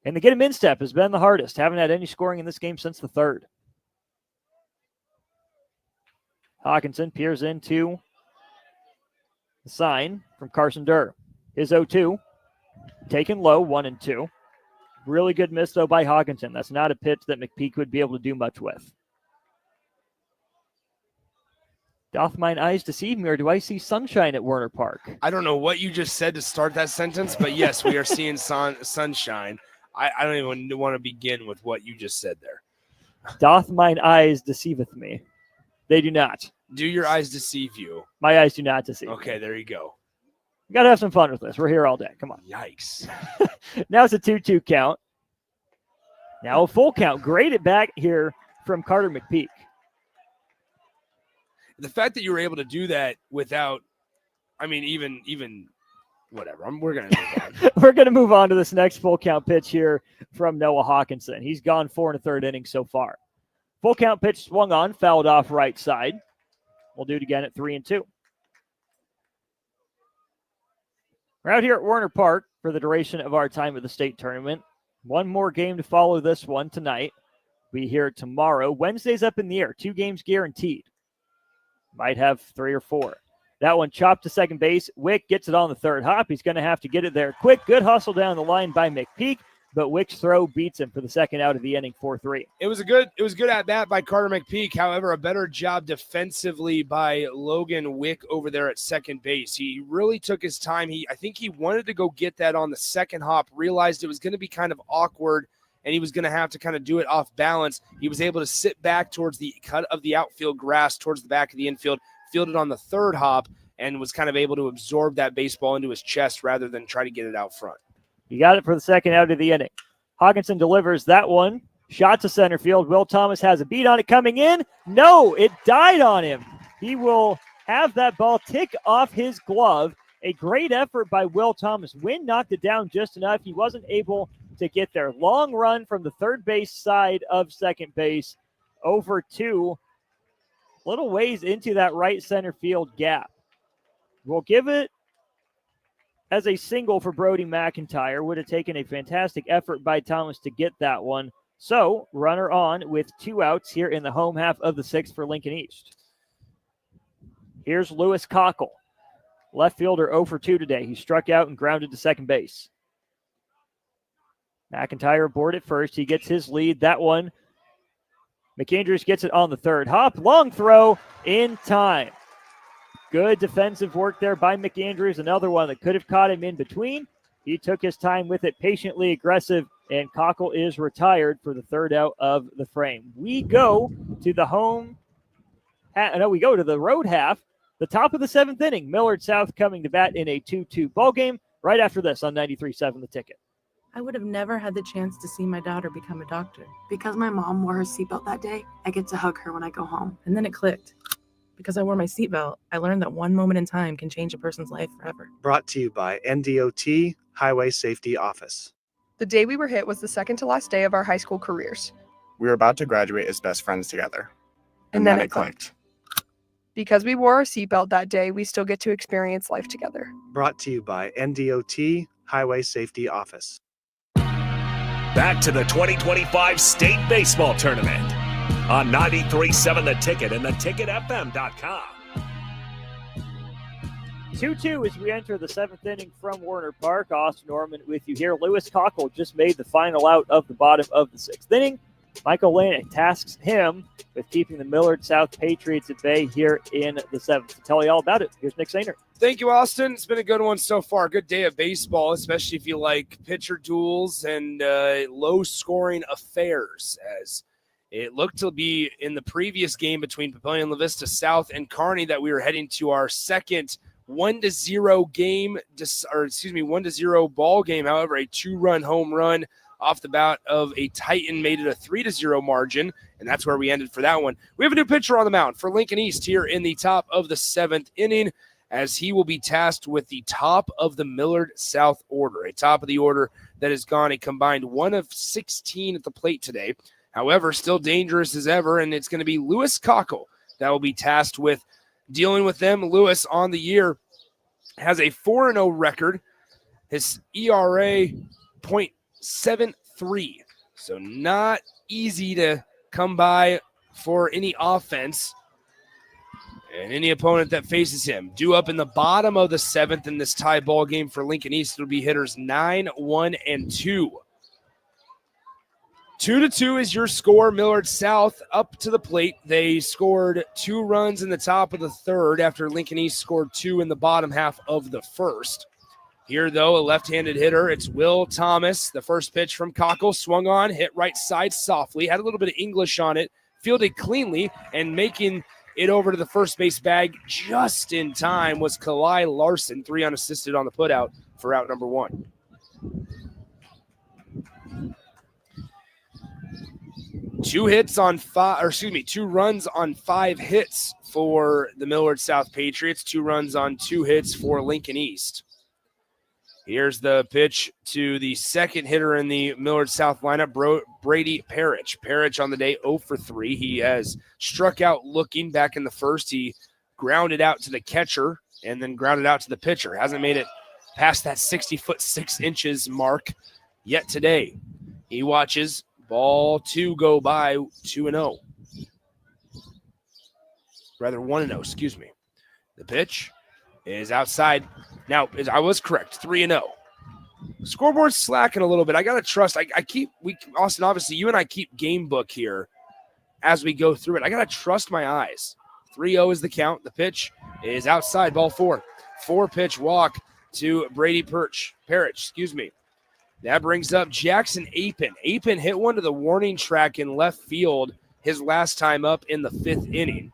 S4: And the get him in step has been the hardest. Haven't had any scoring in this game since the 3rd. Hawkinson peers into the sign from Carson Durr. His 0-2. Taken low, 1-2. Really good miss, though, by Hawkinson. That's not a pitch that McPeak would be able to do much with. Doth mine eyes deceive me, or do I see sunshine at Werner Park?
S3: I don't know what you just said to start that sentence, but yes, we are seeing sunshine. I don't even want to begin with what you just said there.
S4: Doth mine eyes deceiveth me. They do not.
S3: Do your eyes deceive you?
S4: My eyes do not deceive.
S3: Okay, there you go.
S4: We got to have some fun with this. We're here all day. Come on.
S3: Yikes.
S4: Now it's a 2-2 count. Now a full count. Great at bat here from Carter McPeak.
S3: The fact that you were able to do that without, even whatever. We're going to move on.
S4: We're going to move on to this next full count pitch here from Noah Hawkinson. He's gone 4 1/3 innings so far. Full count pitch swung on, fouled off right side. We'll do it again at 3-2. We're out here at Werner Park for the duration of our time at the state tournament. One more game to follow this one tonight. We'll be here tomorrow. Wednesday's up in the air. 2 games guaranteed. Might have 3 or 4. That one chopped to second base. Wick gets it on the 3rd hop. He's going to have to get it there quick. Good hustle down the line by McPeak, but Wick's throw beats him for the 2nd out of the inning, 4-3.
S3: It was good at bat by Carter McPeak. However, a better job defensively by Logan Wick over there at second base. He really took his time. I think he wanted to go get that on the 2nd hop, realized it was going to be kind of awkward, and he was going to have to kind of do it off balance. He was able to sit back towards the cut of the outfield grass towards the back of the infield, fielded on the 3rd hop, and was kind of able to absorb that baseball into his chest rather than try to get it out front.
S4: He got it for the 2nd out of the inning. Hawkinson delivers that one. Shot to center field. Will Thomas has a beat on it coming in. No, it died on him. He will have that ball tick off his glove. A great effort by Will Thomas. Wind knocked it down just enough. He wasn't able to get there. Long run from the 3rd base side of second base over to little ways into that right center field gap. We'll give it as a single for Brody McIntyre. Would have taken a fantastic effort by Thomas to get that one. So, runner on with 2 outs here in the home half of the 6th for Lincoln East. Here's Lewis Cockle. Left fielder 0 for 2 today. He struck out and grounded to second base. McIntyre aboard at first. He gets his lead. That one, McAndrews gets it on the 3rd hop. Long throw in time. Good defensive work there by McAndrews. Another one that could have caught him in between. He took his time with it, patiently aggressive, and Cockle is retired for the 3rd out of the frame. We go to the we go to the road half, the top of the 7th inning. Millard South coming to bat in a 2-2 ball game right after this on 93.7 The Ticket.
S12: I would have never had the chance to see my daughter become a doctor.
S16: Because my mom wore her seatbelt that day, I get to hug her when I go home.
S12: And then it clicked. Because I wore my seatbelt, I learned that one moment in time can change a person's life forever.
S11: Brought to you by NDOT Highway Safety Office.
S14: The day we were hit was the second to last day of our high school careers.
S15: We were about to graduate as best friends together.
S14: And then it clicked. Because we wore our seatbelt that day, we still get to experience life together.
S11: Brought to you by NDOT Highway Safety Office.
S2: Back to the 2025 State Baseball Tournament on 93.7 The Ticket and theticketfm.com.
S4: 2-2 as we enter the seventh inning from Warner Park. Austin Norman with you here. Lewis Cockle just made the final out of the bottom of the sixth inning. Michael Lane tasks him with keeping the Millard South Patriots at bay here in the seventh. To tell you all about it, here's Nick Sainer.
S3: Thank you, Austin. It's been a good one so far. Good day of baseball, especially if you like pitcher duels and low-scoring affairs, as it looked to be in the previous game between Papillion La Vista South and Kearney that we were heading to our second 1-0 game, 1-0 ball game. However, a 2-run home run off the bat of a Titan made it a 3-0 margin, and that's where we ended for that one. We have a new pitcher on the mound for Lincoln East here in the top of the seventh inning, as he will be tasked with the top of the Millard South order, a top of the order that has gone a combined 1 of 16 at the plate today. However, still dangerous as ever, and it's going to be Lewis Cockle that will be tasked with dealing with them. Lewis on the year has a 4-0 record. His ERA .73, so not easy to come by for any offense. And any opponent that faces him, due up in the bottom of the seventh in this tie ball game for Lincoln East, it'll be hitters 9, 1, and 2. 2-2 is your score. Millard South up to the plate. They scored 2 runs in the top of the third after Lincoln East scored 2 in the bottom half of the first. Here, though, a left-handed hitter. It's Will Thomas. The first pitch from Cockle swung on, hit right side softly, had a little bit of English on it, fielded cleanly, and making it over to the first base bag just in time was Kalai Larson, 3 unassisted on the putout for out number 1. Two runs on 5 hits for the Millard South Patriots. 2 runs on 2 hits for Lincoln East. Here's the pitch to the second hitter in the Millard South lineup, Brady Parrish. Parrish on the day 0 for 3. He has struck out looking back in the first. He grounded out to the catcher and then grounded out to the pitcher. Hasn't made it past that 60-foot 6 inches mark yet today. He watches ball 2 go by 2-0. Rather 1-0, excuse me. The pitch is outside. Now, I was correct, 3-0. Scoreboard's slacking a little bit. I got to trust. Austin, obviously, you and I keep game book here as we go through it. I got to trust my eyes. 3-0 is the count. The pitch is outside, ball 4. 4-pitch walk to Brady Parrish, excuse me. That brings up Jackson Apin. Apin hit one to the warning track in left field his last time up in the 5th inning.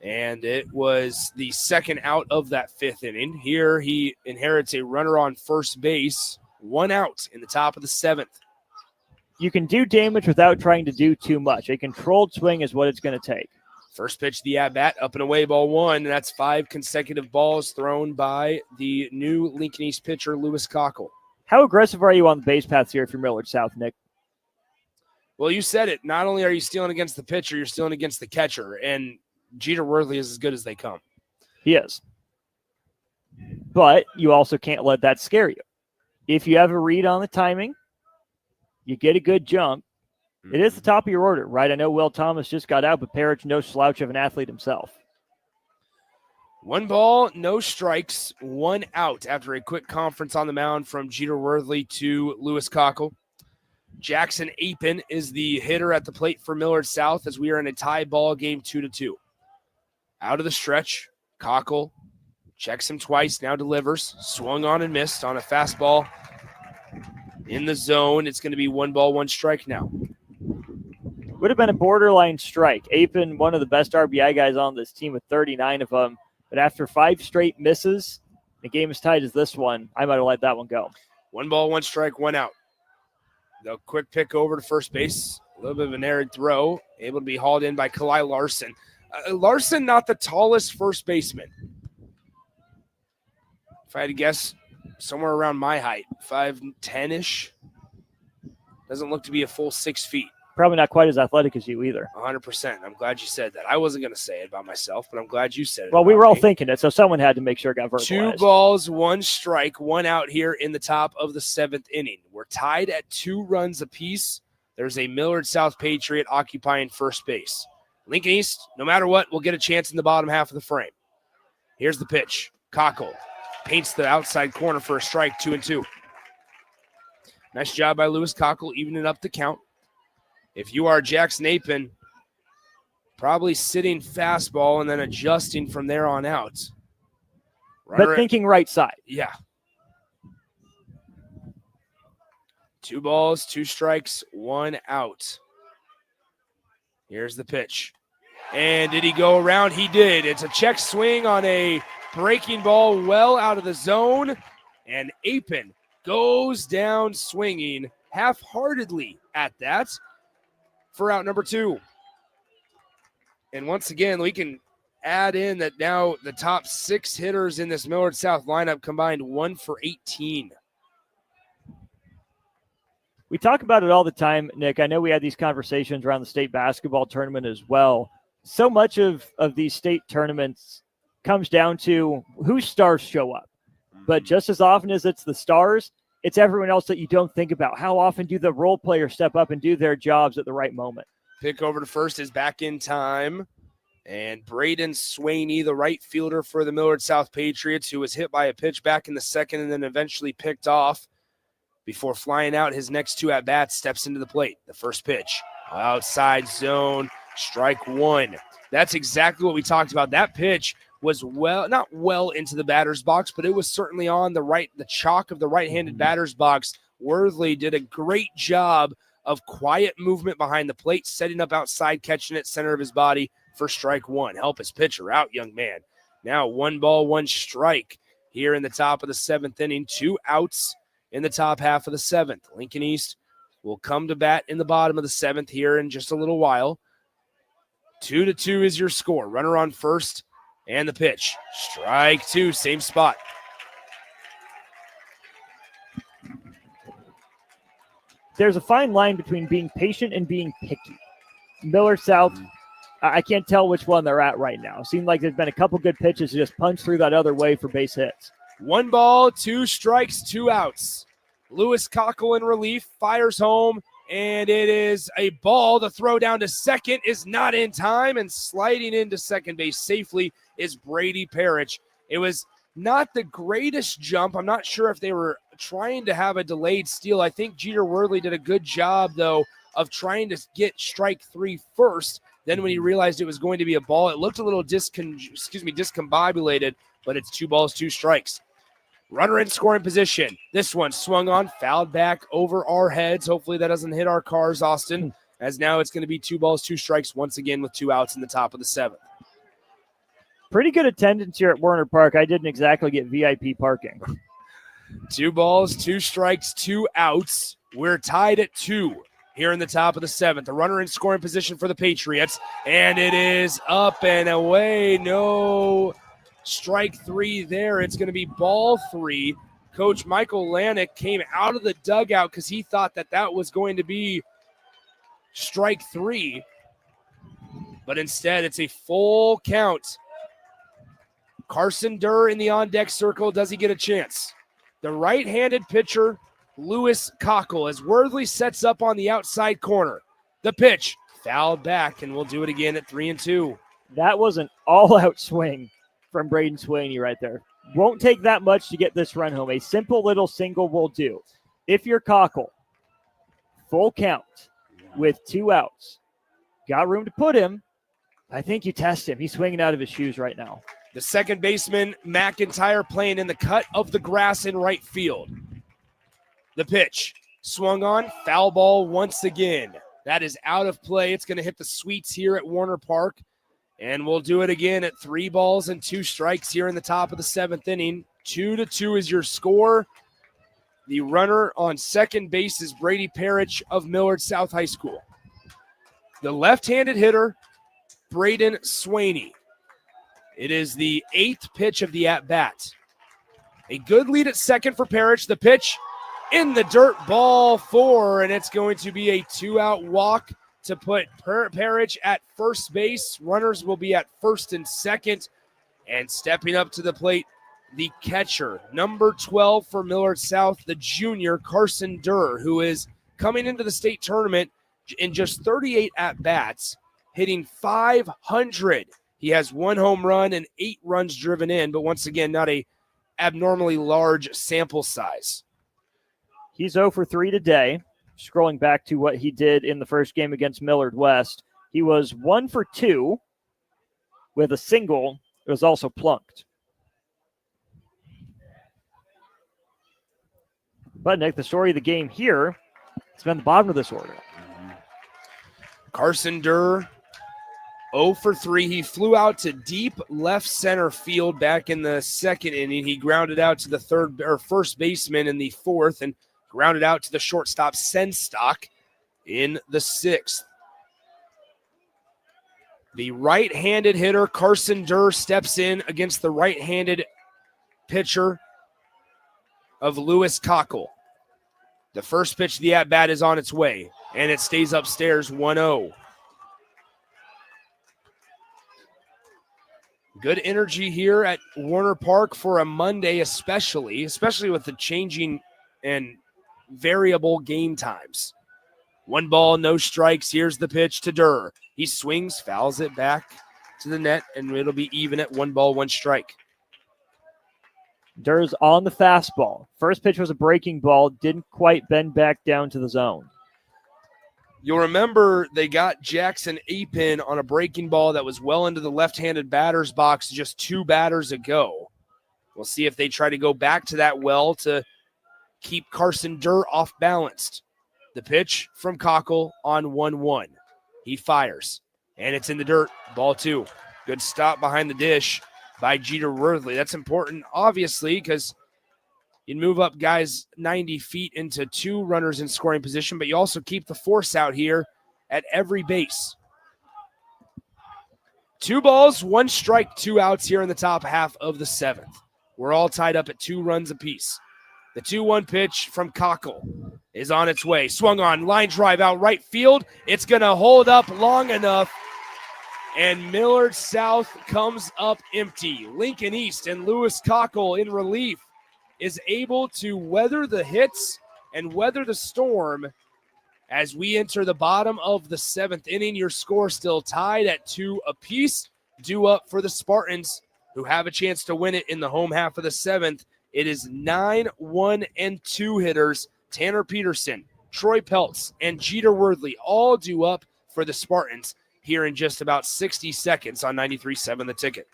S3: And it was the second out of that 5th inning. Here he inherits a runner on first base, 1 out in the top of the 7th.
S4: You can do damage without trying to do too much. A controlled swing is what it's going to take.
S3: First pitch, the at-bat, up and away, ball 1. And that's 5 consecutive balls thrown by the new Lincoln East pitcher, Lewis Cockle.
S4: How aggressive are you on the base paths here for Millard South, Nick?
S3: Well, you said it. Not only are you stealing against the pitcher, you're stealing against the catcher. And Jeter Worthley is as good as they come.
S4: He is. But you also can't let that scare you. If you have a read on the timing, you get a good jump. It is the top of your order, right? I know Will Thomas just got out, but Parrish, no slouch of an athlete himself.
S3: 1 ball, no strikes, 1 out after a quick conference on the mound from Jeter Worthley to Lewis Cockle. Jackson Apin is the hitter at the plate for Millard South as we are in a tie ball game 2-2. Out of the stretch, Cockle checks him twice, now delivers. Swung on and missed on a fastball in the zone. It's going to be 1 ball, 1 strike now.
S4: Would have been a borderline strike. Apin, one of the best RBI guys on this team with 39 of them. But after 5 straight misses, the game as tight as this one, I might have let that one go.
S3: 1 ball, 1 strike, 1 out. The quick pick over to first base. A little bit of an arid throw. Able to be hauled in by Kalai Larson. Larson, not the tallest first baseman. If I had to guess, somewhere around my height, 5'10"-ish. Doesn't look to be a full 6 feet.
S4: Probably not quite as athletic as you either.
S3: 100%. I'm glad you said that. I wasn't going to say it about myself, but I'm glad you said it.
S4: Well, we were all
S3: me.
S4: thinking it, so someone had to make sure it got verbalized.
S3: 2 balls, 1 strike, 1 out here in the top of the 7th inning. We're tied at 2 runs apiece. There's a Millard South Patriot occupying first base. Lincoln East, no matter what, will get a chance in the bottom half of the frame. Here's the pitch. Cockle paints the outside corner for a strike, 2-2. Nice job by Lewis Cockle, evening up the count. If you are Jackson Apin, probably sitting fastball and then adjusting from there on out.
S4: But thinking right side.
S3: Yeah. 2 balls, 2 strikes, 1 out. Here's the pitch. And did he go around? He did. It's a check swing on a breaking ball well out of the zone. And Apin goes down swinging half-heartedly at that for out number 2. And once again, we can add in that now the top 6 hitters in this Millard South lineup combined 1 for 18.
S4: We talk about it all the time, Nick. I know we had these conversations around the state basketball tournament as well. So much of these state tournaments comes down to whose stars show up. But just as often as it's the stars, it's everyone else that you don't think about. How often do the role players step up and do their jobs at the right moment?
S3: Pick over to first is back in time. And Braden Swaney, the right fielder for the Millard South Patriots, who was hit by a pitch back in the second and then eventually picked off before flying out his next 2 at-bats, steps into the plate. The first pitch, outside zone, strike 1. That's exactly what we talked about. That pitch was not well into the batter's box, but it was certainly on the chalk of the right-handed batter's box. Worthley did a great job of quiet movement behind the plate, setting up outside, catching it center of his body for strike 1. Help his pitcher out, young man. Now 1 ball, 1 strike here in the top of the 7th inning. 2 outs in the top half of the 7th. Lincoln East will come to bat in the bottom of the 7th here in just a little while. 2-2 is your score. Runner on first and the pitch. Strike 2, same spot.
S4: There's a fine line between being patient and being picky. Millard South, I can't tell which one they're at right now. Seemed like there's been a couple good pitches to just punch through that other way for base hits.
S3: 1 ball, 2 strikes, 2 outs. Lewis Cockle in relief, fires home, and it is a ball. The throw down to second is not in time, and sliding into second base safely is Brady Parrish. It was not the greatest jump. I'm not sure if they were trying to have a delayed steal. I think Jeter Worley did a good job, though, of trying to get strike 3 first. Then when he realized it was going to be a ball, it looked a little discombobulated, but it's 2 balls, 2 strikes. Runner in scoring position. This one swung on, fouled back over our heads. Hopefully that doesn't hit our cars, Austin, as now it's going to be 2 balls, 2 strikes once again with 2 outs in the top of the 7th.
S4: Pretty good attendance here at Werner Park. I didn't exactly get VIP parking.
S3: 2 balls, 2 strikes, 2 outs. We're tied at 2 here in the top of the 7th. The runner in scoring position for the Patriots, and it is up and away. No strike 3 there. It's going to be ball 3. Coach Michael Lanick came out of the dugout because he thought that was going to be strike 3. But instead, it's a full count. Carson Durr in the on-deck circle. Does he get a chance? The right-handed pitcher, Lewis Cockle, as Worthley sets up on the outside corner. The pitch, fouled back, and we'll do it again at 3-2.
S4: That was an all-out swing from Braden Swaney right there. Won't take that much to get this run home. A simple little single will do. If you're Cockle, full count with 2 outs, got room to put him, I think you test him. He's swinging out of his shoes right now.
S3: The second baseman, McIntyre, playing in the cut of the grass in right field. The pitch, swung on, foul ball once again. That is out of play. It's going to hit the sweets here at Werner Park. And we'll do it again at 3 balls and 2 strikes here in the top of the 7th inning. 2-2 is your score. The runner on second base is Brady Parrish of Millard South High School. The left-handed hitter Braden Swaney. It is the 8th pitch of the at-bat. A good lead at second for Parrish. The pitch in the dirt, ball 4, and it's going to be a 2-out walk to put Parrish at first base. Runners will be at first and second. And stepping up to the plate, the catcher, number 12 for Millard South, the junior, Carson Durr, who is coming into the state tournament in just 38 at-bats, hitting .500. He has 1 home run and 8 runs driven in, but once again, not a abnormally large sample size.
S4: He's 0 for 3 today. Scrolling back to what he did in the first game against Millard West, he was 1 for 2 with a single. It was also plunked. But, Nick, the story of the game here has been the bottom of this order.
S3: Carson Durr, 0 for 3. He flew out to deep left center field back in the second inning. He grounded out to the first baseman in the 4th and grounded out to the shortstop Senstock in the 6th. The right-handed hitter, Carson Durr, steps in against the right-handed pitcher of Lewis Cockle. The first pitch of the at-bat is on its way, and it stays upstairs 1-0. Good energy here at Warner Park for a Monday especially with the changing and variable game times. 1 ball, no strikes. Here's the pitch to Durr. He swings, fouls it back to the net, and it'll be even at 1 ball, 1 strike.
S4: Durr's on the fastball. First pitch was a breaking ball, didn't quite bend back down to the zone.
S3: You'll remember they got Jackson Apin on a breaking ball that was well into the left-handed batter's box just 2 batters ago. We'll see if they try to go back to that well to keep Carson Durr off balanced. The pitch from Cockle on 1-1. He fires, and it's in the dirt. Ball 2. Good stop behind the dish by Jeter Worthley. That's important, obviously, because you move up guys 90 feet into 2 runners in scoring position, but you also keep the force out here at every base. 2 balls, 1 strike, 2 outs here in the top half of the 7th. We're all tied up at 2 runs apiece. The 2-1 pitch from Cockle is on its way. Swung on, line drive out right field. It's going to hold up long enough, and Millard South comes up empty. Lincoln East and Lewis Cockle in relief is able to weather the hits and weather the storm as we enter the bottom of the 7th inning. Your score still tied at 2 apiece. Due up for the Spartans, who have a chance to win it in the home half of the 7th. It is 9, 1, and 2 hitters. Tanner Peterson, Troy Peltz, and Jeter Worthley all due up for the Spartans here in just about 60 seconds on 93.7 The Ticket.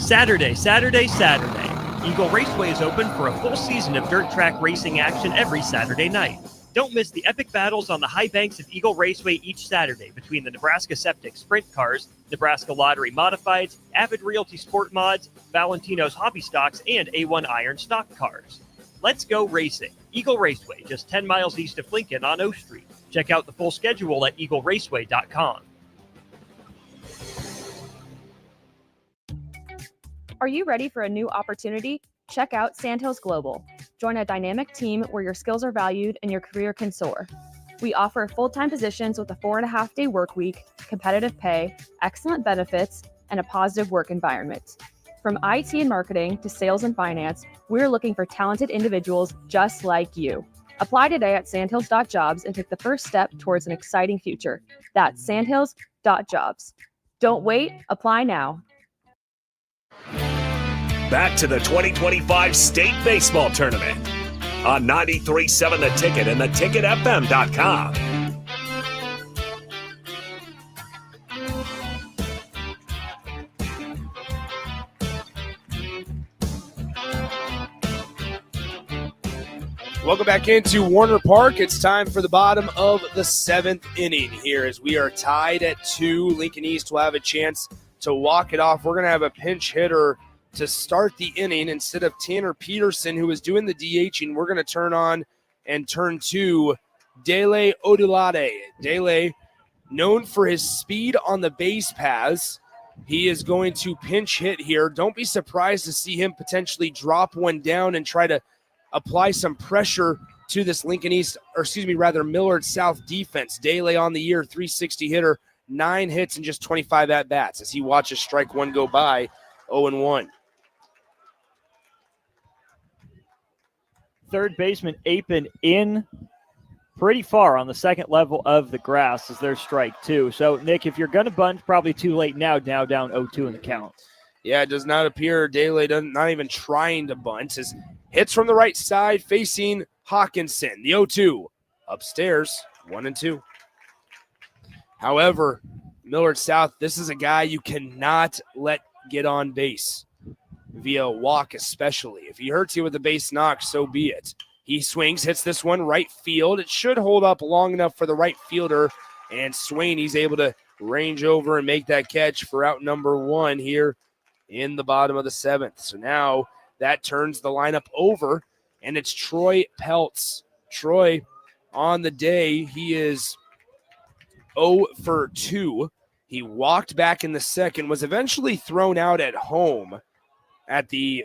S17: Saturday. Eagle Raceway is open for a full season of dirt track racing action every Saturday night. Don't miss the epic battles on the high banks of Eagle Raceway each Saturday between the Nebraska Septic Sprint Cars, Nebraska Lottery Modifieds, Avid Realty Sport Mods, Valentino's Hobby Stocks, and A1 Iron Stock Cars. Let's go racing. Eagle Raceway, just 10 miles east of Lincoln on O Street. Check out the full schedule at eagleraceway.com.
S18: Are you ready for a new opportunity? Check out Sandhills Global. Join a dynamic team where your skills are valued and your career can soar. We offer full-time positions with a 4.5-day work week, competitive pay, excellent benefits, and a positive work environment. From IT and marketing to sales and finance, we're looking for talented individuals just like you. Apply today at sandhills.jobs and take the first step towards an exciting future. That's sandhills.jobs. Don't wait, apply now.
S2: Back to the 2025 State Baseball Tournament on 93.7 The Ticket and theticketfm.com.
S3: Welcome back into Warner Park. It's time for the bottom of the 7th inning here as we are tied at 2. Lincoln East will have a chance to walk it off. We're going to have a pinch hitter to start the inning instead of Tanner Peterson, who is doing the DHing. We're going to turn to Dele Odulade. Dele known for his speed on the base paths. He is going to pinch hit here. Don't be surprised to see him potentially drop one down and try to apply some pressure to this Millard South defense. Dele on the year, 360 hitter, 9 hits and just 25 at-bats as he watches strike one go by, 0-1.
S4: Third baseman Apin in pretty far on the second level of the grass as their strike two. So, Nick, if you're going to bunt, probably too late now down 0-2 in the count.
S3: Yeah, it does not appear Dele not even trying to bunt. His hits from the right side facing Hawkinson. The 0-2 upstairs, 1-2. However, Millard South, this is a guy you cannot let get on base via walk especially. If he hurts you with a base knock, so be it. He swings, hits this one right field. It should hold up long enough for the right fielder, and Swaney's able to range over and make that catch for out number 1 here in the bottom of the 7th. So now that turns the lineup over, and it's Troy Peltz. Troy, on the day, he is 0 for 2. He walked back in the second, was eventually thrown out at home at the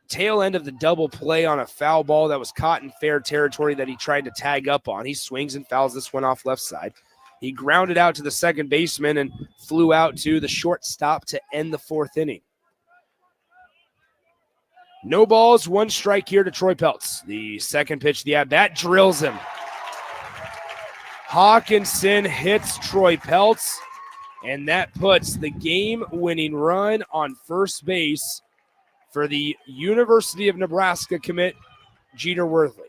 S3: tail end of the double play on a foul ball that was caught in fair territory that he tried to tag up on. He swings and fouls this one off left side. He grounded out to the second baseman and flew out to the shortstop to end the 4th inning. No balls, 1 strike here to Troy Peltz. The second pitch, the at-bat, drills him. Hawkinson hits Troy Peltz, and that puts the game-winning run on first base for the University of Nebraska commit, Jeter Worthley.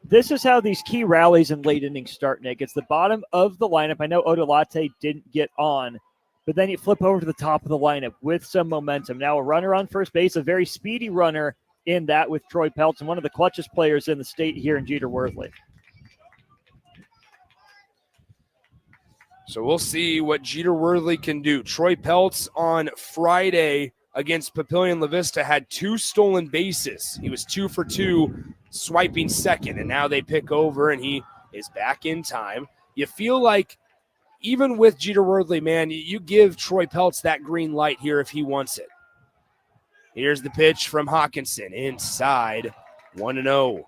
S4: This is how these key rallies and late innings start, Nick. It's the bottom of the lineup. I know Odolate didn't get on, but then you flip over to the top of the lineup with some momentum. Now a runner on first base, a very speedy runner in that with Troy Peltz, and one of the clutchest players in the state here in Jeter Worthley.
S3: So we'll see what Jeter Worthley can do. Troy Peltz on Friday against Papillion La Vista had 2 stolen bases. He was 2 for 2 swiping second, and now they pick over, and he is back in time. You feel like even with Jeter Worthley, man, you give Troy Peltz that green light here if he wants it. Here's the pitch from Hawkinson inside, 1-0.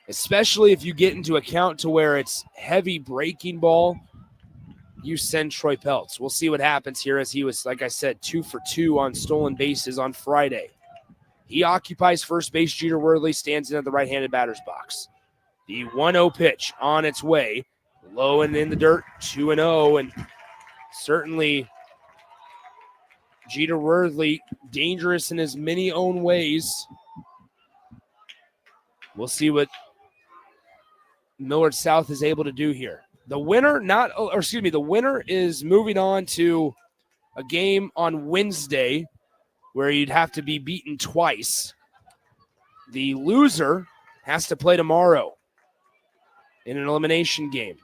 S3: Especially if you get into a count to where it's heavy breaking ball, you send Troy Peltz. We'll see what happens here as he was, like I said, 2 for 2 on stolen bases on Friday. He occupies first base. Jeter Worthley stands in at the right-handed batter's box. The 1-0 pitch on its way. Low and in the dirt, 2-0. And certainly Jeter Worthley dangerous in his many own ways. We'll see what Millard South is able to do here. The winner the winner is moving on to a game on Wednesday where you'd have to be beaten twice. The loser has to play tomorrow in an elimination game.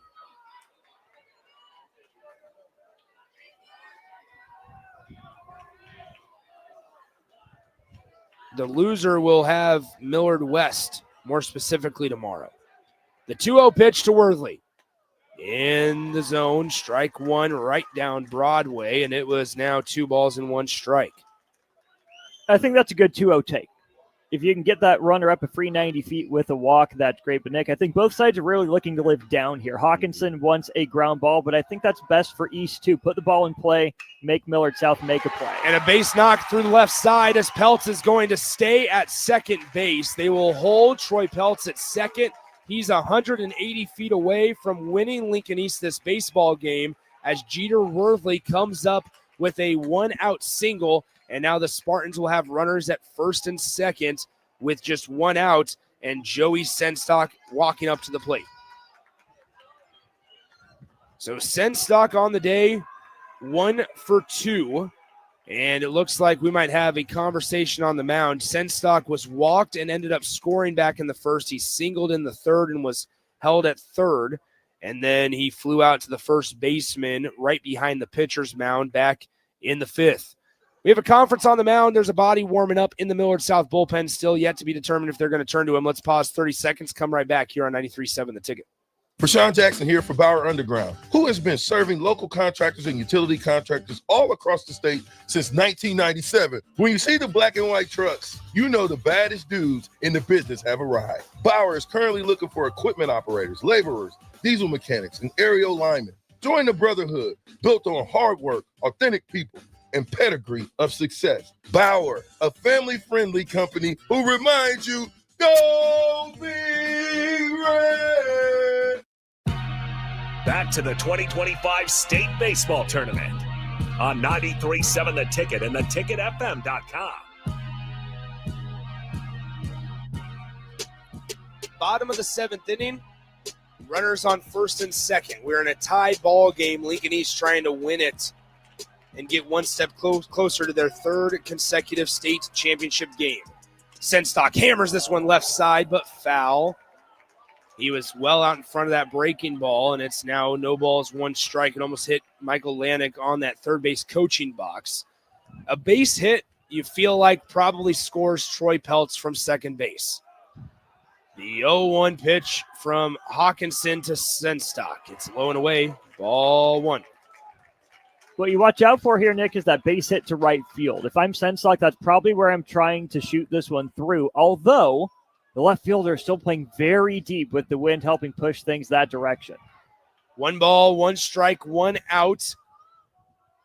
S3: The loser will have Millard West, more specifically tomorrow. The 2-0 pitch to Worthley. In the zone, strike 1 right down Broadway, and it was now 2 balls and 1 strike.
S4: I think that's a good 2-0 take. If you can get that runner up a free 90 feet with a walk, that's great. But, Nick, I think both sides are really looking to live down here. Hawkinson wants a ground ball, but I think that's best for East, too. Put the ball in play, make Millard South make a play.
S3: And a base knock through the left side as Peltz is going to stay at second base. They will hold Troy Peltz at second. He's 180 feet away from winning Lincoln East this baseball game as Jeter Worthley comes up with a 1-out single. And now the Spartans will have runners at first and second with just 1 out, and Joey Senstock walking up to the plate. So Senstock on the day, 1 for 2. And it looks like we might have a conversation on the mound. Senstock was walked and ended up scoring back in the first. He singled in the third and was held at third. And then he flew out to the first baseman right behind the pitcher's mound back in the 5th. We have a conference on the mound. There's a body warming up in the Millard South bullpen, still yet to be determined if they're going to turn to him. Let's pause 30 seconds. Come right back here on 93.7 The Ticket.
S19: Rashawn Jackson here for Bauer Underground, who has been serving local contractors and utility contractors all across the state since 1997. When you see the black and white trucks, you know the baddest dudes in the business have arrived. Bauer is currently looking for equipment operators, laborers, diesel mechanics, and aerial linemen. Join the brotherhood built on hard work, authentic people, and pedigree of success. Bauer, a family-friendly company who reminds you, go Big Red!
S2: Back to the 2025 State Baseball Tournament on 93.7 The Ticket and theticketfm.com.
S3: Bottom of the 7th inning. Runners on first and second. We're in a tied ball game. Lincoln East trying to win it and get one step closer to their third consecutive state championship game. Senstock hammers this one left side, but foul. He was well out in front of that breaking ball, and it's now no balls, one strike. It almost hit Michael Lanik on that third base coaching box. A base hit, you feel like probably scores Troy Peltz from second base. The 0-1 pitch from Hawkinson to Senstock. It's low and away, ball one.
S4: What you watch out for here, Nick, is that base hit to right field. If I'm Senstock, that's probably where I'm trying to shoot this one through, although the left fielder is still playing very deep with the wind helping push things that direction.
S3: 1 ball, 1 strike, 1 out.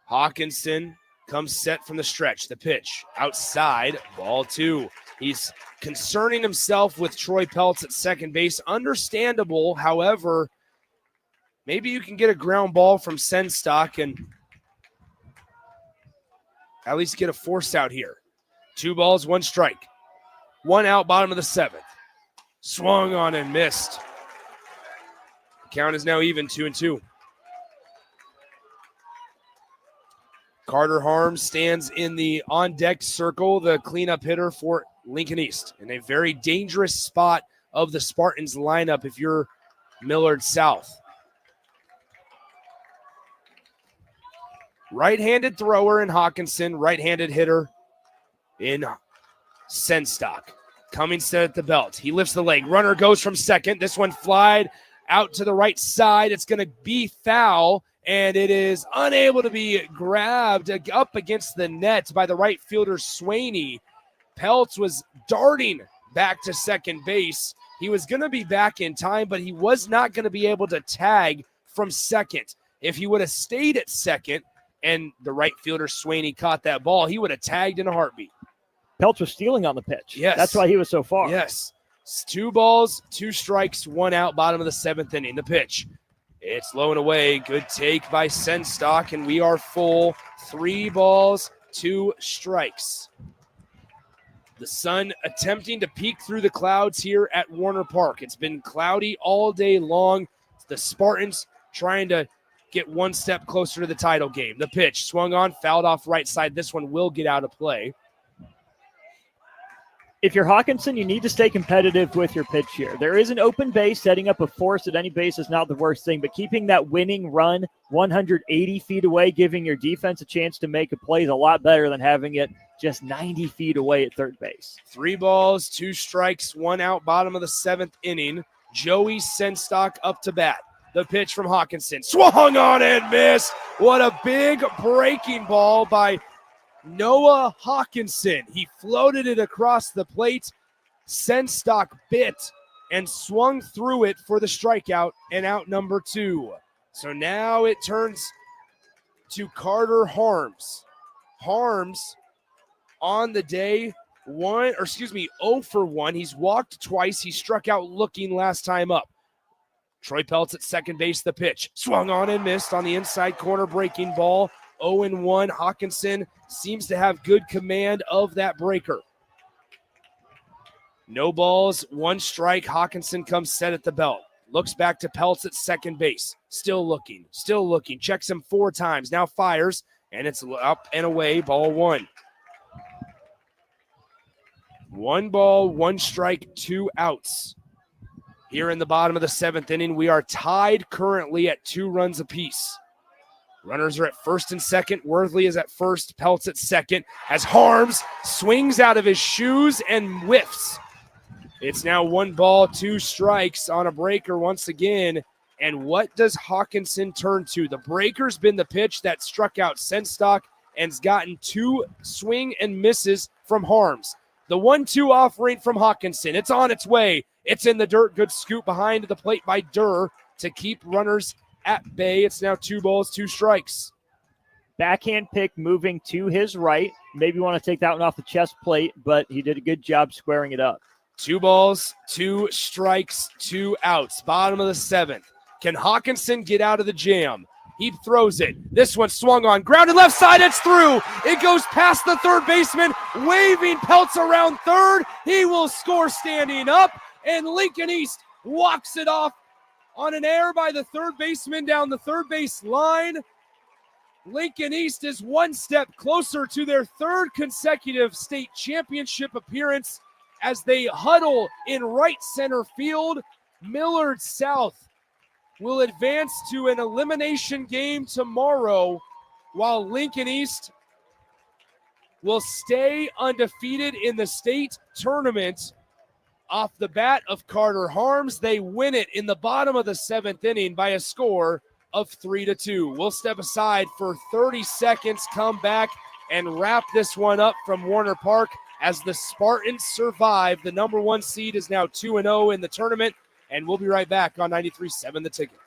S3: Hawkinson comes set from the stretch. The pitch outside, ball 2. He's concerning himself with Troy Peltz at second base. Understandable, however, maybe you can get a ground ball from Senstock and at least get a force out here. 2 balls, 1 strike. 1 out, bottom of the 7th. Swung on and missed. Count is now even, 2-2. Carter Harms stands in the on-deck circle, the cleanup hitter for Lincoln East, in a very dangerous spot of the Spartans lineup if you're Millard South. Right-handed thrower in Hawkinson, right-handed hitter in Senstock. Coming set at the belt. He lifts the leg. Runner goes from second. This one flied out to the right side. It's going to be foul, and it is unable to be grabbed up against the net by the right fielder, Swaney. Peltz was darting back to second base. He was going to be back in time, but he was not going to be able to tag from second. If he would have stayed at second and the right fielder, Swaney, caught that ball, he would have tagged in a heartbeat.
S4: Peltz was stealing on the pitch.
S3: Yes.
S4: That's why he was so far.
S3: Yes. It's 2 balls, 2 strikes, 1 out, bottom of the 7th inning. The pitch. It's low and away. Good take by Senstock, and we are full. 3 balls, 2 strikes. The sun attempting to peek through the clouds here at Warner Park. It's been cloudy all day long. The Spartans trying to get 1 step closer to the title game. The pitch swung on, fouled off right side. This one will get out of play.
S4: If you're Hawkinson, you need to stay competitive with your pitch here. There is an open base. Setting up a force at any base is not the worst thing, but keeping that winning run 180 feet away, giving your defense a chance to make a play is a lot better than having it just 90 feet away at third base.
S3: 3 balls, 2 strikes, 1 out, bottom of the 7th inning. Joey Senstock up to bat. The pitch from Hawkinson. Swung on and missed. What a big breaking ball by Noah Hawkinson. He floated it across the plate. Senstock bit and swung through it for the strikeout and out number 2. So now it turns to Carter Harms. Harms on the day 0 for 1. He's walked twice. He struck out looking last time up. Troy Peltz at second base. The pitch swung on and missed on the inside corner breaking ball. 0-1. Hawkinson seems to have good command of that breaker. No balls, 1 strike. Hawkinson comes set at the belt. Looks back to Peltz at second base. Still looking. Checks him 4 times. Now fires, and it's up and away. Ball 1. 1 ball, 1 strike, 2 outs. Here in the bottom of the 7th inning, we are tied currently at 2 runs apiece. Runners are at first and second. Worthley is at first. Peltz at second as Harms swings out of his shoes and whiffs. It's now 1 ball, 2 strikes on a breaker once again. And what does Hawkinson turn to? The breaker's been the pitch that struck out Senstock and's gotten 2 swing and misses from Harms. The 1-2 offering from Hawkinson. It's on its way. It's in the dirt. Good scoop behind the plate by Durr to keep runners at bay. It's now 2 balls, 2 strikes.
S4: Backhand pick moving to his right. Maybe want to take that one off the chest plate, but he did a good job squaring it up.
S3: 2 balls, 2 strikes, 2 outs. Bottom of the 7th. Can Hawkinson get out of the jam? He throws it. This one swung on. Grounded left side. It's through. It goes past the third baseman. Waving pelts around third. He will score standing up. And Lincoln East walks it off on an error by the third baseman down the third base line. Lincoln East is 1 step closer to their 3rd consecutive state championship appearance as they huddle in right center field. Millard South will advance to an elimination game tomorrow, while Lincoln East will stay undefeated in the state tournament. Off the bat of Carter Harms, they win it in the bottom of the 7th inning by a score of 3-2. We'll step aside for 30 seconds, come back, and wrap this one up from Warner Park as the Spartans survive. The number 1 seed is now 2-0 in the tournament, and we'll be right back on 93.7 The Ticket.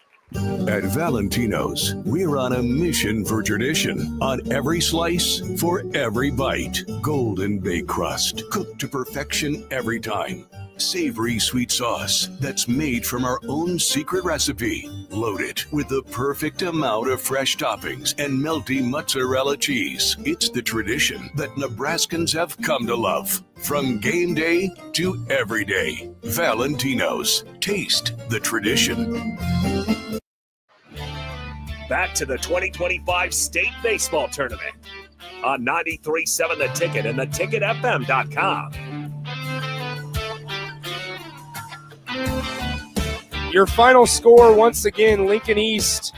S20: At Valentino's, we're on a mission for tradition. On every slice, for every bite. Golden baked crust, cooked to perfection every time. Savory sweet sauce that's made from our own secret recipe. Loaded with the perfect amount of fresh toppings and melty mozzarella cheese. It's the tradition that Nebraskans have come to love. From game day to every day. Valentino's. Taste the tradition.
S2: Back to the 2025 State Baseball Tournament on 93.7 The Ticket and theticketfm.com.
S3: Your final score, once again, Lincoln East.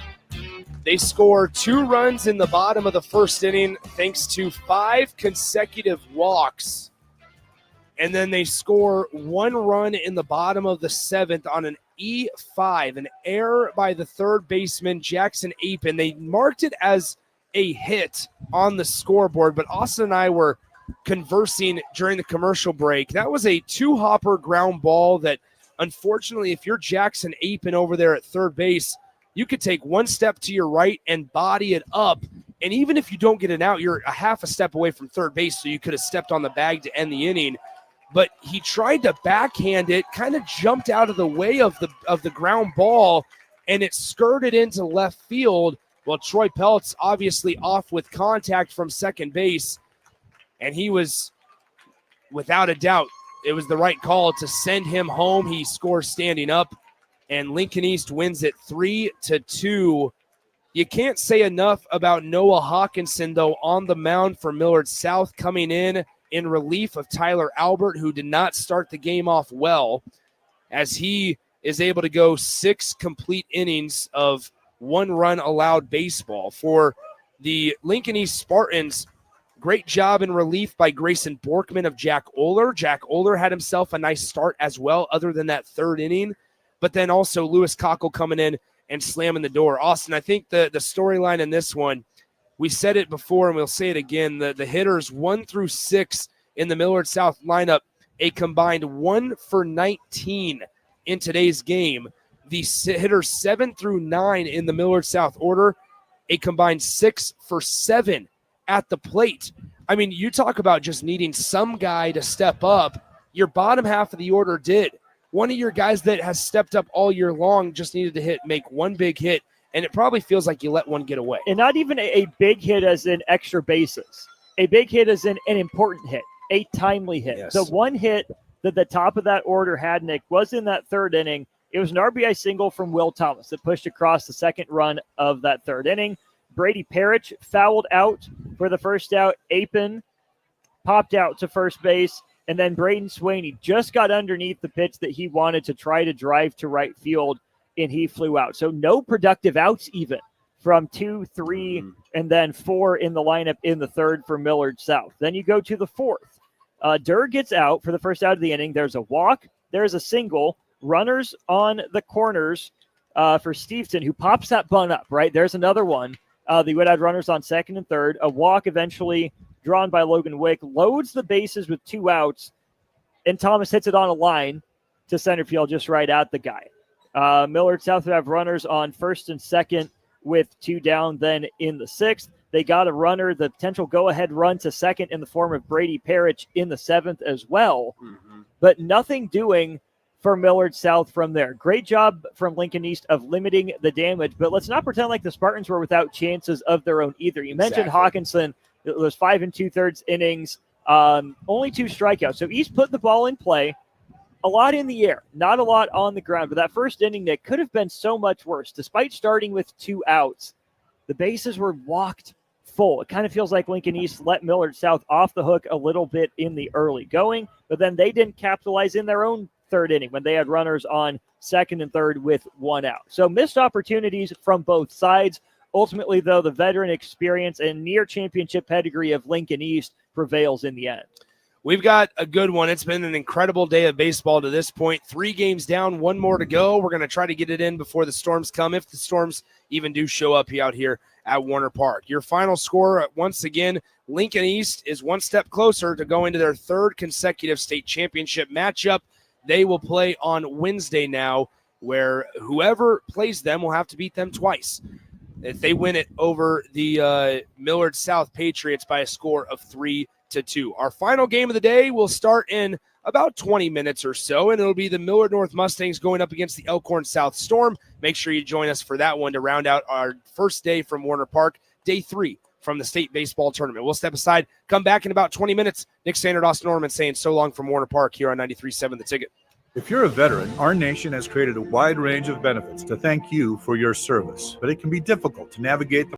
S3: They score 2 runs in the bottom of the 1st inning thanks to 5 consecutive walks. And then they score 1 run in the bottom of the 7th on an E5, an error by the third baseman, Jackson Apin. They marked it as a hit on the scoreboard, but Austin and I were conversing during the commercial break. That was a 2-hopper ground ball that, unfortunately, if you're Jackson Apin over there at third base, you could take 1 step to your right and body it up. And even if you don't get it out, you're a half a step away from third base, so you could have stepped on the bag to end the inning. But he tried to backhand it, kind of jumped out of the way of the ground ball, and it skirted into left field. Well, Troy Peltz obviously off with contact from second base, and he was, without a doubt, it was the right call to send him home. He scores standing up, and Lincoln East wins it 3-2. You can't say enough about Noah Hawkinson, though, on the mound for Millard South, coming in relief of Tyler Albert, who did not start the game off well, as he is able to go 6 complete innings of 1 run allowed baseball. For the Lincoln East Spartans, great job in relief by Grayson Borkman of Jack Oler. Jack Oler had himself a nice start as well, other than that 3rd inning. But then also Lewis Cockle coming in and slamming the door. Austin, I think the storyline in this one, we said it before and we'll say it again, the hitters 1 through 6 in the Millard South lineup, a combined 1 for 19 in today's game. The hitters 7 through 9 in the Millard South order, a combined 6 for 7 at the plate. I mean, you talk about just needing some guy to step up. Your bottom half of the order did. One of your guys that has stepped up all year long just needed to make 1 big hit, and it probably feels like you let one get away.
S4: And not even a big hit as in extra bases. A big hit as in an important hit, a timely hit.
S3: Yes.
S4: The 1 hit that the top of that order had, Nick, was in that 3rd inning. It was an RBI single from Will Thomas that pushed across the 2nd run of that 3rd inning. Brady Parrish fouled out for the first out. Apin popped out to first base. And then Braden Swaney just got underneath the pitch that he wanted to try to drive to right field, and he flew out. So no productive outs even from 2, 3, and then 4 in the lineup in the 3rd for Millard South. Then you go to the 4th. Durr gets out for the first out of the inning. There's a walk. There's a single. Runners on the corners. for Stevenson, who pops that bunt up, right? There's another one. They would have runners on second and third. A walk eventually drawn by Logan Wick, loads the bases with 2 outs, and Thomas hits it on a line to center field just right at the guy. Millard South would have runners on first and second with 2 down. Then in the 6th, they got a runner, the potential go-ahead run to second in the form of Brady Parrish in the 7th as well. But nothing doing for Millard South from there. Great job from Lincoln East of limiting the damage, but let's not pretend like the Spartans were without chances of their own either. You mentioned Hawkinson. It was 5 2/3 innings, only 2 strikeouts. So East put the ball in play, a lot in the air, not a lot on the ground. But that first inning, that could have been so much worse. Despite starting with 2 outs, the bases were walked full. It kind of feels like Lincoln East let Millard South off the hook a little bit in the early going, but then they didn't capitalize in their own 3rd inning when they had runners on second and third with 1 out. So missed opportunities from both sides. Ultimately, though, the veteran experience and near championship pedigree of Lincoln East prevails in the end.
S3: We've got a good one. It's been an incredible day of baseball to this point. 3 games down, 1 more to go. We're going to try to get it in before the Storms come, if the Storms even do show up out here at Warner Park. Your final score, once again, Lincoln East is 1 step closer to going to their 3rd consecutive state championship matchup. They will play on Wednesday now, where whoever plays them will have to beat them twice. If they win it over the Millard South Patriots by a score of 3-2. Our final game of the day will start in about 20 minutes or so, and it'll be the Millard North Mustangs going up against the Elkhorn South Storm. Make sure you join us for that one to round out our first day from Warner Park, day 3 from the state baseball tournament. We'll step aside, come back in about 20 minutes. Nick Standard, Austin Norman saying so long from Warner Park here on 93.7 The Ticket.
S21: If you're a veteran, our nation has created a wide range of benefits to thank you for your service, but it can be difficult to navigate the